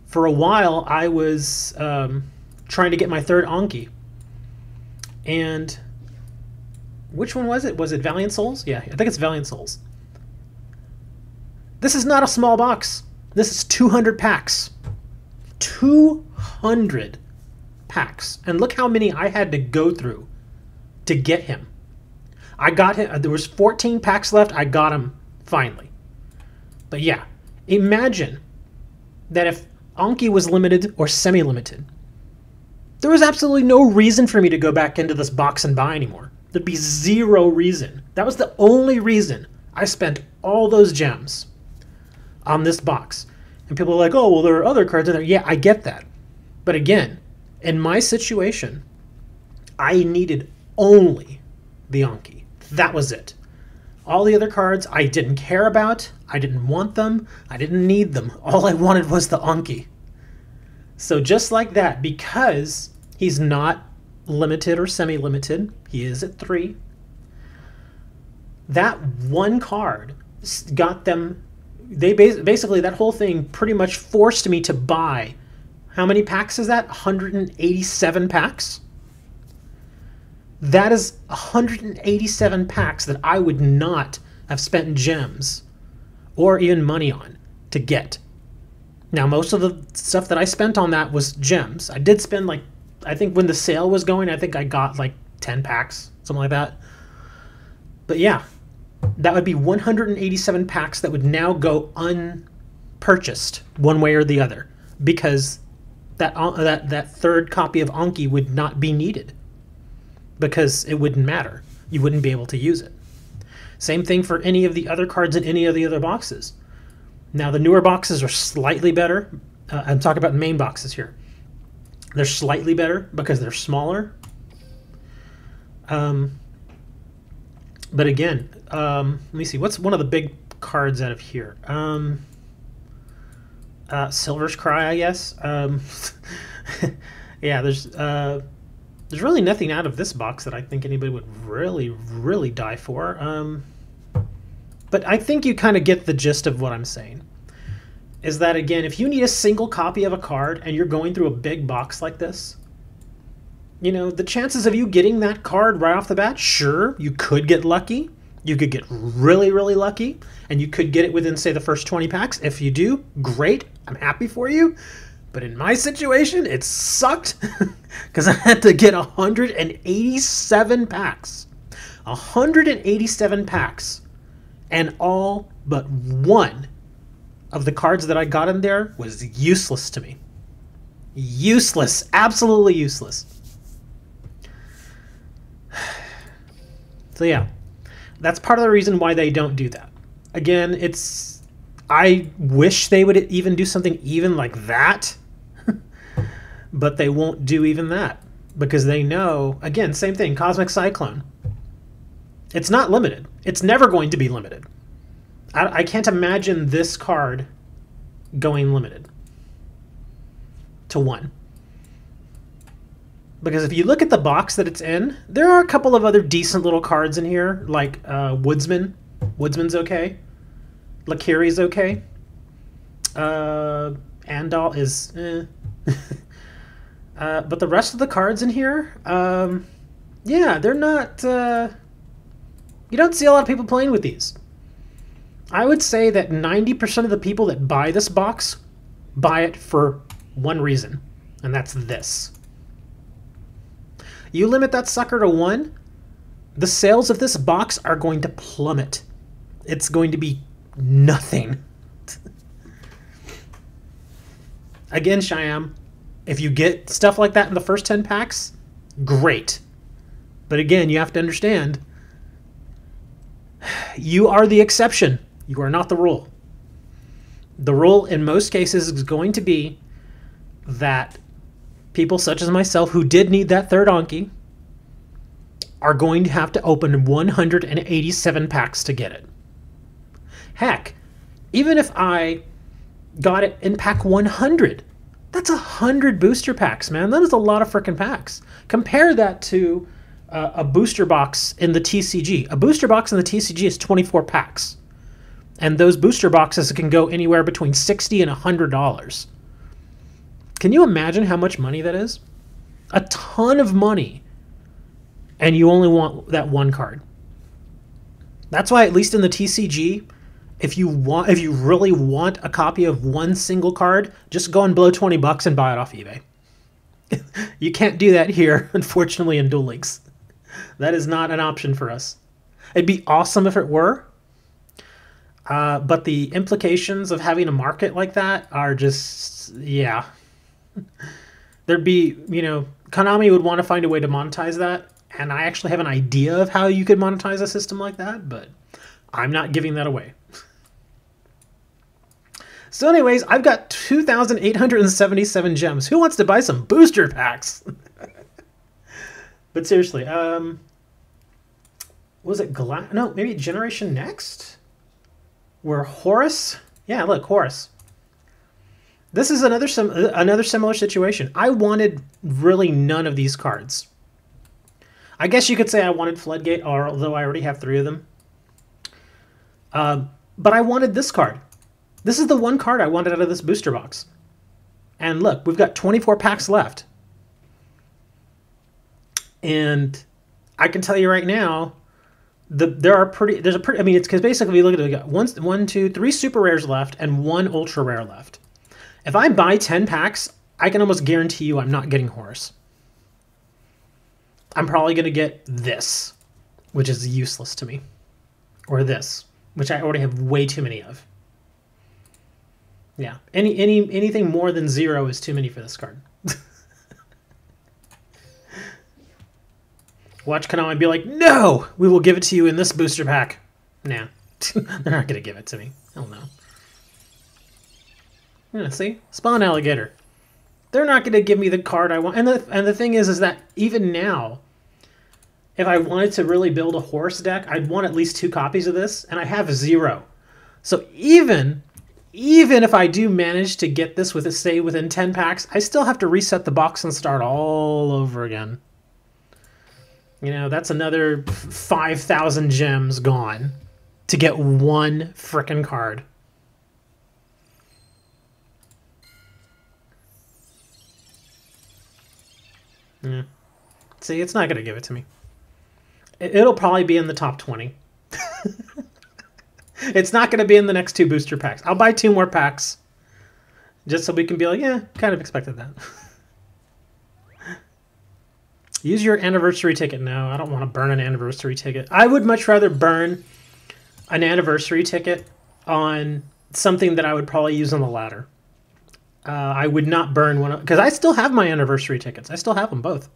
for a while I was trying to get my 3rd Anki. And which one was it? Was it Valiant Souls? Yeah, I think it's Valiant Souls. This is not a small box. This is 200 packs. 200 packs. And look how many I had to go through to get him. I got him. There was 14 packs left. I got him finally. But yeah, imagine that if Anki was limited or semi-limited, there was absolutely no reason for me to go back into this box and buy anymore. There'd be zero reason. That was the only reason I spent all those gems on this box. And people are like, oh, well, there are other cards in there. Yeah, I get that. But again, in my situation, I needed only the Anki. That was it. All the other cards I didn't care about. I didn't want them. I didn't need them. All I wanted was the Anki. So just like that, because he's not limited or semi-limited, he is at 3. That one card got them. They basically, that whole thing pretty much forced me to buy. How many packs is that? 187 packs? That is 187 packs that I would not have spent gems or even money on to get. Now, most of the stuff that I spent on that was gems. I did spend, like, I think when the sale was going, I think I got like 10 packs, something like that. But yeah, that would be 187 packs that would now go unpurchased one way or the other, because that third copy of Anki would not be needed, because it wouldn't matter. You wouldn't be able to use it. Same thing for any of the other cards in any of the other boxes. Now, the newer boxes are slightly better. I'm talking about main boxes here. They're slightly better because they're smaller. But again, let me see. What's one of the big cards out of here? Silver's Cry, I guess. Yeah, there's really nothing out of this box that I think anybody would really, really die for. But I think you kind of get the gist of what I'm saying. Is that, again, if you need a single copy of a card and you're going through a big box like this, you know, the chances of you getting that card right off the bat, sure, you could get lucky. You could get really, really lucky, and you could get it within, say, the first 20 packs. If you do, great. I'm happy for you. But in my situation, it sucked because I had to get 187 packs. 187 packs. And all but one of the cards that I got in there was useless to me. Useless. Absolutely useless. So yeah, that's part of the reason why they don't do that. Again, I wish they would even do something even like that. But they won't do even that. Because they know, again, same thing, Cosmic Cyclone. It's not limited. It's never going to be limited. I can't imagine this card going limited to 1. Because if you look at the box that it's in, there are a couple of other decent little cards in here, like Woodsman. Woodsman's okay. Lakiri's okay. Andal is but the rest of the cards in here, yeah, they're not... you don't see a lot of people playing with these. I would say that 90% of the people that buy this box buy it for one reason, and that's this. You limit that sucker to 1, the sales of this box are going to plummet. It's going to be nothing. Again, Shyam, if you get stuff like that in the first 10 packs, great. But again, you have to understand, you are the exception. You are not the rule. The rule in most cases is going to be that people such as myself who did need that third Anki are going to have to open 187 packs to get it. Heck, even if I got it in pack 100, that's 100 booster packs, man. That is a lot of freaking packs. Compare that to a booster box in the TCG. A booster box in the TCG is 24 packs. And those booster boxes can go anywhere between $60 and $100. Can you imagine how much money that is? A ton of money. And you only want that one card. That's why, at least in the TCG, if you really want a copy of one single card, just go and blow $20 and buy it off eBay. You can't do that here, unfortunately, in Duel Links. That is not an option for us. It'd be awesome if it were, but the implications of having a market like that are just, yeah. There'd be, Konami would want to find a way to monetize that, and I actually have an idea of how you could monetize a system like that, but I'm not giving that away. So anyways, I've got 2,877 gems. Who wants to buy some booster packs? But seriously, was it no, maybe Generation Next? Where Horus? Yeah, look, Horus. This is another similar situation. I wanted really none of these cards. I guess you could say I wanted Floodgate, although I already have 3 of them. But I wanted this card. This is the one card I wanted out of this booster box. And look, we've got 24 packs left. And I can tell you right now, it's because basically we look at it, we got 1, 2, 3 super rares left and 1 ultra rare left. If I buy 10 packs, I can almost guarantee you I'm not getting Horus. I'm probably going to get this, which is useless to me. Or this, which I already have way too many of. Yeah, anything more than 0 is too many for this card. Watch Konami be like, no, we will give it to you in this booster pack. Nah, they're not going to give it to me. Hell no. Yeah, see? Spawn Alligator. They're not going to give me the card I want. And the thing is that even now, if I wanted to really build a Horus deck, I'd want at least 2 copies of this, and I have 0. So even if I do manage to get this within 10 packs, I still have to reset the box and start all over again. That's another 5,000 gems gone to get one frickin' card. Yeah. See, it's not going to give it to me. It'll probably be in the top 20. It's not going to be in the next 2 booster packs. I'll buy 2 more packs just so we can be like, yeah, kind of expected that. Use your anniversary ticket. No, I don't want to burn an anniversary ticket. I would much rather burn an anniversary ticket on something that I would probably use on the ladder. I would not burn one, because I still have my anniversary tickets. I still have them both.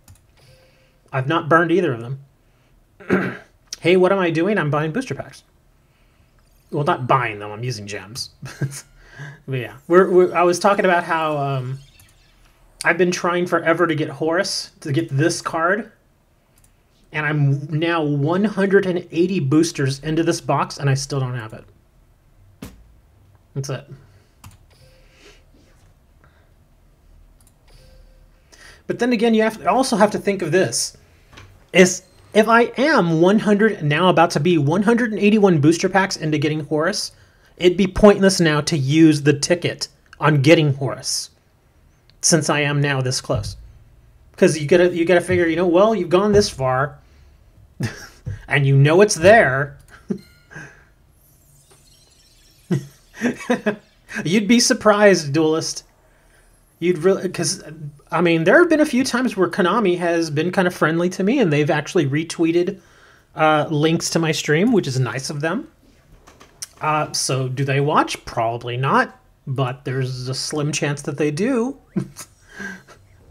I've not burned either of them. Hey, what am I doing? I'm buying booster packs. Well, not buying them. I'm using gems. But yeah, I was talking about how I've been trying forever to get Horus, to get this card. And I'm now 180 boosters into this box, and I still don't have it. That's it. But then again, you also have to think of this. If I am now about to be 181 booster packs into getting Horus, it'd be pointless now to use the ticket on getting Horus, since I am now this close. Because you gotta figure, you've gone this far, and it's there. You'd be surprised, Duelist. Because there have been a few times where Konami has been kind of friendly to me, and they've actually retweeted links to my stream, which is nice of them. So do they watch? Probably not, but there's a slim chance that they do,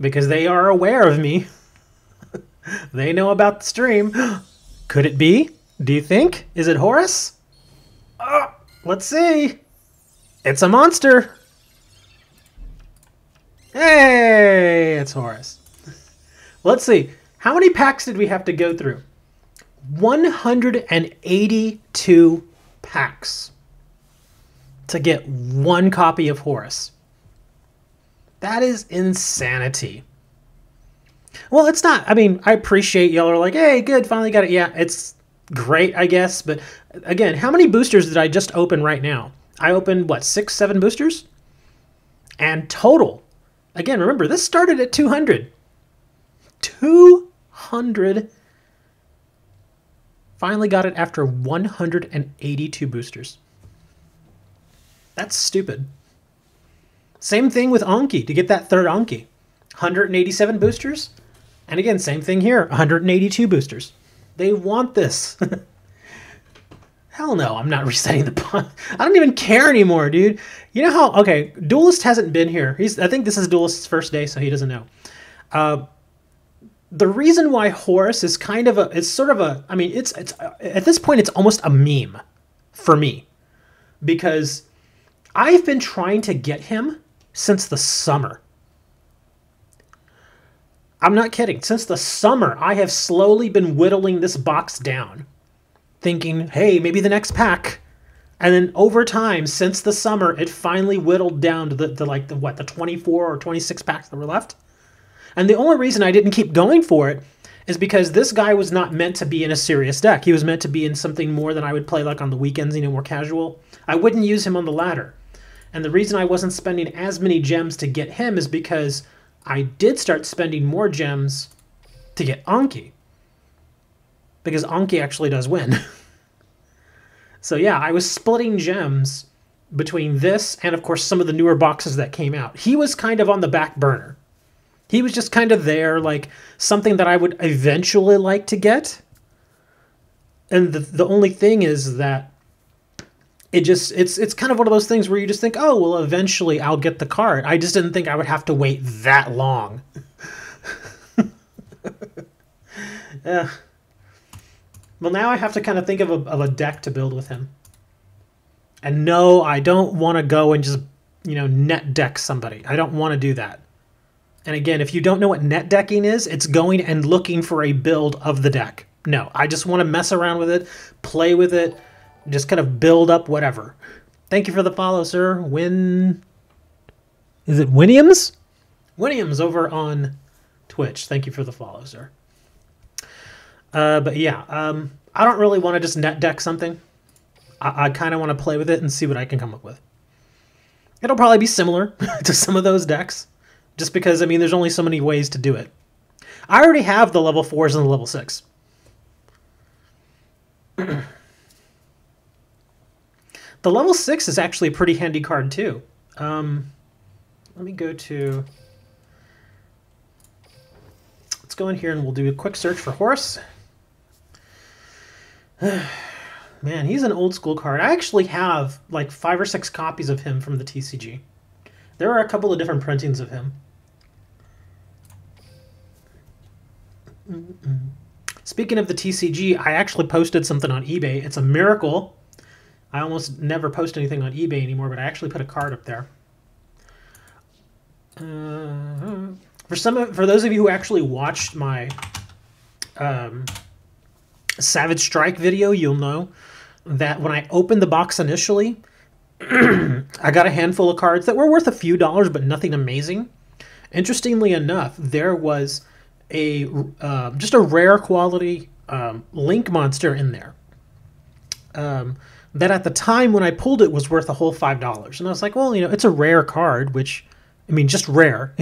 because they are aware of me. They know about the stream. Could it be? Do you think? Is it Horus? Let's see. It's a monster. Hey, it's Horus. Let's see. How many packs did we have to go through? 182 packs to get one copy of Horus. That is insanity. Well, it's not. I appreciate y'all are like, hey, good, finally got it. Yeah, it's great, I guess. But again, how many boosters did I just open right now? I opened, 6, 7 boosters? And total. Again, remember, this started at 200. 200. Finally got it after 182 boosters. That's stupid. Same thing with Anki, to get that third Anki. 187 boosters. And again, same thing here, 182 boosters. They want this. Hell no, I'm not resetting the pawn. I don't even care anymore, dude. You know how, okay, Duelist hasn't been here. I think this is Duelist's first day, so he doesn't know. The reason why Horus is kind of it's sort of a, I mean, it's at this point, it's almost a meme for me. Because I've been trying to get him since the summer. I'm not kidding. Since the summer, I have slowly been whittling this box down, thinking, hey, maybe the next pack. And then over time, since the summer, it finally whittled down to the 24 or 26 packs that were left. And the only reason I didn't keep going for it is because this guy was not meant to be in a serious deck. He was meant to be in something more than I would play like on the weekends, more casual. I wouldn't use him on the ladder. And the reason I wasn't spending as many gems to get him is because I did start spending more gems to get Anki. Because Anki actually does win. So yeah, I was splitting gems between this and, of course, some of the newer boxes that came out. He was kind of on the back burner. He was just kind of there, like something that I would eventually like to get. And the only thing is that it's kind of one of those things where you just think, oh, well, eventually I'll get the card. I just didn't think I would have to wait that long. Yeah. Well, now I have to kind of think of a deck to build with him. And no, I don't want to go and just, net deck somebody. I don't want to do that. And again, if you don't know what net decking is, it's going and looking for a build of the deck. No, I just want to mess around with it, play with it, just kind of build up whatever. Thank you for the follow, sir. Is it Winiams? Winiams over on Twitch. Thank you for the follow, sir. But yeah, I don't really want to just net deck something. I kind of want to play with it and see what I can come up with. It'll probably be similar to some of those decks, just because, there's only so many ways to do it. I already have the level 4s and the level 6. The level 6 is actually a pretty handy card, too. Let me go to... Let's go in here and we'll do a quick search for Horus. Man, he's an old school card. I actually have like 5 or 6 copies of him from the TCG. There are a couple of different printings of him. Speaking of the TCG, I actually posted something on eBay. It's a miracle. I almost never post anything on eBay anymore, but I actually put a card up there. For those of you who actually watched my Savage Strike video, you'll know that when I opened the box initially, I got a handful of cards that were worth a few dollars, but nothing amazing. Interestingly enough, there was just a rare quality Link monster in there. That at the time when I pulled it was worth a whole $5. And I was like, well, it's a rare card, which, just rare.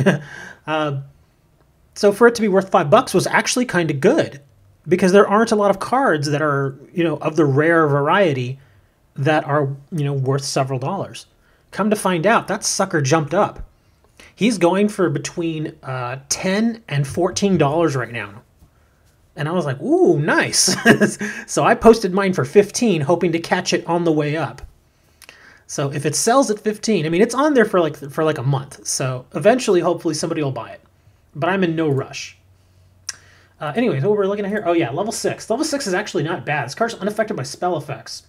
So for it to be worth $5 was actually kind of good, because there aren't a lot of cards that are, of the rare variety that are, worth several dollars. Come to find out, that sucker jumped up. He's going for between $10 and $14 right now. And I was like, ooh, nice. So I posted mine for $15, hoping to catch it on the way up. So if it sells at $15, it's on there for like a month. So eventually, hopefully, somebody will buy it. But I'm in no rush. Anyways, what we're looking at here? Oh yeah, level 6. Level 6 is actually not bad. This card's unaffected by spell effects.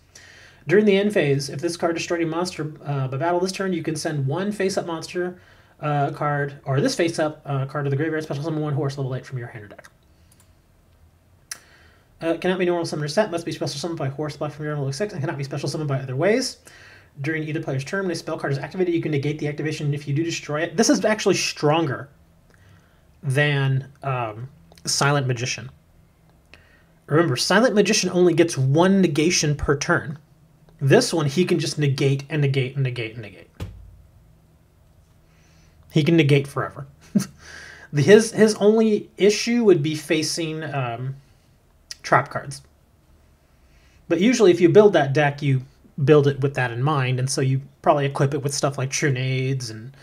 During the end phase, if this card destroyed a monster by battle this turn, you can send one face-up monster card, or this face-up card to the graveyard, special summon 1 Horse level 8 from your hand or deck. Cannot be normal summoner set, must be special summoned by Horse Block from your level 6, and cannot be special summoned by other ways. During either player's turn, when a spell card is activated, you can negate the activation if you do destroy it. This is actually stronger than Silent Magician. Remember, Silent Magician only gets 1 negation per turn. This one, he can just negate and negate and negate and negate. He can negate forever. His only issue would be facing trap cards. But usually if you build that deck, you build it with that in mind, and so you probably equip it with stuff like True Nades and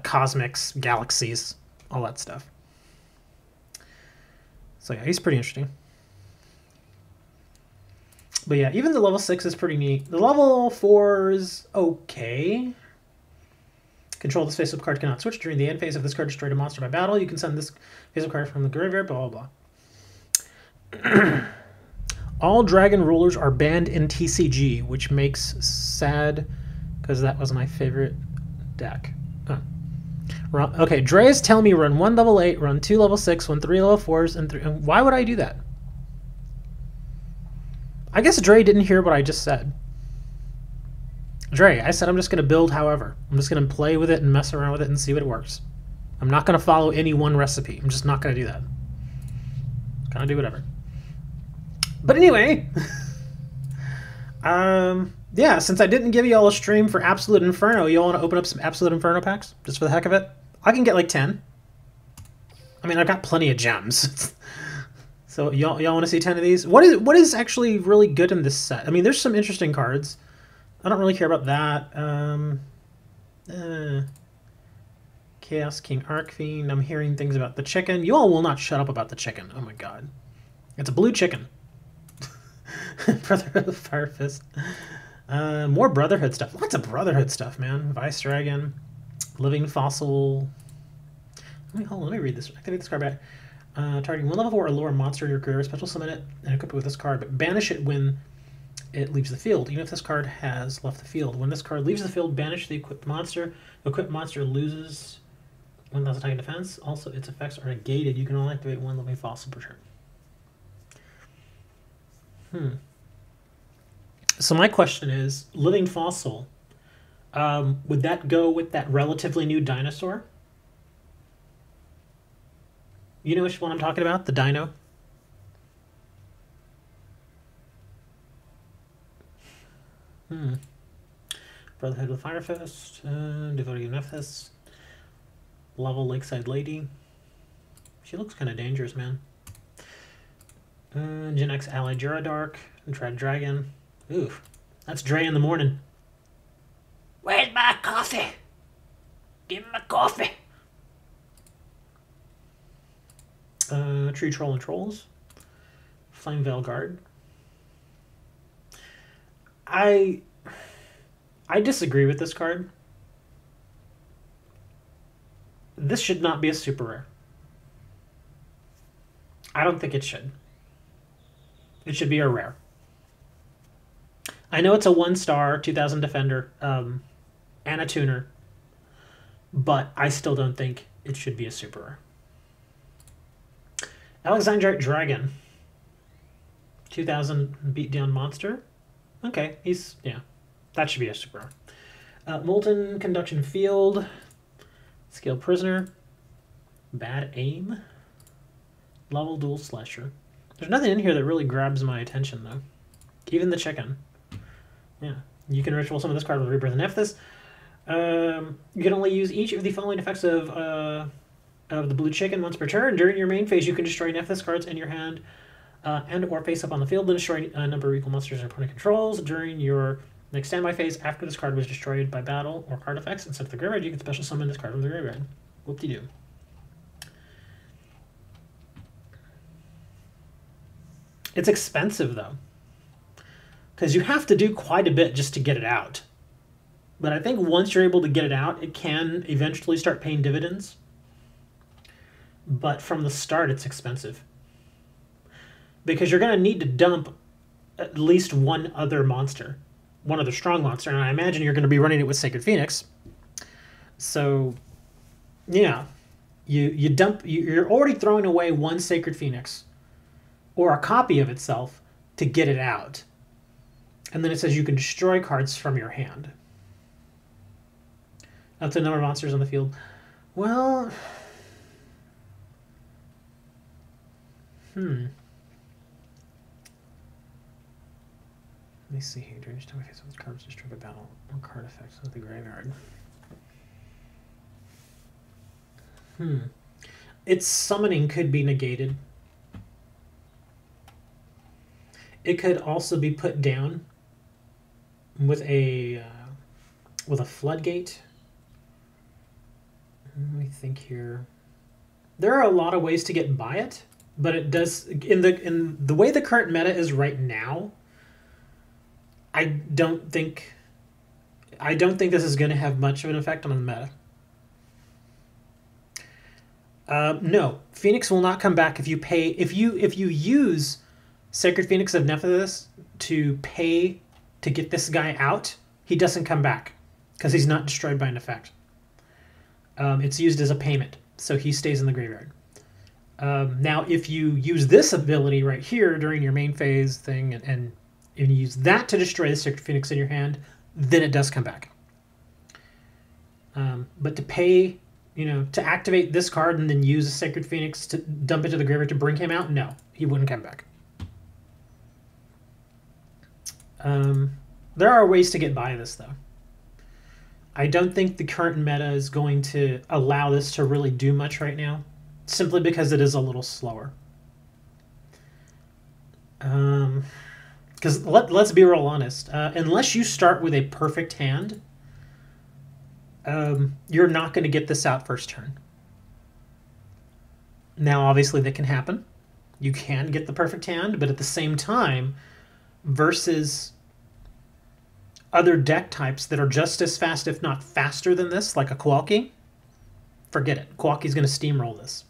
Cosmics, Galaxies, all that stuff. So yeah, he's pretty interesting. But yeah, even the level 6 is pretty neat. The level 4 is okay. Control this face-up card cannot switch. During the end phase, if this card destroyed a monster by battle, you can send this face-up card from the graveyard, blah, blah, blah. All dragon rulers are banned in TCG, which makes sad because that was my favorite deck. Okay, Dre's telling me run 1 level 8, run 2 level 6, run 3 level 4s, and 3... And why would I do that? I guess Dre didn't hear what I just said. Dre, I said I'm just going to build however. I'm just going to play with it and mess around with it and see what it works. I'm not going to follow any one recipe. I'm just not going to do that. I'm going to do whatever. But anyway, yeah, since I didn't give you all a stream for Absolute Inferno, you all want to open up some Absolute Inferno packs? Just for the heck of it? I can get like 10. I mean, I've got plenty of gems. So y'all want to see 10 of these? What is actually really good in this set? I mean, there's some interesting cards. I don't really care about that. Chaos King Arcfiend. I'm hearing things about the chicken. You all will not shut up about the chicken. Oh my god. It's a blue chicken. Brotherhood of Fire Fist. More Brotherhood stuff. Lots of Brotherhood stuff, man. Vice Dragon. Living Fossil. Hold on, let me read this. Activate this card back. Targeting 1 level 4 or lower monster in your graveyard, special summon it and equip it with this card, but banish it when it leaves the field, even if this card has left the field. When this card leaves the field, banish the equipped monster. The equipped monster loses 1,000 attack and defense. Also, its effects are negated. You can only activate 1 living fossil per turn. So my question is, living fossil, would that go with that relatively new dinosaur? You know which one I'm talking about? The dino? Brotherhood of Fire Fist, Devoted Nephthys, Level Lakeside Lady. She looks kind of dangerous, man. Gen X Ally Juradark, Dread Dragon. Oof, that's Dre in the morning. Where's my coffee? Give me my coffee. Tree Troll and Trolls. Flame Veil Guard. I disagree with this card. This should not be a super rare. I don't think it should. It should be a rare. I know it's a 1-star, 2000 defender, and a tuner, but I still don't think it should be a super rare. Alexandrite Dragon. 2000 beatdown monster. Okay, yeah. That should be a super rare. Molten Conduction Field. Scaled Prisoner. Bad Aim. Level Dual Slasher. There's nothing in here that really grabs my attention, though. Even the chicken. Yeah. You can ritual summon this card with Rebirth and Nephthys. You can only use each of the following effects of the blue chicken once per turn. During your main phase, you can destroy Nephthys cards in your hand and or face up on the field, then destroy a number of equal monsters your opponent controls. During your next standby phase, after this card was destroyed by battle or card effects instead of the graveyard, you can special summon this card from the graveyard. Whoop-de-doo. It's expensive, though, because you have to do quite a bit just to get it out. But I think once you're able to get it out, it can eventually start paying dividends. But from the start, it's expensive. Because you're going to need to dump at least one other monster. One other strong monster. And I imagine you're going to be running it with Sacred Phoenix. So, yeah. You're already throwing away one Sacred Phoenix. Or a copy of itself to get it out. And then it says you can destroy cards from your hand. Up to the number of monsters on the field. Well... Let me see here. During each time I face with cards destroyed by battle or card effects of the graveyard. Its summoning could be negated. It could also be put down with a floodgate. Let me think here. There are a lot of ways to get by it, but it does in the way the current meta is right now. I don't think this is going to have much of an effect on the meta. No, Phoenix will not come back if you pay. If you use Sacred Phoenix of Nephthys to pay to get this guy out, he doesn't come back because he's not destroyed by an effect. It's used as a payment, so he stays in the graveyard. Now, if you use this ability right here during your main phase thing and you use that to destroy the Sacred Phoenix in your hand, then it does come back. But to pay, to activate this card and then use a Sacred Phoenix to dump into the graveyard to bring him out, no, he wouldn't come back. There are ways to get by this, though. I don't think the current meta is going to allow this to really do much right now, simply because it is a little slower. Because let's be real honest, unless you start with a perfect hand, you're not going to get this out first turn. Now, obviously, that can happen. You can get the perfect hand, but at the same time, versus other deck types that are just as fast, if not faster than this, like a Kowalki, forget it. Kowalki's going to steamroll this.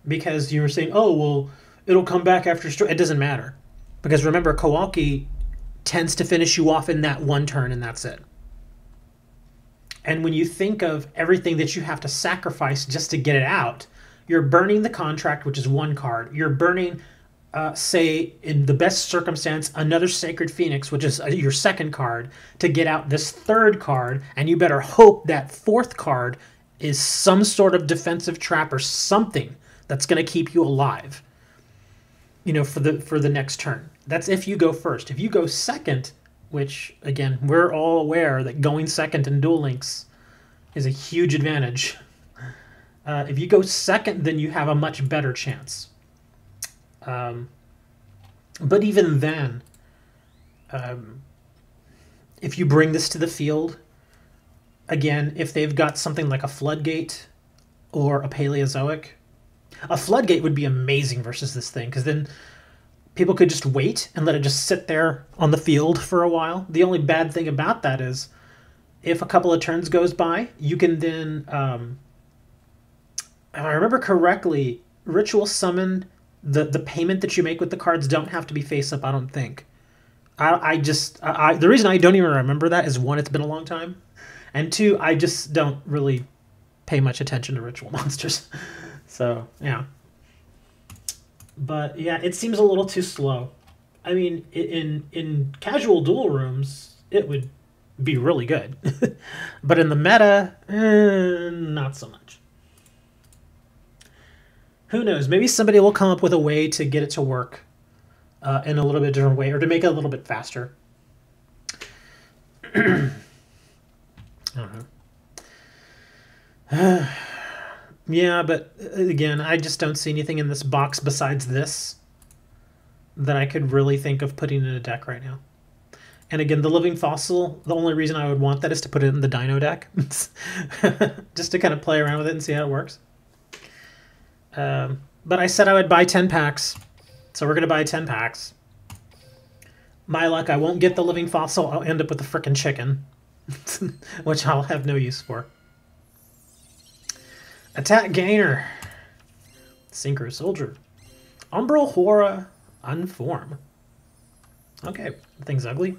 Because you were saying, oh, well, it'll come back after... It doesn't matter. Because remember, Kowalki tends to finish you off in that one turn, and that's it. And when you think of everything that you have to sacrifice just to get it out, you're burning the contract, which is one card. You're burning... say, in the best circumstance, another Sacred Phoenix, which is your second card, to get out this third card, and you better hope that fourth card is some sort of defensive trap or something that's going to keep you alive, for the next turn. That's if you go first. If you go second, which, again, we're all aware that going second in Duel Links is a huge advantage. If you go second, then you have a much better chance. But even then, if you bring this to the field, again, if they've got something like a Floodgate or a Paleozoic, a Floodgate would be amazing versus this thing, because then people could just wait and let it just sit there on the field for a while. The only bad thing about that is if a couple of turns goes by, you can then, if I remember correctly, Ritual Summon... The payment that you make with the cards don't have to be face up, I don't think. The reason I don't even remember that is, one, it's been a long time, and two, I just don't really pay much attention to ritual monsters. So, yeah. But, yeah, it seems a little too slow. I mean, in casual duel rooms, it would be really good. But in the meta, not so much. Who knows? Maybe somebody will come up with a way to get it to work in a little bit different way, or to make it a little bit faster. I don't know. Yeah, but again, I just don't see anything in this box besides this that I could really think of putting in a deck right now. And again, the Living Fossil, the only reason I would want that is to put it in the Dino deck. Just to kind of play around with it and see how it works. But I said I would buy 10 packs, so we're going to buy 10 packs. My luck, I won't get the Living Fossil. I'll end up with the frickin' chicken, which I'll have no use for. Attack Gainer. Synchro Soldier. Umbral Horror Unform. Okay, the thing's ugly.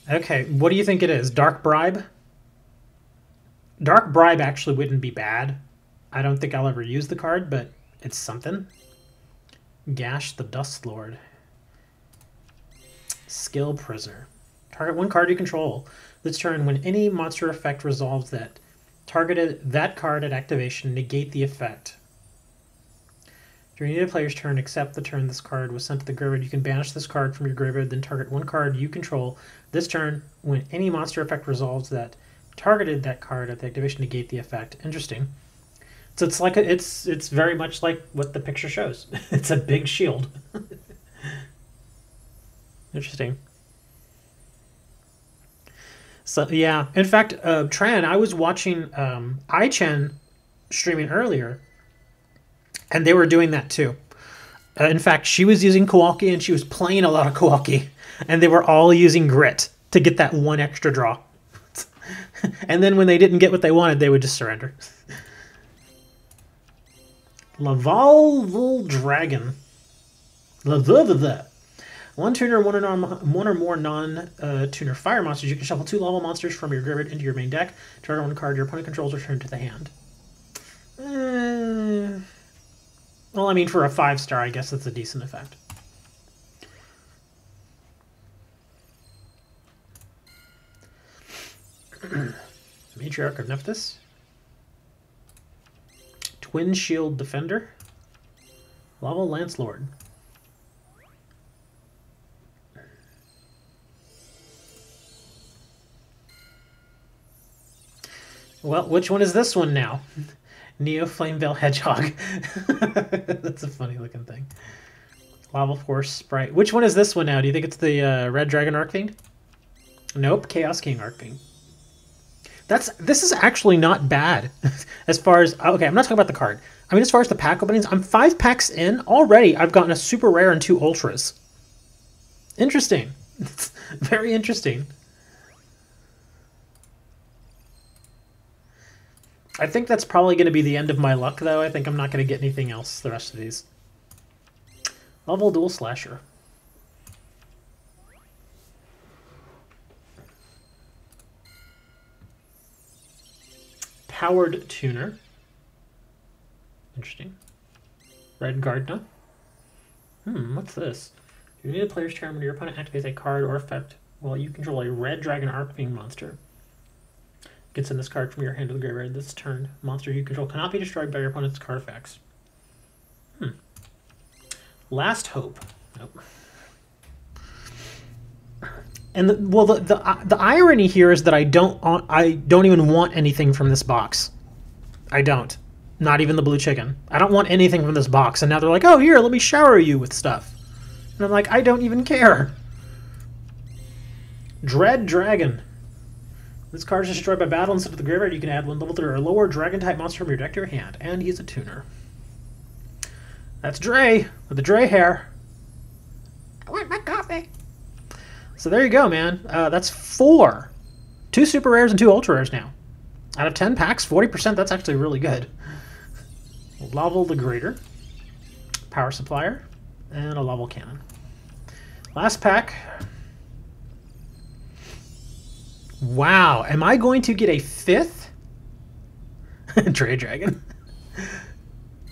Okay, what do you think it is? Dark Bribe? Dark Bribe actually wouldn't be bad. I don't think I'll ever use the card, but it's something. Gash the Dust Lord. Skill Prisoner. Target one card you control. This turn, when any monster effect resolves that targeted that card at activation, negate the effect. During either player's turn, except the turn this card was sent to the graveyard, you can banish this card from your graveyard, then target one card you control. This turn, when any monster effect resolves that targeted that card at the activation, negate the effect. Interesting. So it's like it's very much like what the picture shows. It's a big shield. Interesting. So yeah, in fact, Tran, I was watching iChen streaming earlier, and they were doing that too. In fact, she was using Kowalki, and she was playing a lot of Kowalki, and they were all using Grit to get that one extra draw. And then when they didn't get what they wanted, they would just surrender. Lavalval Dragon. One tuner, one or more non-tuner fire monsters. You can shuffle 2 level monsters from your graveyard into your main deck. Target one card your opponent controls return to the hand. Well, I mean, for a 5-star, I guess that's a decent effect. Matriarch of Nephthys. Twin Shield Defender. Lava Lancelord. Well, which one is this one now? Neo Flamevale Hedgehog. That's a funny looking thing. Lava Force Sprite. Which one is this one now? Do you think it's the Red Dragon Arcfiend? Nope, Chaos King Arcfiend. This is actually not bad as far as, okay, I'm not talking about the card. I mean, as far as the pack openings, I'm 5 packs in. Already, I've gotten a super rare and 2 ultras. Interesting. Very interesting. I think that's probably going to be the end of my luck, though. I think I'm not going to get anything else the rest of these. Level Dual Slasher. Powered Tuner. Interesting. Red Gardener. What's this? You need a player's turn when your opponent activates a card or effect while you control a Red Dragon Arcfiend monster. You can send this card from your hand to the graveyard this turn. Monster you control cannot be destroyed by your opponent's card effects. Last Hope. Nope. And the irony here is that I don't even want anything from this box. I don't. Not even the blue chicken. I don't want anything from this box. And now they're like, oh, here, let me shower you with stuff. And I'm like, I don't even care. Dread Dragon. This card is destroyed by battle. Instead of the graveyard, you can add 1 level 3 or lower dragon-type monster from your deck to your hand. And he's a tuner. That's Dre, with the Dre hair. I want my coffee. So there you go, man. That's 4. 2 super rares and 2 ultra rares now. Out of 10 packs, 40%, that's actually really good. Level the Grater. Power Supplier. And a level cannon. Last pack. Wow, am I going to get a 5th? Dre Dragon.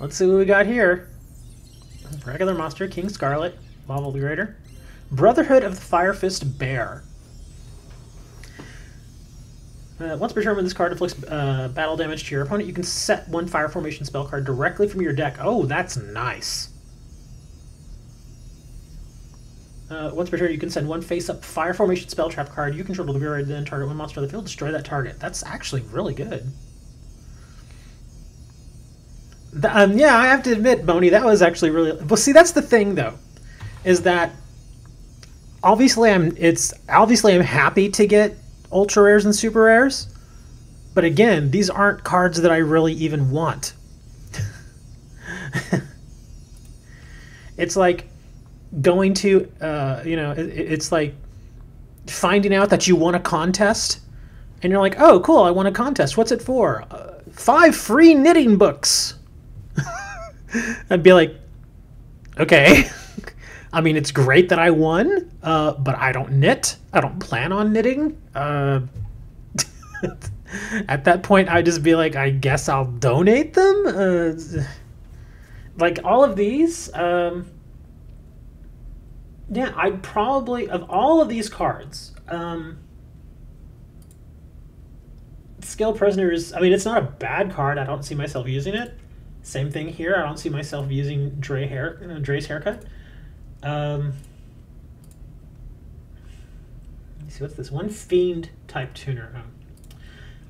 Let's see what we got here. Regular monster, King Scarlet, Level the Greater. Brotherhood of the Fire Fist Bear. Once per turn when this card inflicts battle damage to your opponent, you can set 1 Fire Formation spell card directly from your deck. Oh, that's nice. Once per turn, you can send 1 face-up Fire Formation spell trap card you control to the graveyard, then target 1 monster on the field, destroy that target. That's actually really good. Yeah, I have to admit, Boney, that was actually really... Well, see, that's the thing, though, is that obviously I'm happy to get ultra rares and super rares, but again, these aren't cards that I really even want. It's like going to, it's like finding out that you won a contest, and you're like, oh, cool, I won a contest. What's it for? 5 free knitting books. I'd be like, okay. I mean, it's great that I won, but I don't knit. I don't plan on knitting. At that point, I'd just be like, I guess I'll donate them. Like all of these, yeah, I'd probably, of all of these cards, Scale Prisoners, I mean, it's not a bad card. I don't see myself using it. Same thing here. I don't see myself using Dre's haircut. Let me see, what's this? 1 Fiend type tuner.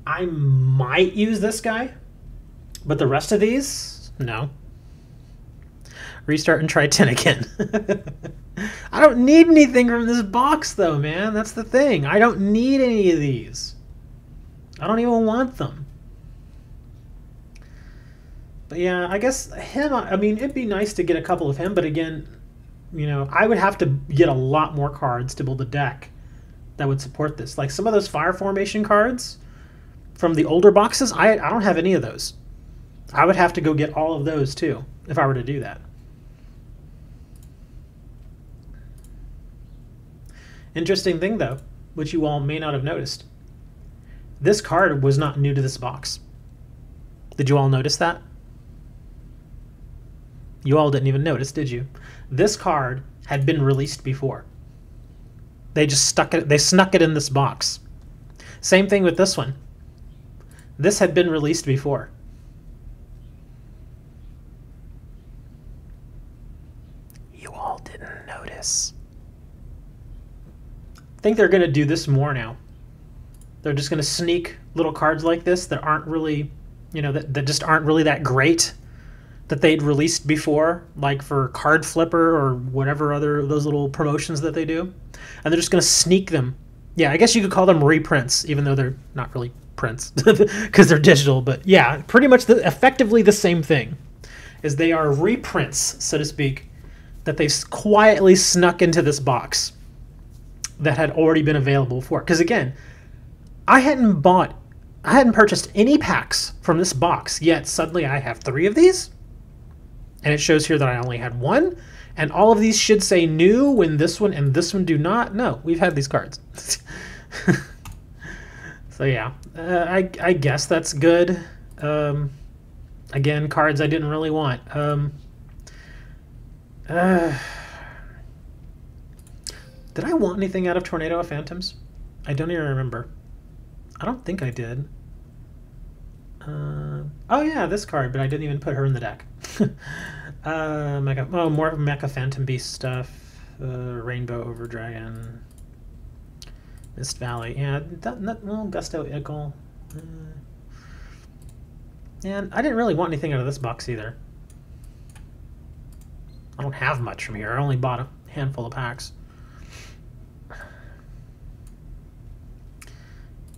I might use this guy, But the rest of these, no. Restart and try 10 again. I don't need anything from this box, though, man. That's the thing. I don't need any of these. I don't even want them. But yeah, I guess him, I mean, it'd be nice to get a couple of him, but again, you know, I would have to get a lot more cards to build a deck that would support this. Like some of those Fire Formation cards from the older boxes, I don't have any of those. I would have to go get all of those too if I were to do that. Interesting thing though, which you all may not have noticed. This card was not new to this box. Did you all notice that? You all didn't even notice, did you? This card had been released before. They just snuck it in this box. Same thing with this one. This had been released before. You all didn't notice. I think they're going to do this more now. They're just going to sneak little cards like this that aren't really, you know, that just aren't really that great, that they'd released before, like for Card Flipper or whatever other those little promotions that they do. And they're just going to sneak them. Yeah, I guess you could call them reprints, even though they're not really prints because they're digital. But yeah, pretty much effectively the same thing. Is they are reprints, so to speak, that they quietly snuck into this box that had already been available for. Because again, I hadn't purchased any packs from this box, yet suddenly I have 3 of these. And it shows here that I only had 1. And all of these should say new when this one and this one do not. No, we've had these cards. So yeah, I guess that's good. Again, cards I didn't really want. Did I want anything out of Tornado of Phantoms? I don't even remember. I don't think I did. Oh yeah, this card, but I didn't even put her in the deck. More Mecha Phantom Beast stuff. Rainbow Over Dragon. Mist Valley. Yeah, well, Gusto Ickle. And I didn't really want anything out of this box either. I don't have much from here. I only bought a handful of packs.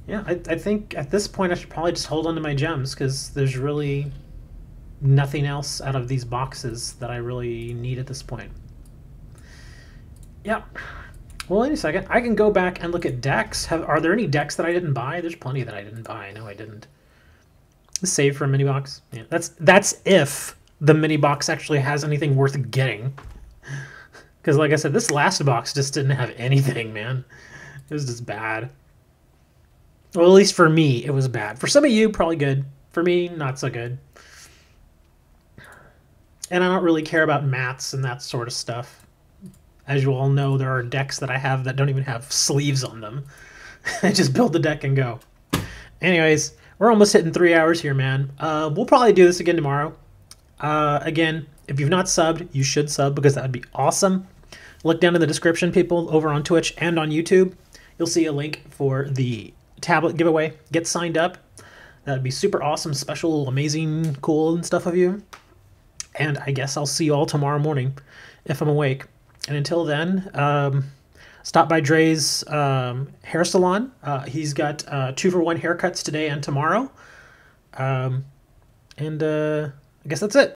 Yeah, I think at this point I should probably just hold on to my gems because there's really nothing else out of these boxes that I really need at this point. Yeah. Well, wait a second. I can go back and look at decks. Are there any decks that I didn't buy? There's plenty that I didn't buy. No, I didn't. Save for a mini box. Yeah, that's if the mini box actually has anything worth getting. Because like I said, this last box just didn't have anything, man. It was just bad. Well, at least for me, it was bad. For some of you, probably good. For me, not so good. And I don't really care about mats and that sort of stuff. As you all know, there are decks that I have that don't even have sleeves on them. I just build the deck and go. Anyways, we're almost hitting 3 hours here, man. We'll probably do this again tomorrow. Again, if you've not subbed, you should sub because that would be awesome. Look down in the description, people, over on Twitch and on YouTube. You'll see a link for the tablet giveaway. Get signed up. That'd be super awesome, special, amazing, cool and stuff of you. And I guess I'll see you all tomorrow morning if I'm awake. And until then, stop by Dre's hair salon. He's got 2-for-1 haircuts today and tomorrow. I guess that's it.